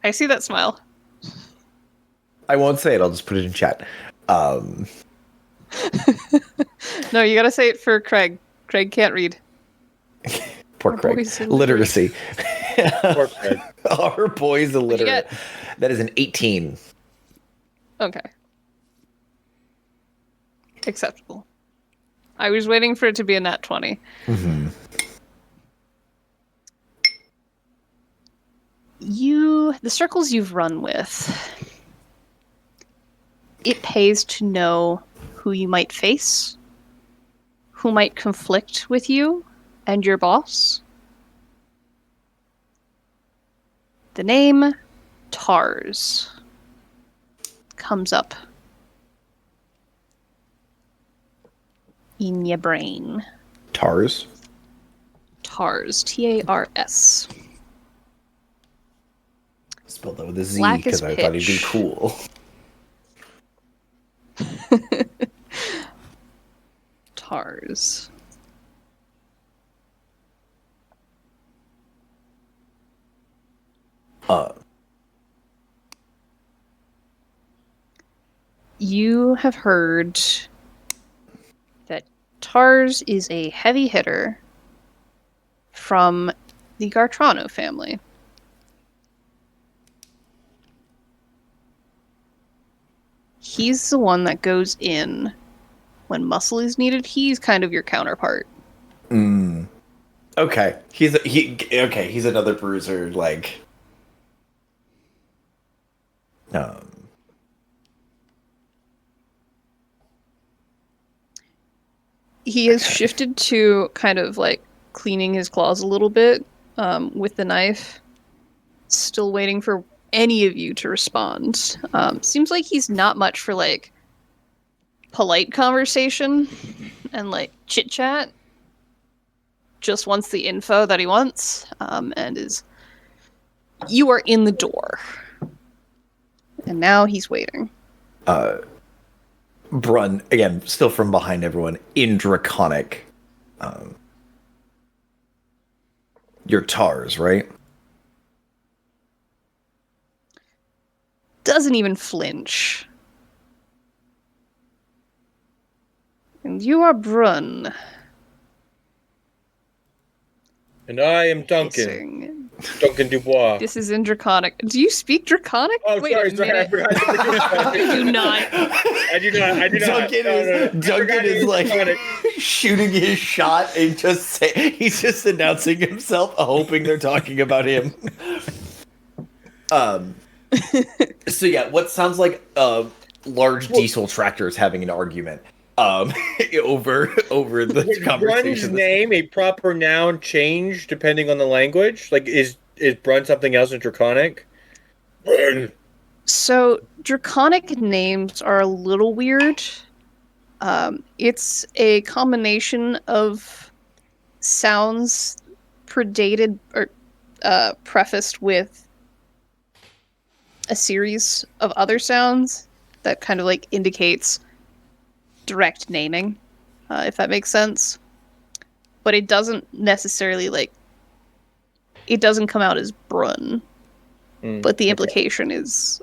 I see that smile. I won't say it. I'll just put it in chat. No, you gotta say it for Craig. Craig can't read. Poor Our Craig. boy's illiterate. Literacy. Poor Craig. Our boy's illiterate. get? That is an 18. Okay. Acceptable. I was waiting for it to be a nat 20. The circles you've run with, it pays to know who you might face, who might conflict with you and your boss. The name Tars comes up in your brain. Tars. Tars. T-A-R-S. Spelled that with a Z Black as because I thought he'd be pitch. cool. Tars. You have heard that Tars is a heavy hitter from the Gartrano family. He's the one that goes in when muscle is needed. He's kind of your counterpart. Okay. He's another bruiser, like He has shifted to kind of like cleaning his claws a little bit with the knife. Still waiting for any of you to respond. Seems like he's not much for like polite conversation and like chit chat. Just wants the info that he wants, and you are in the door, and now he's waiting. Brun, again, still from behind everyone, in Draconic. You're Tars, right? Doesn't even flinch. And you are Brun. And I am Duncan. Hissing. Duncan Dubois. This is in Draconic. Do you speak Draconic? Oh, Wait sorry, a sorry. I minute. forgot. I do not. I do not. Duncan No. is like shooting his shot and he's just announcing himself, hoping they're talking about him. So yeah, what sounds like large diesel tractors having an argument over the Was Brun's conversation. name a proper noun change depending on the language? Like, is Brun something else in Draconic? Brun. So, Draconic names are a little weird. It's a combination of sounds predated or prefaced with a series of other sounds that kind of like indicates direct naming, if that makes sense. But it doesn't necessarily it doesn't come out as Brun. But the implication is,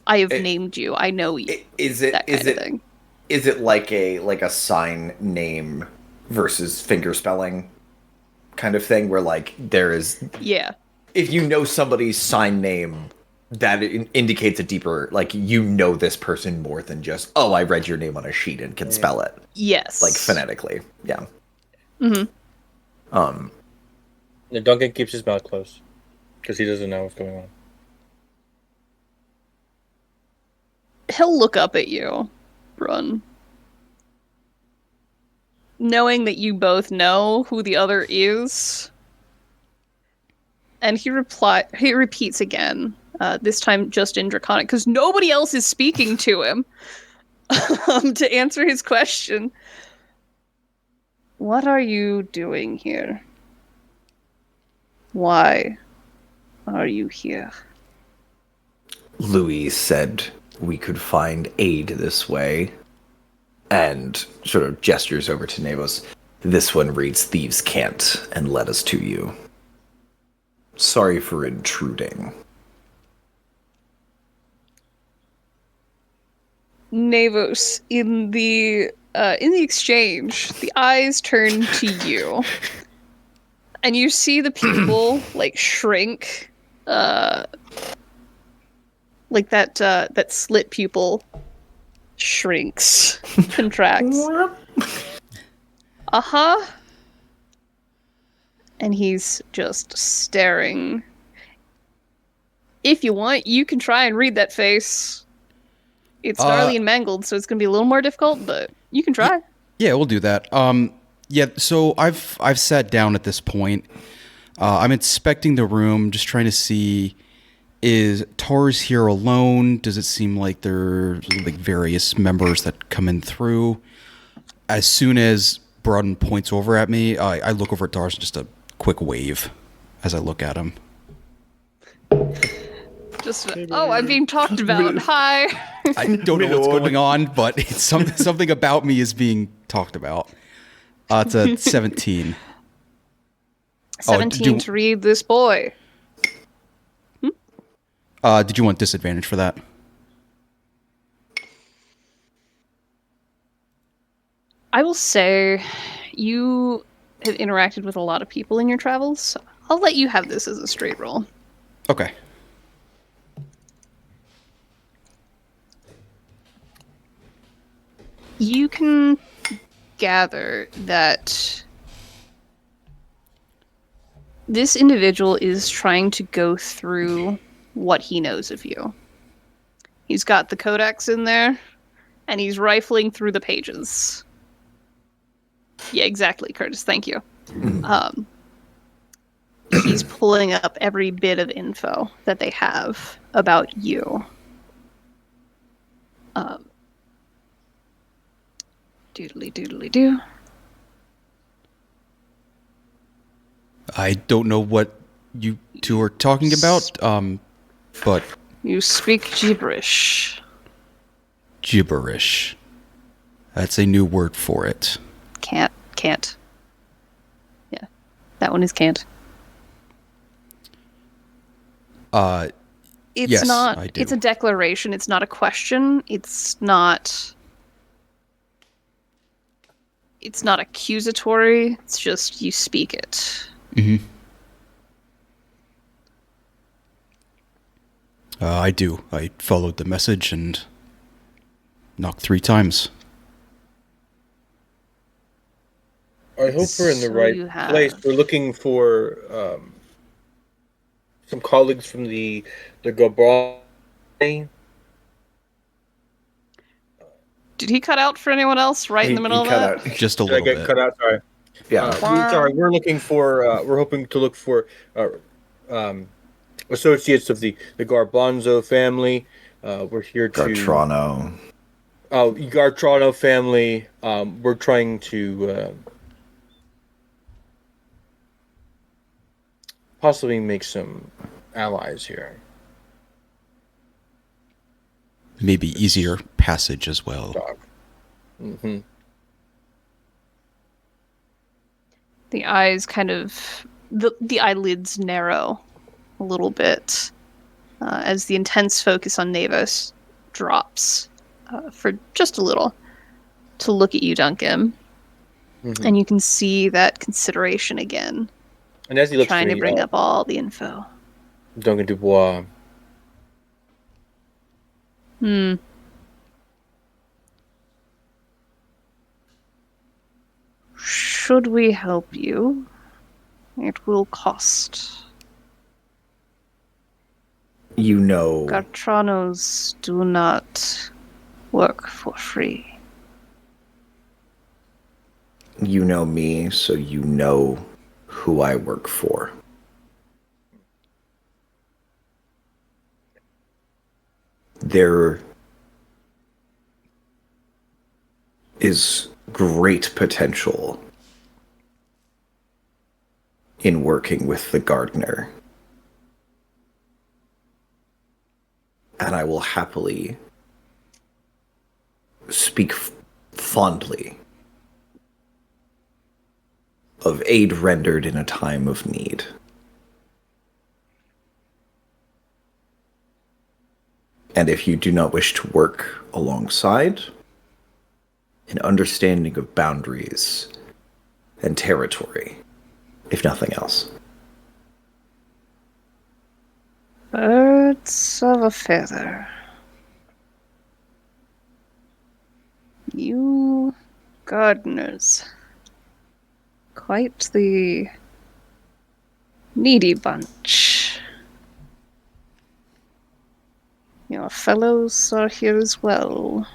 I have named you. I know you. Is it that kind of thing. is it like a sign name versus finger spelling kind of thing where like there is, Yeah. if you know somebody's sign name, that indicates a deeper, like, you know this person more than just, oh, I read your name on a sheet and can spell it, Yes. like phonetically. Yeah. Mm-hmm. No, Duncan keeps his mouth closed because he doesn't know what's going on. He'll look up at you, Brun. Knowing that you both know who the other is. And he repeats again, this time just in Draconic, because nobody else is speaking to him to answer his question. What are you doing here? Why are you here? Louis said we could find aid this way, and sort of gestures over to Navos. This one reads, "Thieves can't," and led us to you. Sorry for intruding. Navos, in the exchange, the eyes turn to you, and you see the pupil like shrink, like that slit pupil shrinks, contracts. Uh-huh. And he's just staring. If you want, you can try and read that face. It's gnarly and mangled, so it's gonna be a little more difficult, but you can try. Yeah, we'll do that. Yeah. So I've sat down at this point. I'm inspecting the room, just trying to see, is Tars here alone? Does it seem like there's like various members that come in through? As soon as Broden points over at me, I look over at Tars, just a quick wave as I look at him. Just, I'm being talked about. Hi. I don't know what's going on, but it's something about me is being talked about. It's a 17. 17 to read this boy. Did you want disadvantage for that? I will say you have interacted with a lot of people in your travels, so I'll let you have this as a straight roll. Okay. You can gather that this individual is trying to go through what he knows of you. He's got the codex in there, and he's rifling through the pages. Yeah, exactly, Curtis. Thank you. He's pulling up every bit of info that they have about you. Doodly doodly doo. I don't know what you two are talking about, but You speak gibberish. gibberish. That's a new word for it. Can't. Yeah, that one is can't. It's Yes, not. I do. It's a declaration. It's not a question. It's not. It's not accusatory. It's just you speak it. Mm-hmm. I do. I followed the message and knocked 3 times. I hope we're in the So right you have- place. We're looking for some colleagues from the Gabal. Did he cut out for anyone else right in the middle of that? Just a Did I little get bit. cut out? Sorry. Yeah. Sorry. We're looking for. We're hoping to look for associates of the Garbanzo family. We're here to. Gartrano. Oh, Gartrano family. We're trying to possibly make some allies here. Maybe easier passage as well. Mm-hmm. The eyes kind of the eyelids narrow a little bit as the intense focus on Navos drops for just a little to look at you, Duncan, and you can see that consideration again, And as he looks trying for to me, bring up all the info. Duncan Dubois. Should we help you? It will cost. You know, Gartranos do not work for free. you know me, so you know who I work for. There is great potential in working with the gardener. And I will happily speak fondly of aid rendered in a time of need. And if you do not wish to work alongside, an understanding of boundaries and territory, if nothing else. Birds of a feather. You gardeners. Quite the needy bunch. Your fellows are here as well.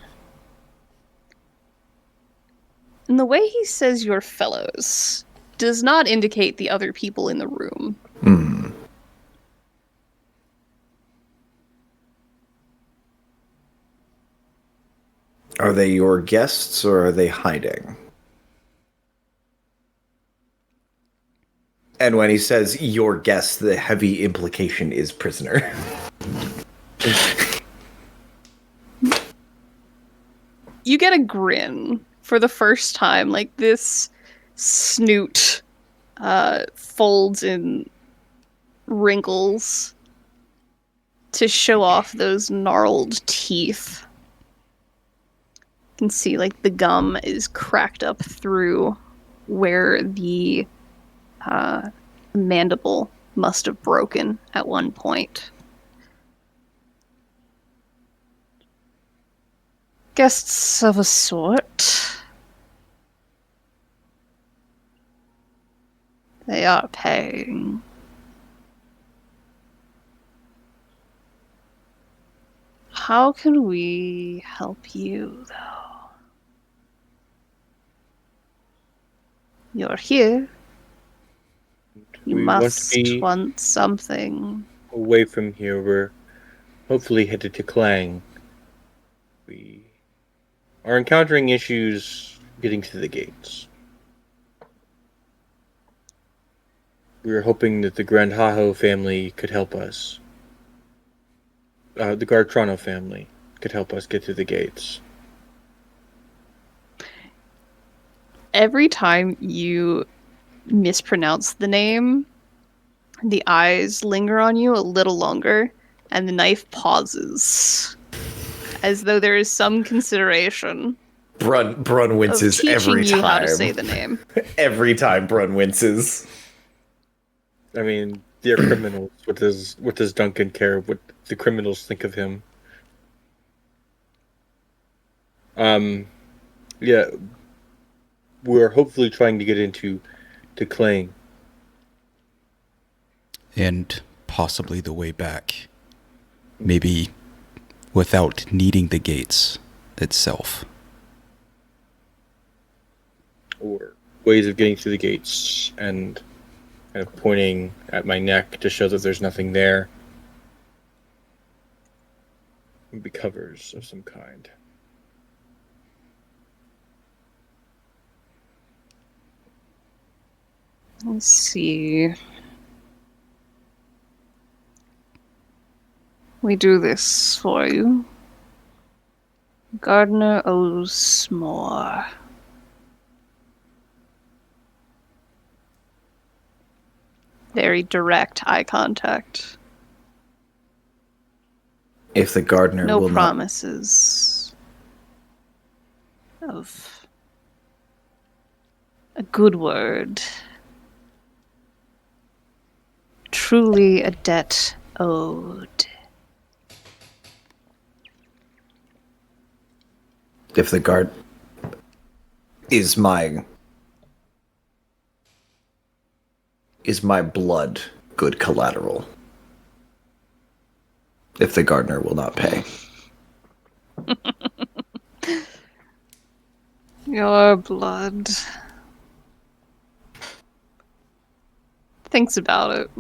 And the way he says your fellows does not indicate the other people in the room. Are they your guests or are they hiding? And when he says your guest, the heavy implication is prisoner. You get a grin for the first time. Like, this snoot folds in wrinkles to show off those gnarled teeth. You can see, like, the gum is cracked up through where the mandible must have broken at one point. Guests of a sort. They are paying. How can we help you, though? You're here. You We want to must be- want something. Away from here, we're hopefully headed to Klang. We are encountering issues getting to the gates. We were hoping that the Grand Haho family could help us. The Gartrano family could help us get to the gates. Every time you mispronounce the name, the eyes linger on you a little longer, and the knife pauses, as though there is some consideration Brun of winces teaching every you time. how to say the name. Every time Brun winces. I mean, they're criminals. What does Duncan care what the criminals think of him? Yeah, we're hopefully trying to get into Klang. And possibly the way back. Maybe without needing the gates itself. Or ways of getting through the gates and kind of pointing at my neck to show that there's nothing there. Maybe covers of some kind. Let's see. We do this for you. Gardener owes more. Very direct eye contact. If the gardener No will promises of a good word. Truly a debt owed. if the guard is my blood good collateral if the gardener will not pay. Your blood. Thinks about it.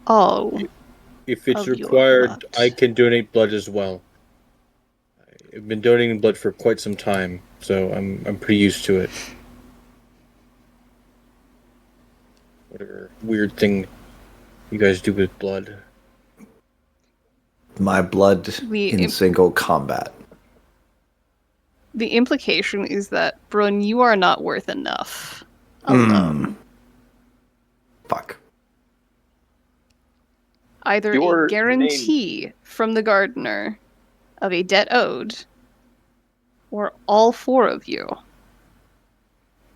Oh. If it's Of your required, blood. I can donate blood as well. I've been donating blood for quite some time, so I'm pretty used to it. Whatever weird thing you guys do with blood. My blood The in imp- single combat. The implication is that, Brun, you are not worth enough alone. Fuck. Either Your a guarantee from the gardener of a debt owed, or all four of you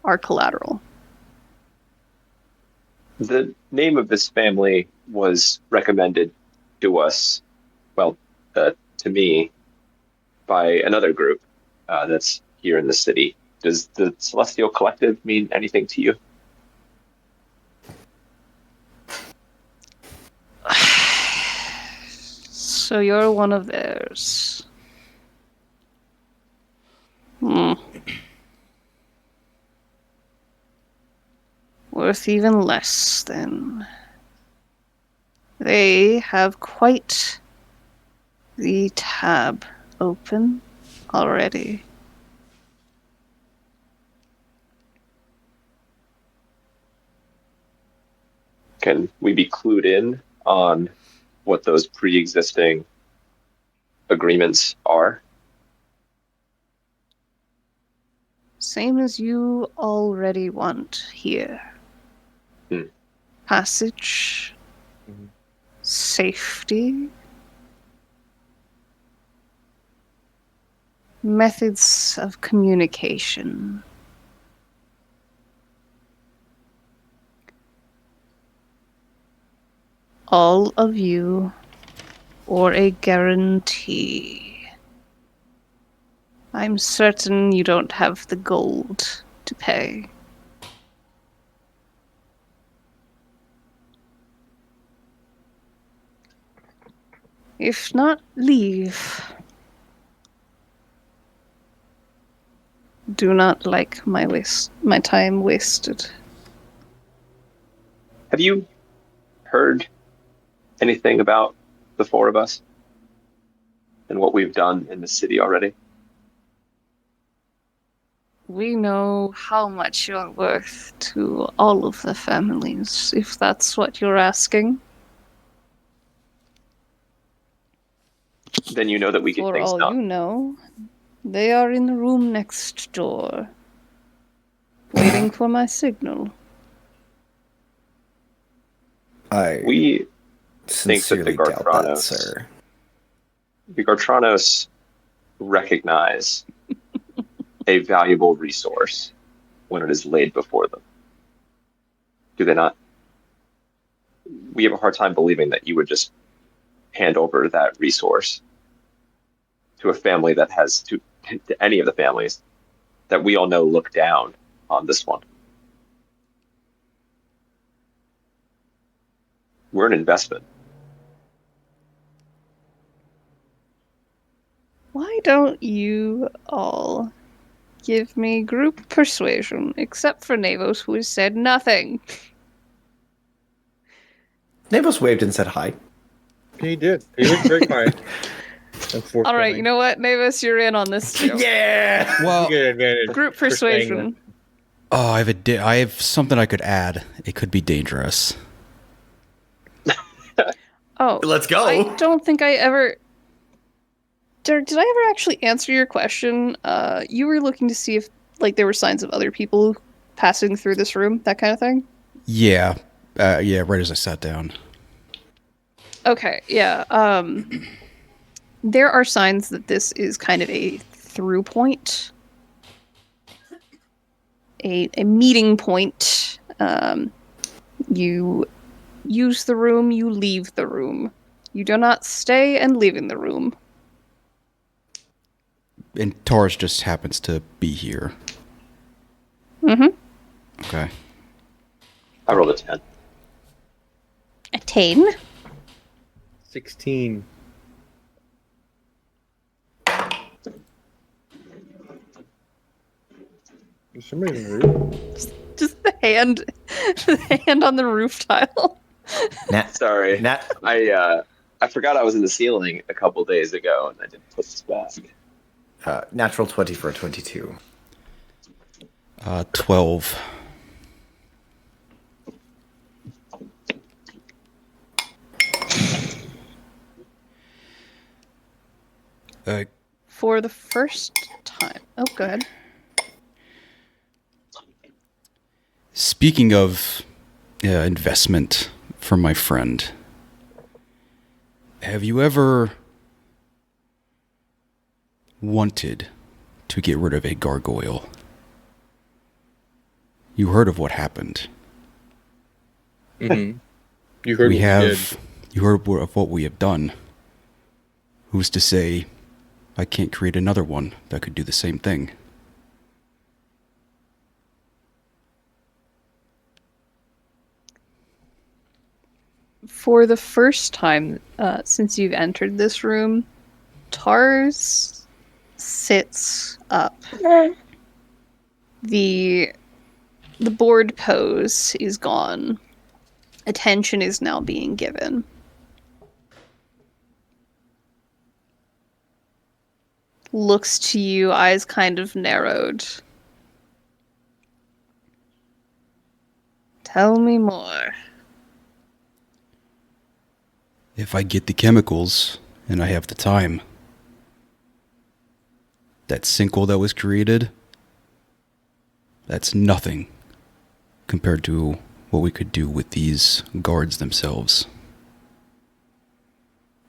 are collateral. The name of this family was recommended to us, well, to me, by another group that's here in the city. Does the Celestial Collective mean anything to you? So you're one of theirs. Worth even less, then. They have quite the tab open already. Can we be clued in on what those pre-existing agreements are? Same as you already want here. Passage. Safety. Methods of communication. All of you, or a guarantee. I'm certain you don't have the gold to pay. If not, leave. Do not like my time wasted. Have you heard anything about the four of us and what we've done in the city already? We know how much you're worth to all of the families, if that's what you're asking. Then you know that we get For things all done. you know, they are in the room next door, waiting for my signal. We Sincerely the doubt that, Gartranos- sir. The Gartranos recognize a valuable resource when it is laid before them. Do they not? We have a hard time believing that you would just hand over that resource to a family that has, to any of the families that we all know look down on this one. We're an investment. Why don't you all give me group persuasion, except for Navos, who has said nothing? Navos waved and said hi. He did. He was very kind. All right, you know what, Navos, you're in on this too. Yeah! Well, You get advantage. Group for saying persuasion. oh, I have something I could add. It could be dangerous. Oh, Let's go. I don't think I ever. Did I ever actually answer your question? You were looking to see if there were signs of other people passing through this room, that kind of thing. Yeah, yeah. Right as I sat down. Okay, yeah. There are signs that this is kind of a through point, a meeting point. You use the room, you leave the room. You do not stay and live in the room. And Taurus just happens to be here. Mm-hmm. Okay. I rolled a 10. Attain. 16. Is somebody in the roof? Just the hand, the hand on the roof tile. Sorry. I forgot I was in the ceiling a couple days ago, and I didn't put this back. Natural 20 for a 22. 12. Uh, For the first time. Oh, go ahead. Speaking of investment from my friend, have you ever wanted to get rid of a gargoyle? You heard of what happened. Mm-hmm. You heard what we did. You heard of what we have done. Who's to say I can't create another one that could do the same thing? For the first time since you've entered this room, Tars sits up. The bored pose is gone. Attention is now being given. Looks to you, eyes kind of narrowed. Tell me more. If I get the chemicals and I have the time, that sinkhole that was created, that's nothing compared to what we could do with these guards themselves.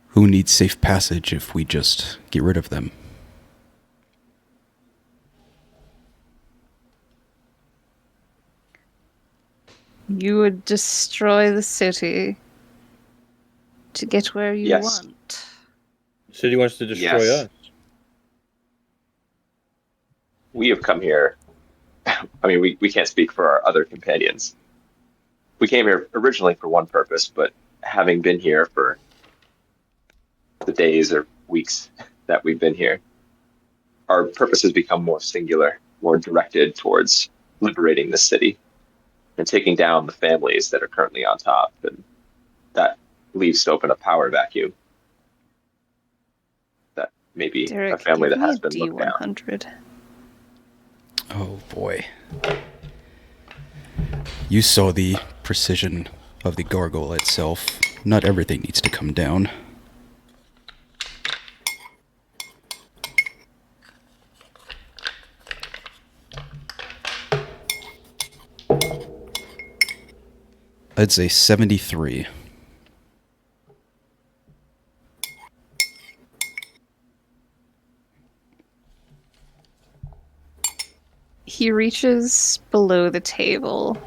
Who needs safe passage if we just get rid of them? You would destroy the city to get where you Yes. want. The city wants to destroy Yes. us. We have come here. I mean, we can't speak for our other companions. We came here originally for one purpose, but having been here for the days or weeks that we've been here, our purpose has become more singular, more directed towards liberating the city and taking down the families that are currently on top. And that leaves open a power vacuum that maybe Derek, a family give that has me a been looked down. D100. Oh boy. You saw the precision of the gargoyle itself. Not everything needs to come down. I'd say 73. He reaches below the table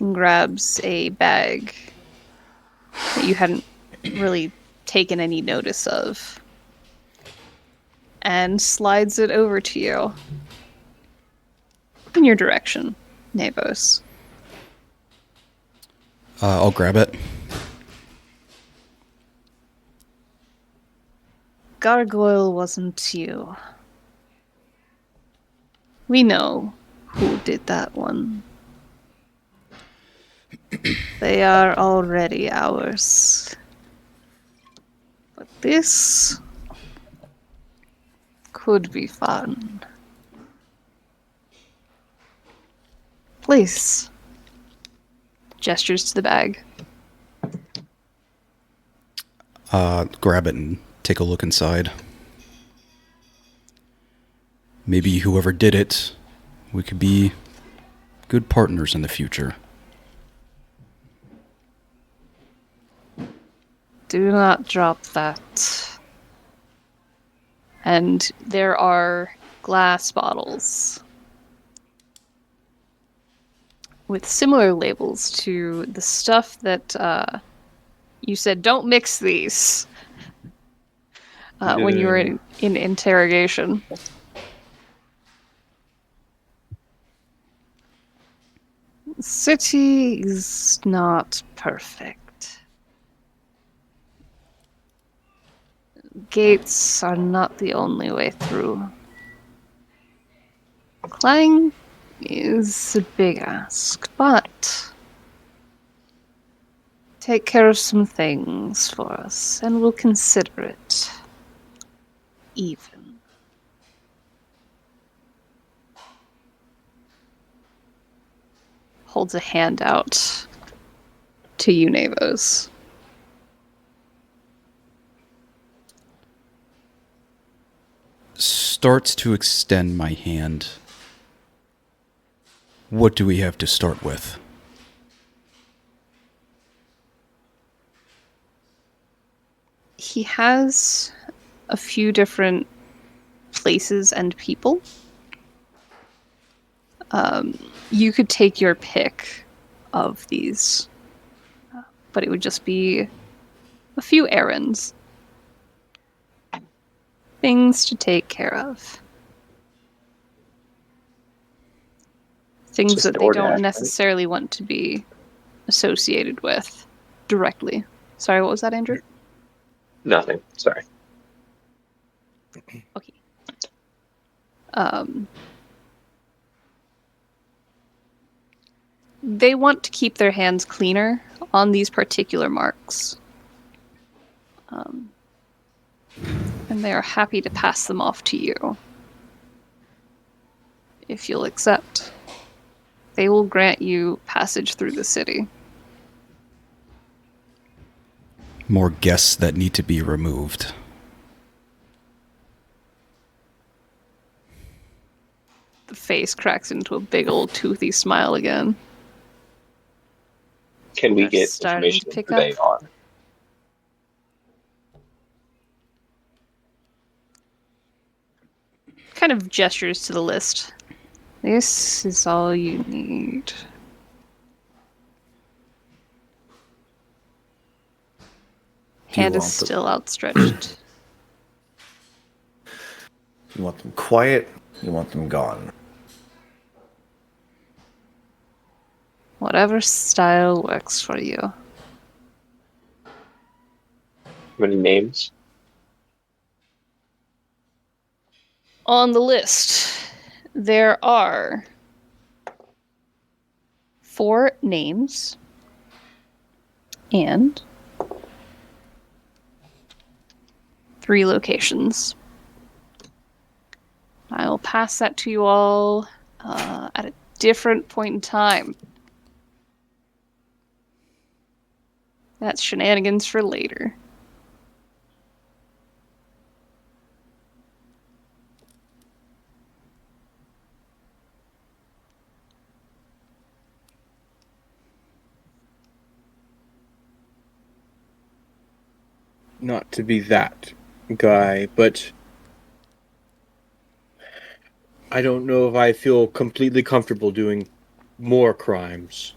and grabs a bag that you hadn't really taken any notice of and slides it over to you in your direction, Navos. I'll grab it. Gargoyle wasn't you. We know who did that one. They are already ours. But this could be fun. Please. Gestures to the bag. Grab it and take a look inside. Maybe whoever did it, we could be good partners in the future. Do not drop that. And there are glass bottles with similar labels to the stuff that you said, don't mix these when you were in interrogation. City is not perfect. Gates are not the only way through. Clang is a big ask, but take care of some things for us, and we'll consider it even. Holds a hand out to you, Navos. starts to extend my hand. What do we have to start with? He has a few different places and people. You could take your pick of these, but it would just be a few errands. Things to take care of. Things Just that they DoorDash, don't right? necessarily want to be associated with directly. Sorry, what was that, Andrew? Nothing. Sorry. Okay. They want to keep their hands cleaner on these particular marks. And they are happy to pass them off to you. If you'll accept, they will grant you passage through the city. More guests that need to be removed. The face cracks into a big old toothy smile again. Can we They're get starting information to on pick who they up. are? Kind of gestures to the list. This is all you need. Hand is want the- still outstretched. You want them quiet? You want them gone? Whatever style works for you. How many names? On the list, there are 4 names and 3 locations. I will pass that to you all at a different point in time. That's shenanigans for later. Not to be that guy, but I don't know if I feel completely comfortable doing more crimes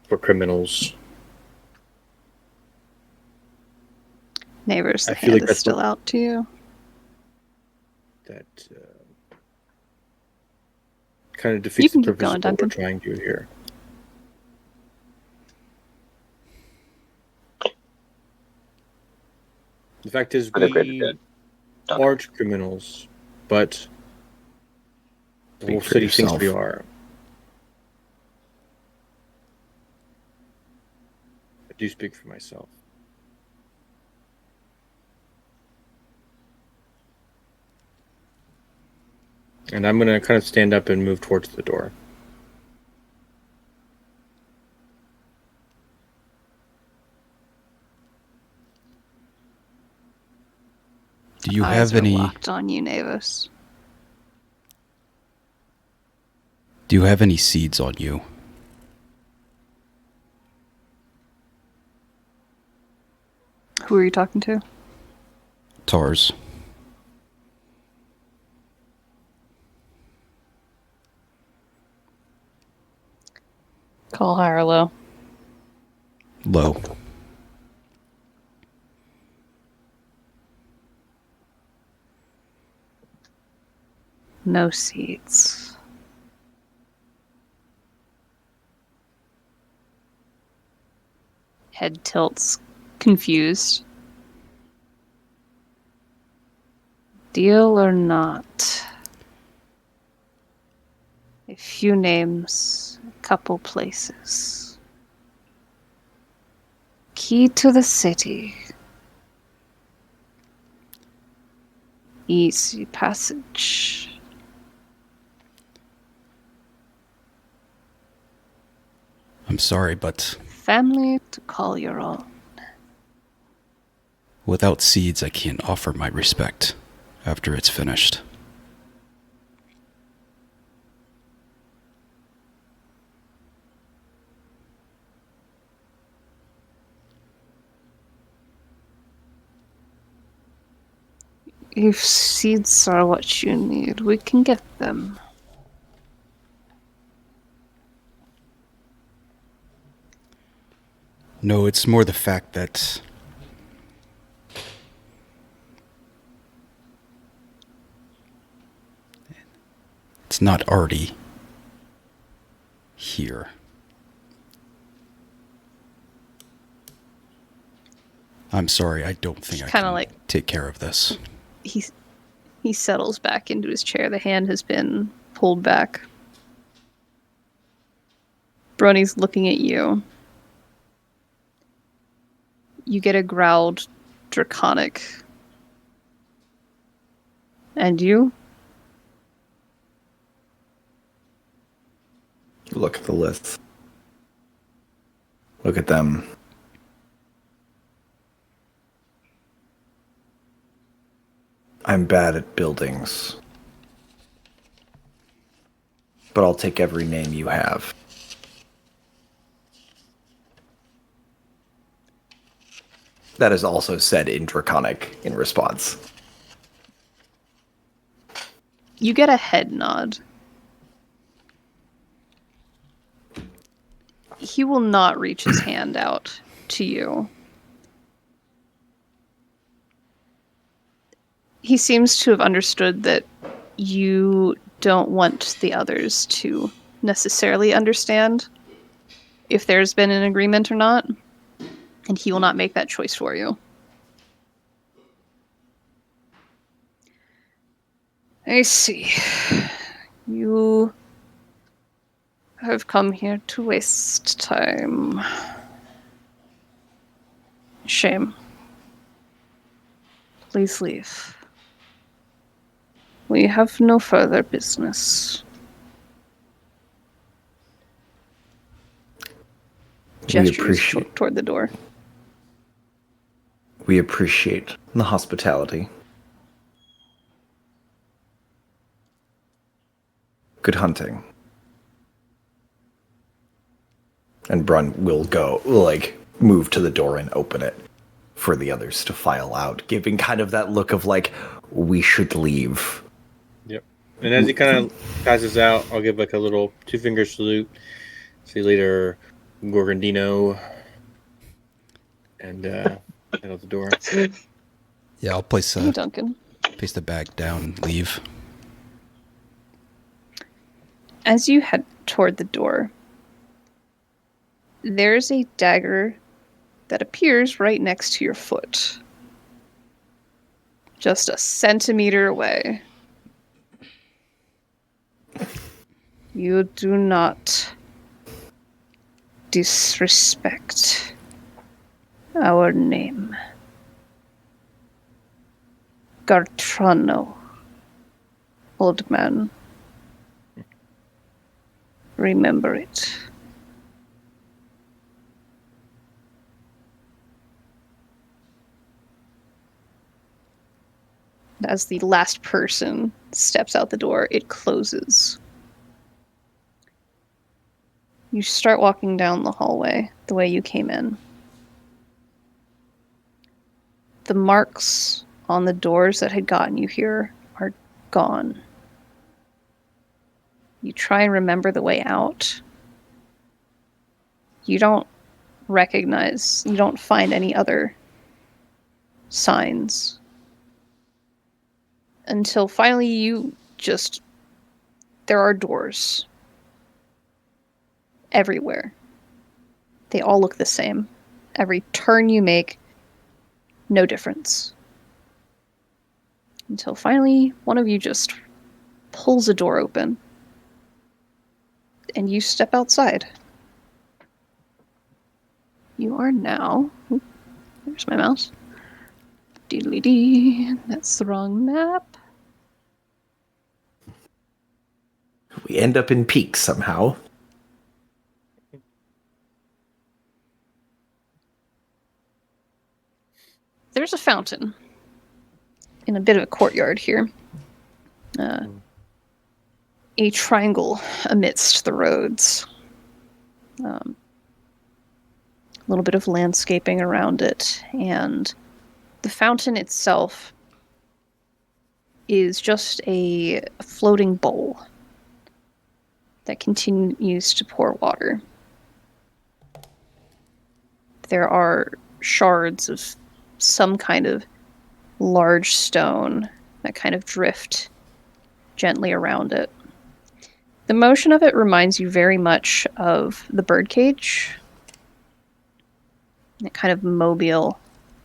for criminals. Neighbors, the I feel hand like is that's still what- out to you. That kind of defeats can the keep purpose going, of what we're Duncan. trying to do here. The fact is, For the greater we good. aren't criminals, but the Speak whole for city thinks we yourself. are. I do speak for myself. And I'm going to kind of stand up and move towards the door. Do you Eyes have are any? locked on you, Navis. Do you have any seeds on you? Who are you talking to? Tars. Call high or low. Low. No seeds. Head tilts, confused. Deal or not? A few names, a couple places. Key to the city. Easy passage. I'm sorry, but Family to call your own. without seeds, I can't offer my respect. after it's finished. If seeds are what you need, we can get them. No, it's more the fact that it's not already here. I'm sorry, I don't think I Kinda can like- take care of this. He settles back into his chair. The hand has been pulled back. Brony's looking at you. You get a growled draconic. And you? Look at the lists. Look at them. I'm bad at buildings. But I'll take every name you have. That is also said in Draconic in response. You get a head nod. He will not reach his hand out to you. He seems to have understood that you don't want the others to necessarily understand if there's been an agreement or not, and he will not make that choice for you. I see. You have come here to waste time. Shame. Please leave. We have no further business. Gestures toward the door. We appreciate the hospitality. Good hunting. And Brun will move to the door and open it for the others to file out, giving kind of that look of we should leave. Yep. And as he kind of passes out, I'll give a little 2-finger salute. See you later, Gorgondino. And head out the door. Yeah, I'll place Hey, Duncan. the bag down and leave. As you head toward the door, there's a dagger that appears right next to your foot. Just a centimeter away. You do not disrespect our name. Gartrano, old man. Remember it. As the last person steps out the door, it closes. You start walking down the hallway the way you came in. The marks on the doors that had gotten you here are gone. You try and remember the way out. You don't find any other signs. Until finally there are doors everywhere. They all look the same. Every turn you make, no difference. Until finally, one of you just pulls a door open. And you step outside. You are now... Oop, there's my mouse. Deedly-dee. That's the wrong map. We end up in Peak somehow. There's a fountain in a bit of a courtyard here. A triangle amidst the roads. A little bit of landscaping around it, and the fountain itself is just a floating bowl that continues to pour water. There are shards of some kind of large stone that kind of drift gently around it. The motion of it reminds you very much of the birdcage. That kind of mobile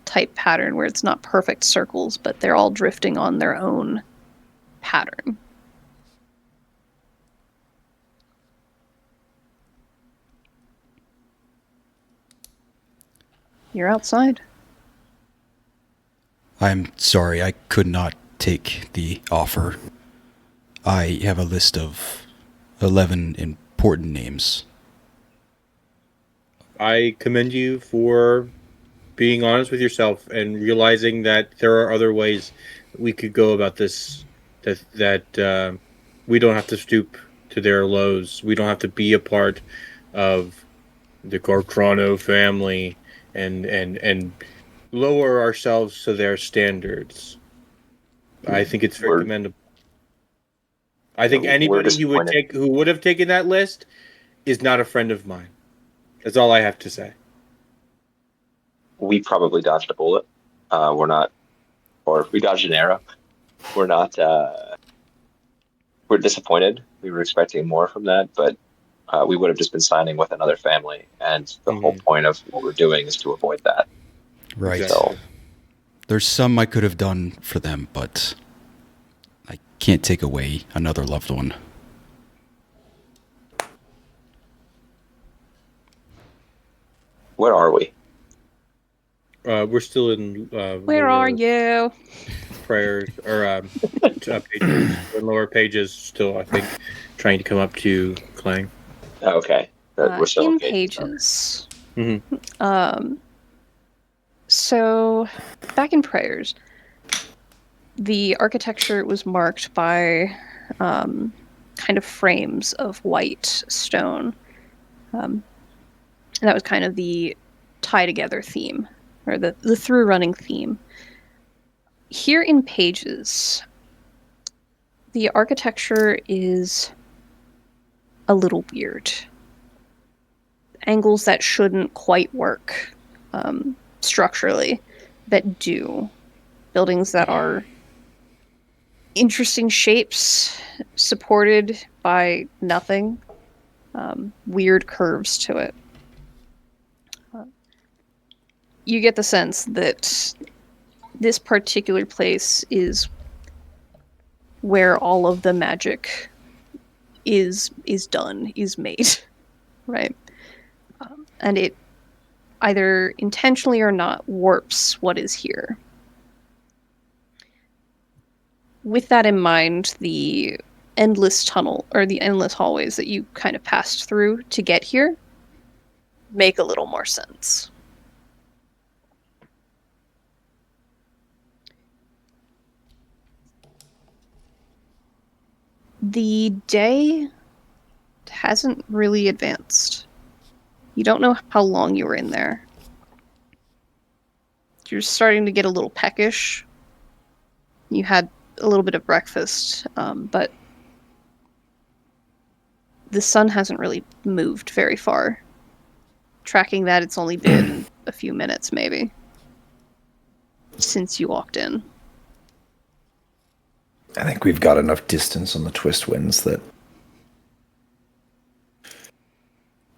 type pattern where it's not perfect circles, but they're all drifting on their own pattern. You're outside. I'm sorry, I could not take the offer. I have a list of 11 important names. I commend you for being honest with yourself and realizing that there are other ways we could go about this. That we don't have to stoop to their lows. We don't have to be a part of the Gorkrano family and lower ourselves to their standards. I think it's very commendable. I think anybody who would have taken that list is not a friend of mine. That's all I have to say. We probably dodged a bullet. We're not, or we dodged an arrow. We're not. We're disappointed. We were expecting more from that, but we would have just been signing with another family, and the whole point of what we're doing is to avoid that. Right. So, there's some I could have done for them, but I can't take away another loved one. where are we? We're still in. Where are you? Prayers or pages, lower pages. Still, I think, trying to come up to Clang. Okay, we're still in engaged. pages. Mm-hmm. So, back in prayers, the architecture was marked by kind of frames of white stone. And that was kind of the tie-together theme, or the through-running theme. Here in pages, the architecture is a little weird. Angles that shouldn't quite work structurally, that do. Buildings that are interesting shapes, supported by nothing. Weird curves to it. You get the sense that this particular place is where all of the magic is done, is made, right? And it either intentionally or not warps what is here. With that in mind, the endless tunnel, or the endless hallways that you kind of passed through to get here, make a little more sense. The day hasn't really advanced. You don't know how long you were in there. You're starting to get a little peckish. You had a little bit of breakfast, but the sun hasn't really moved very far. Tracking that, it's only been a few minutes, maybe, since you walked in. I think we've got enough distance on the twist winds that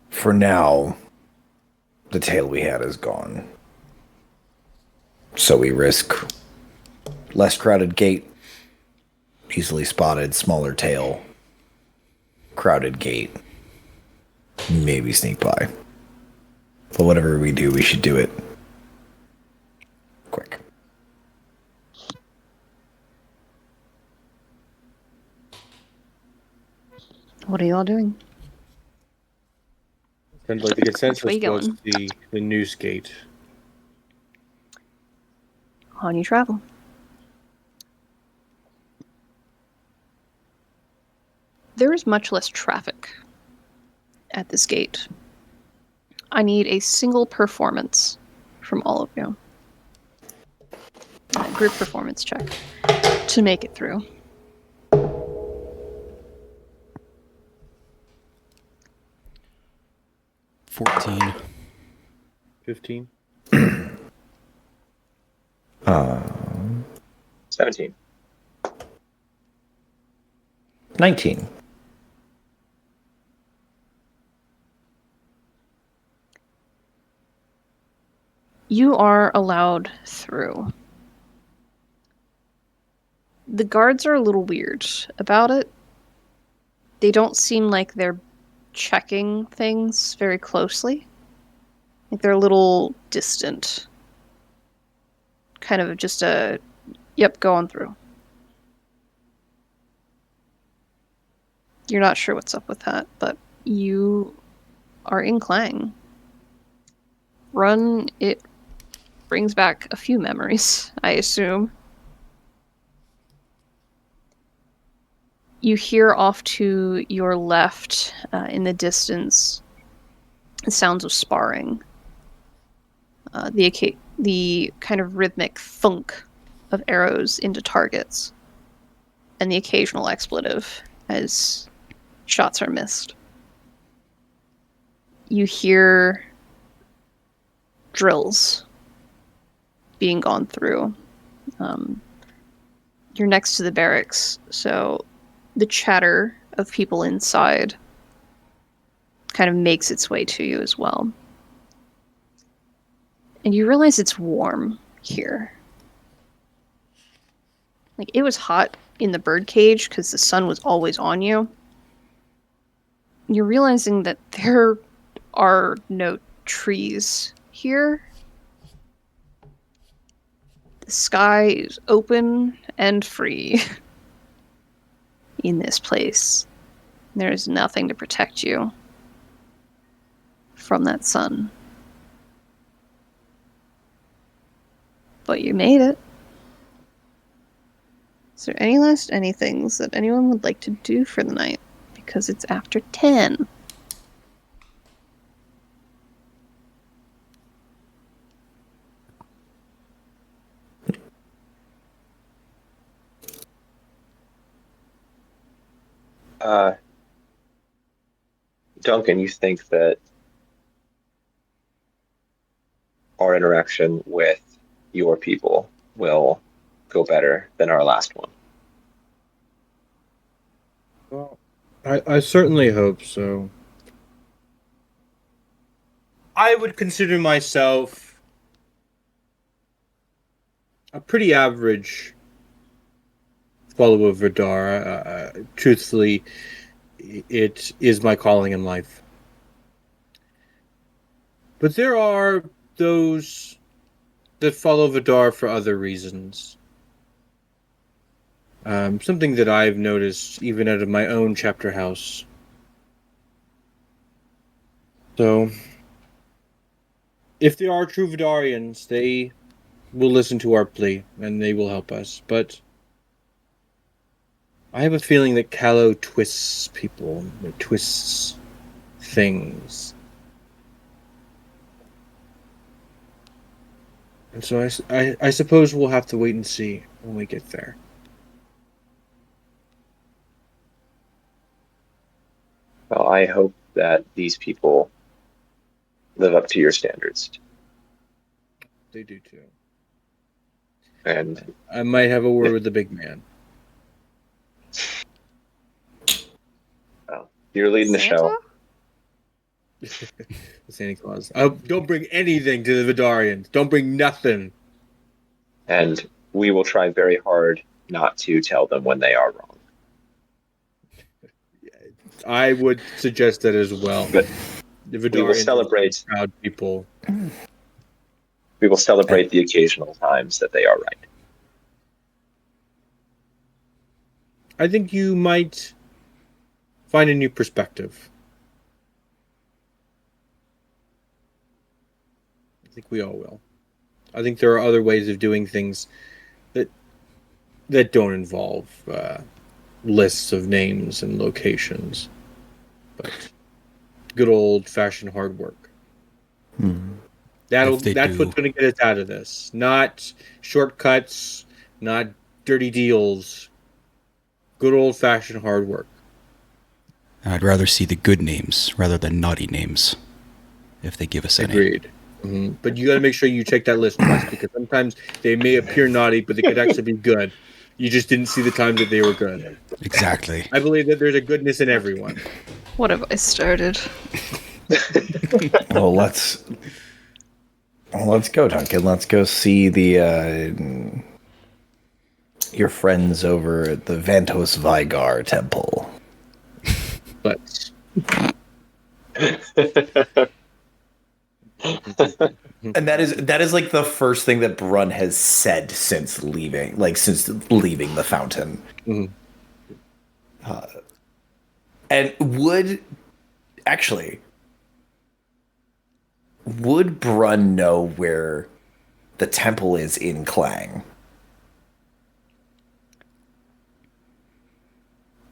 for now, the tail we had is gone. So we risk less crowded gate, easily spotted, smaller tail, crowded gate, maybe sneak by. But whatever we do, we should do it quick. What are y'all doing? Sounds like the consensus Which way you was going? the news gate. On you travel. There is much less traffic at this gate. I need a single performance from all of you. Group performance check to make it through. 14. 15. 17. 19. You are allowed through. The guards are a little weird about it. They don't seem like they're checking things very closely. Like they're a little distant. Kind of just a, yep, going through. You're not sure what's up with that, but you are in Klang. Run, it brings back a few memories, I assume. You hear off to your left, in the distance, the sounds of sparring. The kind of rhythmic thunk of arrows into targets, and the occasional expletive as shots are missed. You hear drills being gone through. You're next to the barracks, so the chatter of people inside kind of makes its way to you as well. And you realize it's warm here. Like, it was hot in the birdcage because the sun was always on you. You're realizing that there are no trees here. The sky is open and free in this place. There is nothing to protect you from that sun. But you made it. Is there any last anythings that anyone would like to do for the night? Because it's after 10. Duncan, you think that our interaction with your people will go better than our last one? Well, I certainly hope so. I would consider myself a pretty average follower of Vidar. Truthfully, it is my calling in life. But there are those that follow Vidar for other reasons. Something that I've noticed even out of my own chapter house. So, if they are true Vidarians, they will listen to our plea, and they will help us. But I have a feeling that Callow twists people, it twists things. And so I suppose we'll have to wait and see when we get there. Well, I hope that these people live up to your standards. They do too. And I might have a word with the big man. well, you're leading the show. Santa Claus. Don't bring anything to the Vidarians. Don't bring nothing. And we will try very hard not to tell them when they are wrong. I would suggest that as well. But The we will Vidarians celebrate. are proud people. We will celebrate the occasional times that they are right. I think you might find a new perspective. I think we all will. I think there are other ways of doing things that don't involve lists of names and locations, but good old fashioned hard work. That's If they what's do. going to get us out of this. Not shortcuts, not dirty deals. Good old fashioned hard work. I'd rather see the good names rather than naughty names, if they give us any. Agreed. But you got to make sure you check that list twice, because sometimes they may appear naughty, but they could actually be good. You just didn't see the time that they were good. Exactly. I believe that there's a goodness in everyone. What have I started? Well, let's go, Duncan. Let's go see the your friends over at the Vantos Vigar Temple. But And that is like the first thing that Brun has said since leaving the fountain. Mhm. And would Brun know where the temple is in Clang?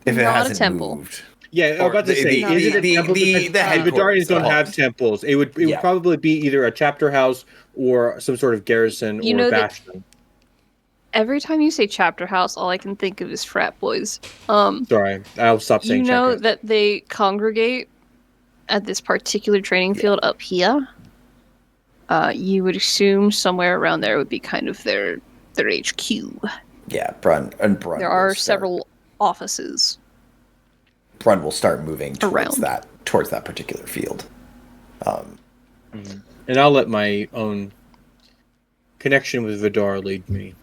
If it Not a hasn't temple. moved. yeah, I was Or about to the- say, the- is it a the- temple? the The headquarters Vidarians don't of have it. temples. It would Yeah. probably be either a chapter house or some sort of garrison You or know a that- bastion. Every time you say chapter house, all I can think of is frat boys. Sorry, I'll stop You saying know chapter. that they congregate at this particular training field up here. You would assume somewhere around there would be kind of their HQ. Yeah, Brun There will are start- several offices. Brun will start moving towards Around. that particular field. And I'll let my own connection with Vidar lead me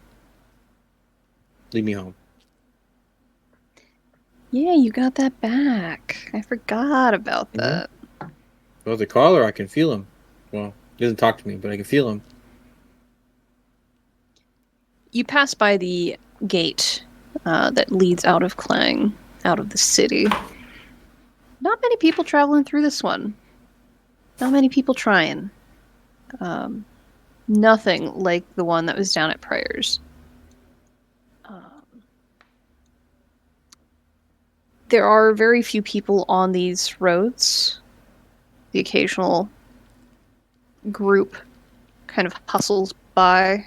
home. Yeah, you got that back. I forgot about that. Well, the caller, I can feel him. Well, he doesn't talk to me, but I can feel him. You pass by the gate that leads out of Clang, out of the city. Not many people traveling through this one. Not many people trying. Nothing like the one that was down at Prayers. There are very few people on these roads. The occasional group kind of hustles by,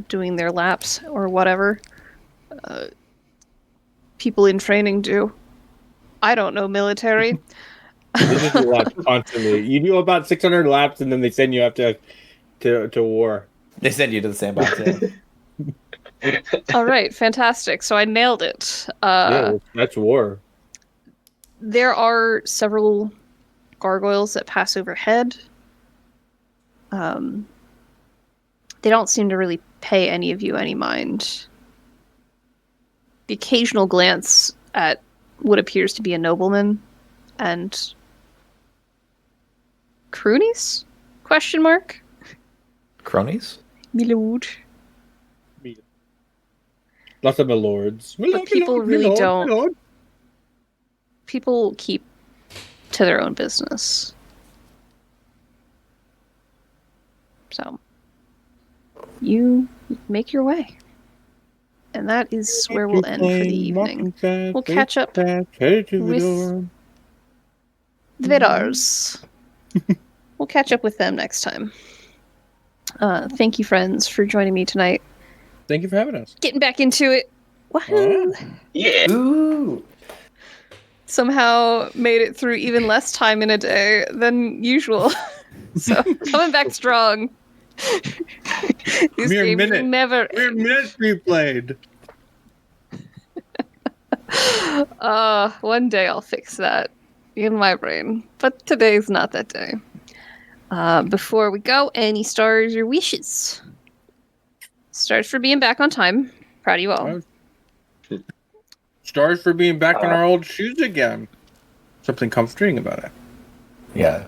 doing their laps or whatever. People in training do. I don't know military. They just do laps constantly. You do about 600 laps, and then they send you up to war. They send you to the sandbox. Yeah. All right, fantastic. So I nailed it. Yeah, that's war. There are several gargoyles that pass overhead. They don't seem to really pay any of you any mind. The occasional glance at what appears to be a nobleman and croonies? Question mark? Cronies? Milord. Lots of milords. But people really don't- People keep to their own business. So, you make your way. And that is where we'll end for the evening. We'll catch up with the Vidars. We'll catch up with them next time. Thank you, friends, for joining me tonight. Thank you for having us. Getting back into it. Woohoo! Yeah. Ooh. Somehow made it through even less time in a day than usual. So, coming back strong. These Mere games minute. never We're minutes replayed. One day I'll fix that in my brain, but today's not that day. Before we go, any stars or wishes? Stars for being back on time. Proud of you all. Stars for being back on our old shoes again. Something comforting about it. Yeah.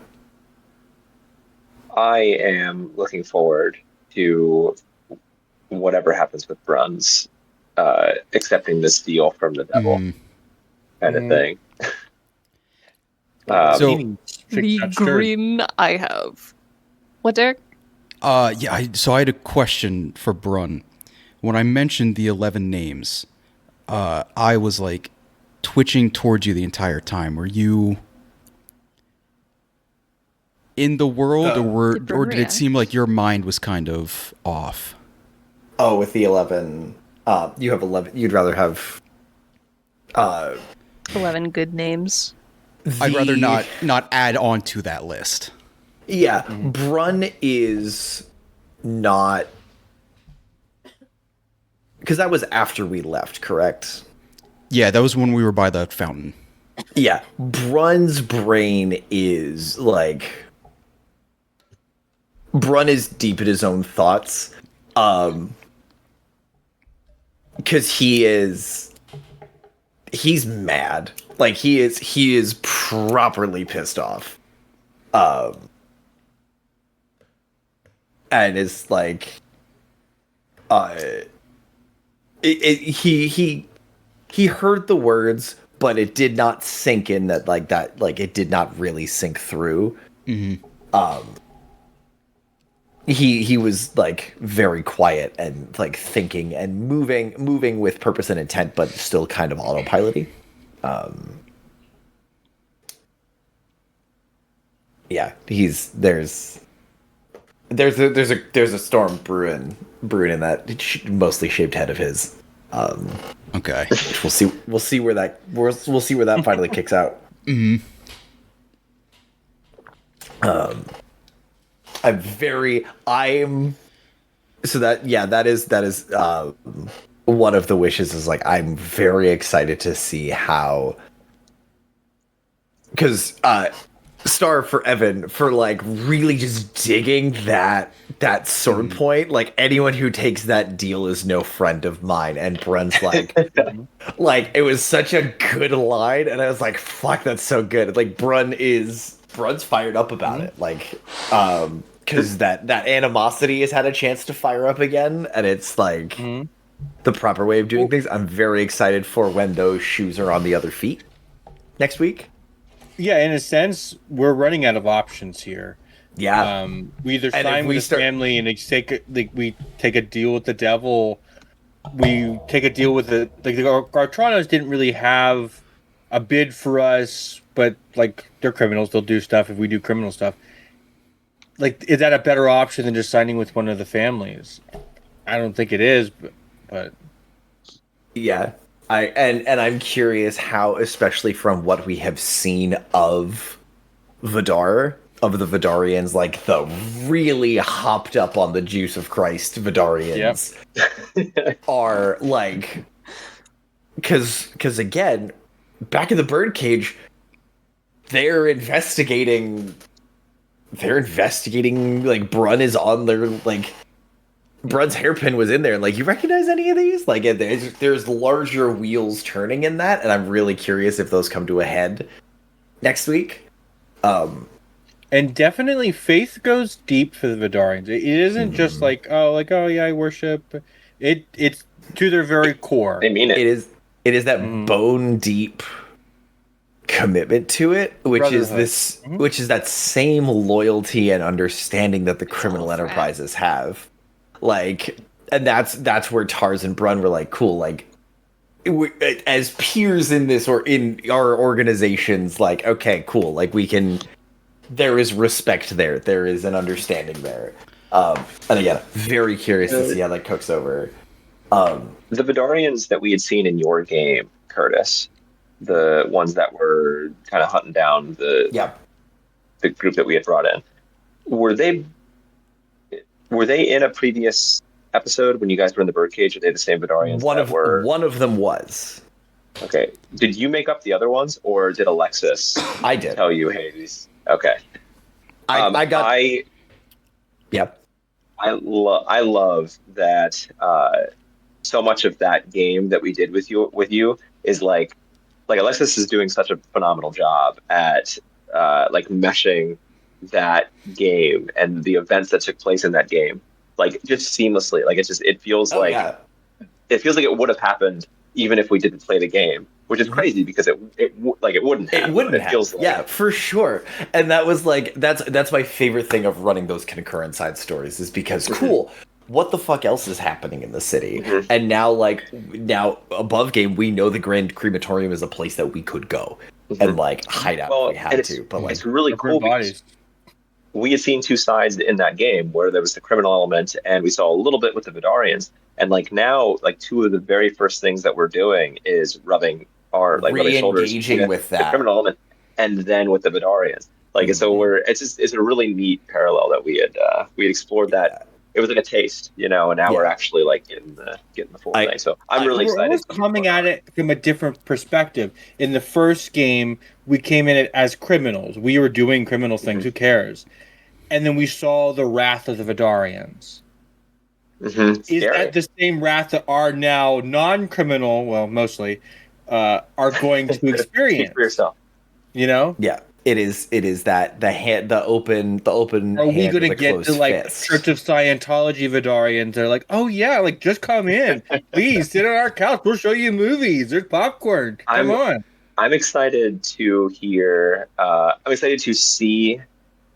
I am looking forward to whatever happens with Bruns, accepting this deal from the devil, kind of thing. So- The grin I have. What, Derek? So I had a question for Brun. When I mentioned the 11 names, I was like, twitching towards you the entire time. Were you in the world, or did it seem like your mind was kind of off? Oh, with the 11, you have 11. You'd rather have 11 good names. I'd rather not add on to that list. Yeah, Brun is not, because that was after we left, correct? Yeah, that was when we were by the fountain. Yeah, Brun's brain is like, Brun is deep in his own thoughts, because he's mad. Like he is properly pissed off, and it's like, he heard the words, but it did not sink in that it did not really sink through. He was like very quiet and like thinking and moving with purpose and intent, but still kind of autopiloty. Yeah, there's a storm brewing in that mostly shaped head of his. Okay, we'll see where that finally kicks out. That is one of the wishes is like, I'm very excited to see how, because Star for Evan for like really just digging that sword point. Like anyone who takes that deal is no friend of mine. And Brun's like, like it was such a good line, and I was like, fuck, that's so good. Like Brun's fired up about it. Like, because that animosity has had a chance to fire up again, and it's like the proper way of doing things. I'm very excited for when those shoes are on the other feet next week. Yeah, in a sense, we're running out of options here. Yeah, we either sign with the family and we take a deal with the devil. We take a deal with the Gartronos didn't really have a bid for us, but like they're criminals, they'll do stuff if we do criminal stuff. Like, is that a better option than just signing with one of the families? I don't think it is, but yeah. I'm curious how, especially from what we have seen of Vidar, of the Vidarians, like the really hopped up on the juice of Christ Vidarians, are like, because again, back in the birdcage, they're investigating. Like Brun is on their like. Brun's hairpin was in there, and like, you recognize any of these? Like, there's larger wheels turning in that, and I'm really curious if those come to a head next week. And definitely, faith goes deep for the Vidarians. It isn't just like, oh yeah, I worship. It's to their very core. They mean it. It is that bone deep commitment to it, which is that same loyalty and understanding that the criminal enterprises have. Like, and that's where Tars and Brun were like, cool, like, as peers in this or in our organizations, like, okay, cool, like there is respect there, there is an understanding there. And again, very curious to see how that cooks over. The Vidarians that we had seen in your game, Curtis, the ones that were kind of hunting down the group that we had brought in, were they in a previous episode when you guys were in the birdcage? Are they the same Vidarians? One of them was. Okay. Did you make up the other ones, or did Alexis? I did. Tell you, hey, these. Okay. I love that. So much of that game that we did with you is like Alexis is doing such a phenomenal job at like meshing that game and the events that took place in that game, like just seamlessly. Like it feels like it would have happened even if we didn't play the game, which is crazy because it wouldn't happen. It wouldn't happen. Feels like. Yeah, for sure. And that was like that's my favorite thing of running those concurrent side stories is because cool. what the fuck else is happening in the city? Mhm. And now above game, we know the Grand Crematorium is a place that we could go and like hide out Well, if we and had it's, to. But like, it's really Burn cool because bodies. we had seen two sides in that game where there was the criminal element and we saw a little bit with the Vidarians. And like now, like two of the very first things that we're doing is rubbing shoulders re-engaging with the that. criminal element and then with the Vidarians. Like, so it's a really neat parallel that we had explored that. It was like a taste, and now we're actually like getting the full thing. So I'm really We're excited. almost coming at it from a different perspective. In the first game, we came in it as criminals. We were doing criminal things. Who cares? And then we saw the wrath of the Vidarians. Is that the same wrath that are now non-criminal, well, mostly, are going to experience? Speak for yourself. Yeah, it is that the open. Are we going to get to like fist. Church of Scientology Vidarians? They're like, oh yeah, like just come in, please sit on our couch. We'll show you movies. There's popcorn. Come on. I'm excited to hear. I'm excited to see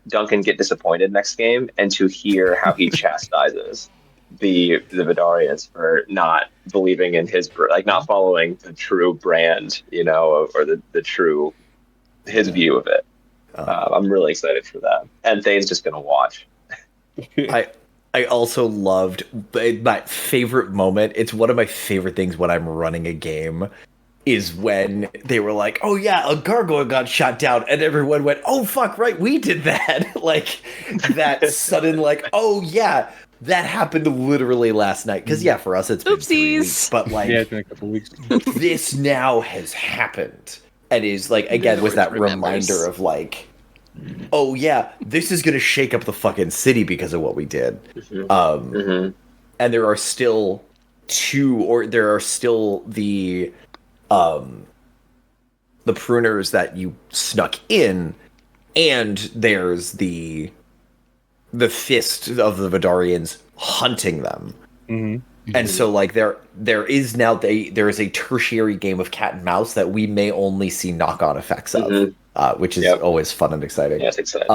Duncan get disappointed next game and to hear how he chastises the Vidarians for not believing in his, like not following the true brand, or the true his view of it. I'm really excited for that, and Thane's just gonna watch. I also loved my favorite moment. It's one of my favorite things when I'm running a game. Is when they were like, "Oh yeah, a gargoyle got shot down," and everyone went, "Oh fuck, right, we did that." Like that sudden, like, "Oh yeah, that happened literally last night." Because yeah, for us it's been 3 weeks, but like, Yeah, it's been a couple weeks. this now has happened, and is like again was that reminder of like, "Oh yeah, this is gonna shake up the fucking city because of what we did." And there are still the pruners that you snuck in, and there's the fist of the Vidarians hunting them. And so like there is now there is a tertiary game of cat and mouse that we may only see knock-on effects of, which is always fun and exciting. Yeah, it's exciting.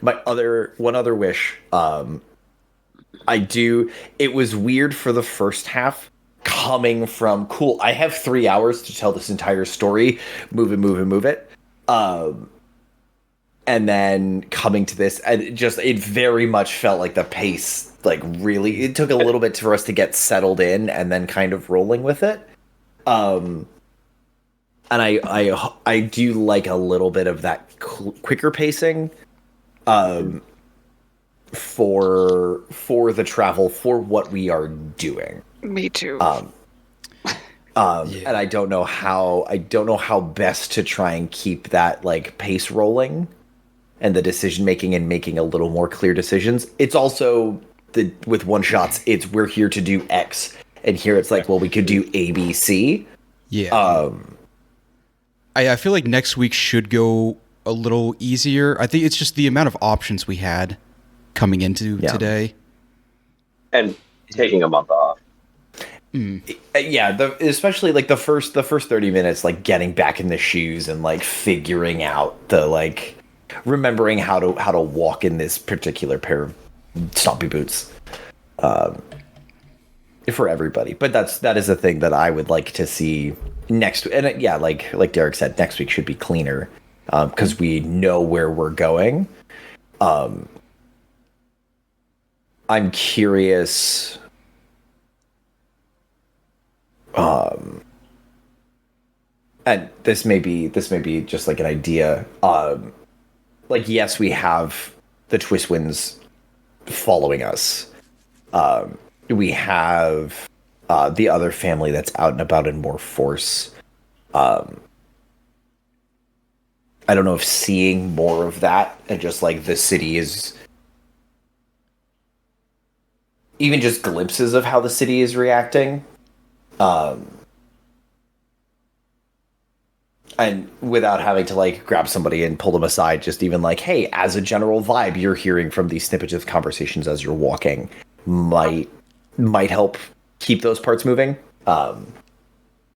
One other wish, it was weird for the first half coming from cool, I have 3 hours to tell this entire story, move it. And then coming to this, and it very much felt like the pace, like really, it took a little bit for us to get settled in and then kind of rolling with it. And I do like a little bit of that quicker pacing, for the travel, for what we are doing. Me too. And I don't know how best to try and keep that like pace rolling and the decision making and making a little more clear decisions. It's also with one shots, we're here to do X, and here it's like, well, we could do A, B, C. Yeah. I feel like next week should go a little easier. I think it's just the amount of options we had coming into today. And taking a month off. Yeah, especially like the first 30 minutes, like getting back in the shoes and like figuring out the like remembering how to walk in this particular pair of stompy boots, for everybody. But that is a thing that I would like to see next. And like Derek said, next week should be cleaner, because we know where we're going. I'm curious. And this may be just like an idea. Like, yes, we have the Twistwinds following us. We have the other family that's out and about in more force. I don't know if seeing more of that and just like the city is even just glimpses of how the city is reacting. And without having to like grab somebody and pull them aside, just even like, hey, as a general vibe, you're hearing from these snippets of conversations as you're walking might help keep those parts moving.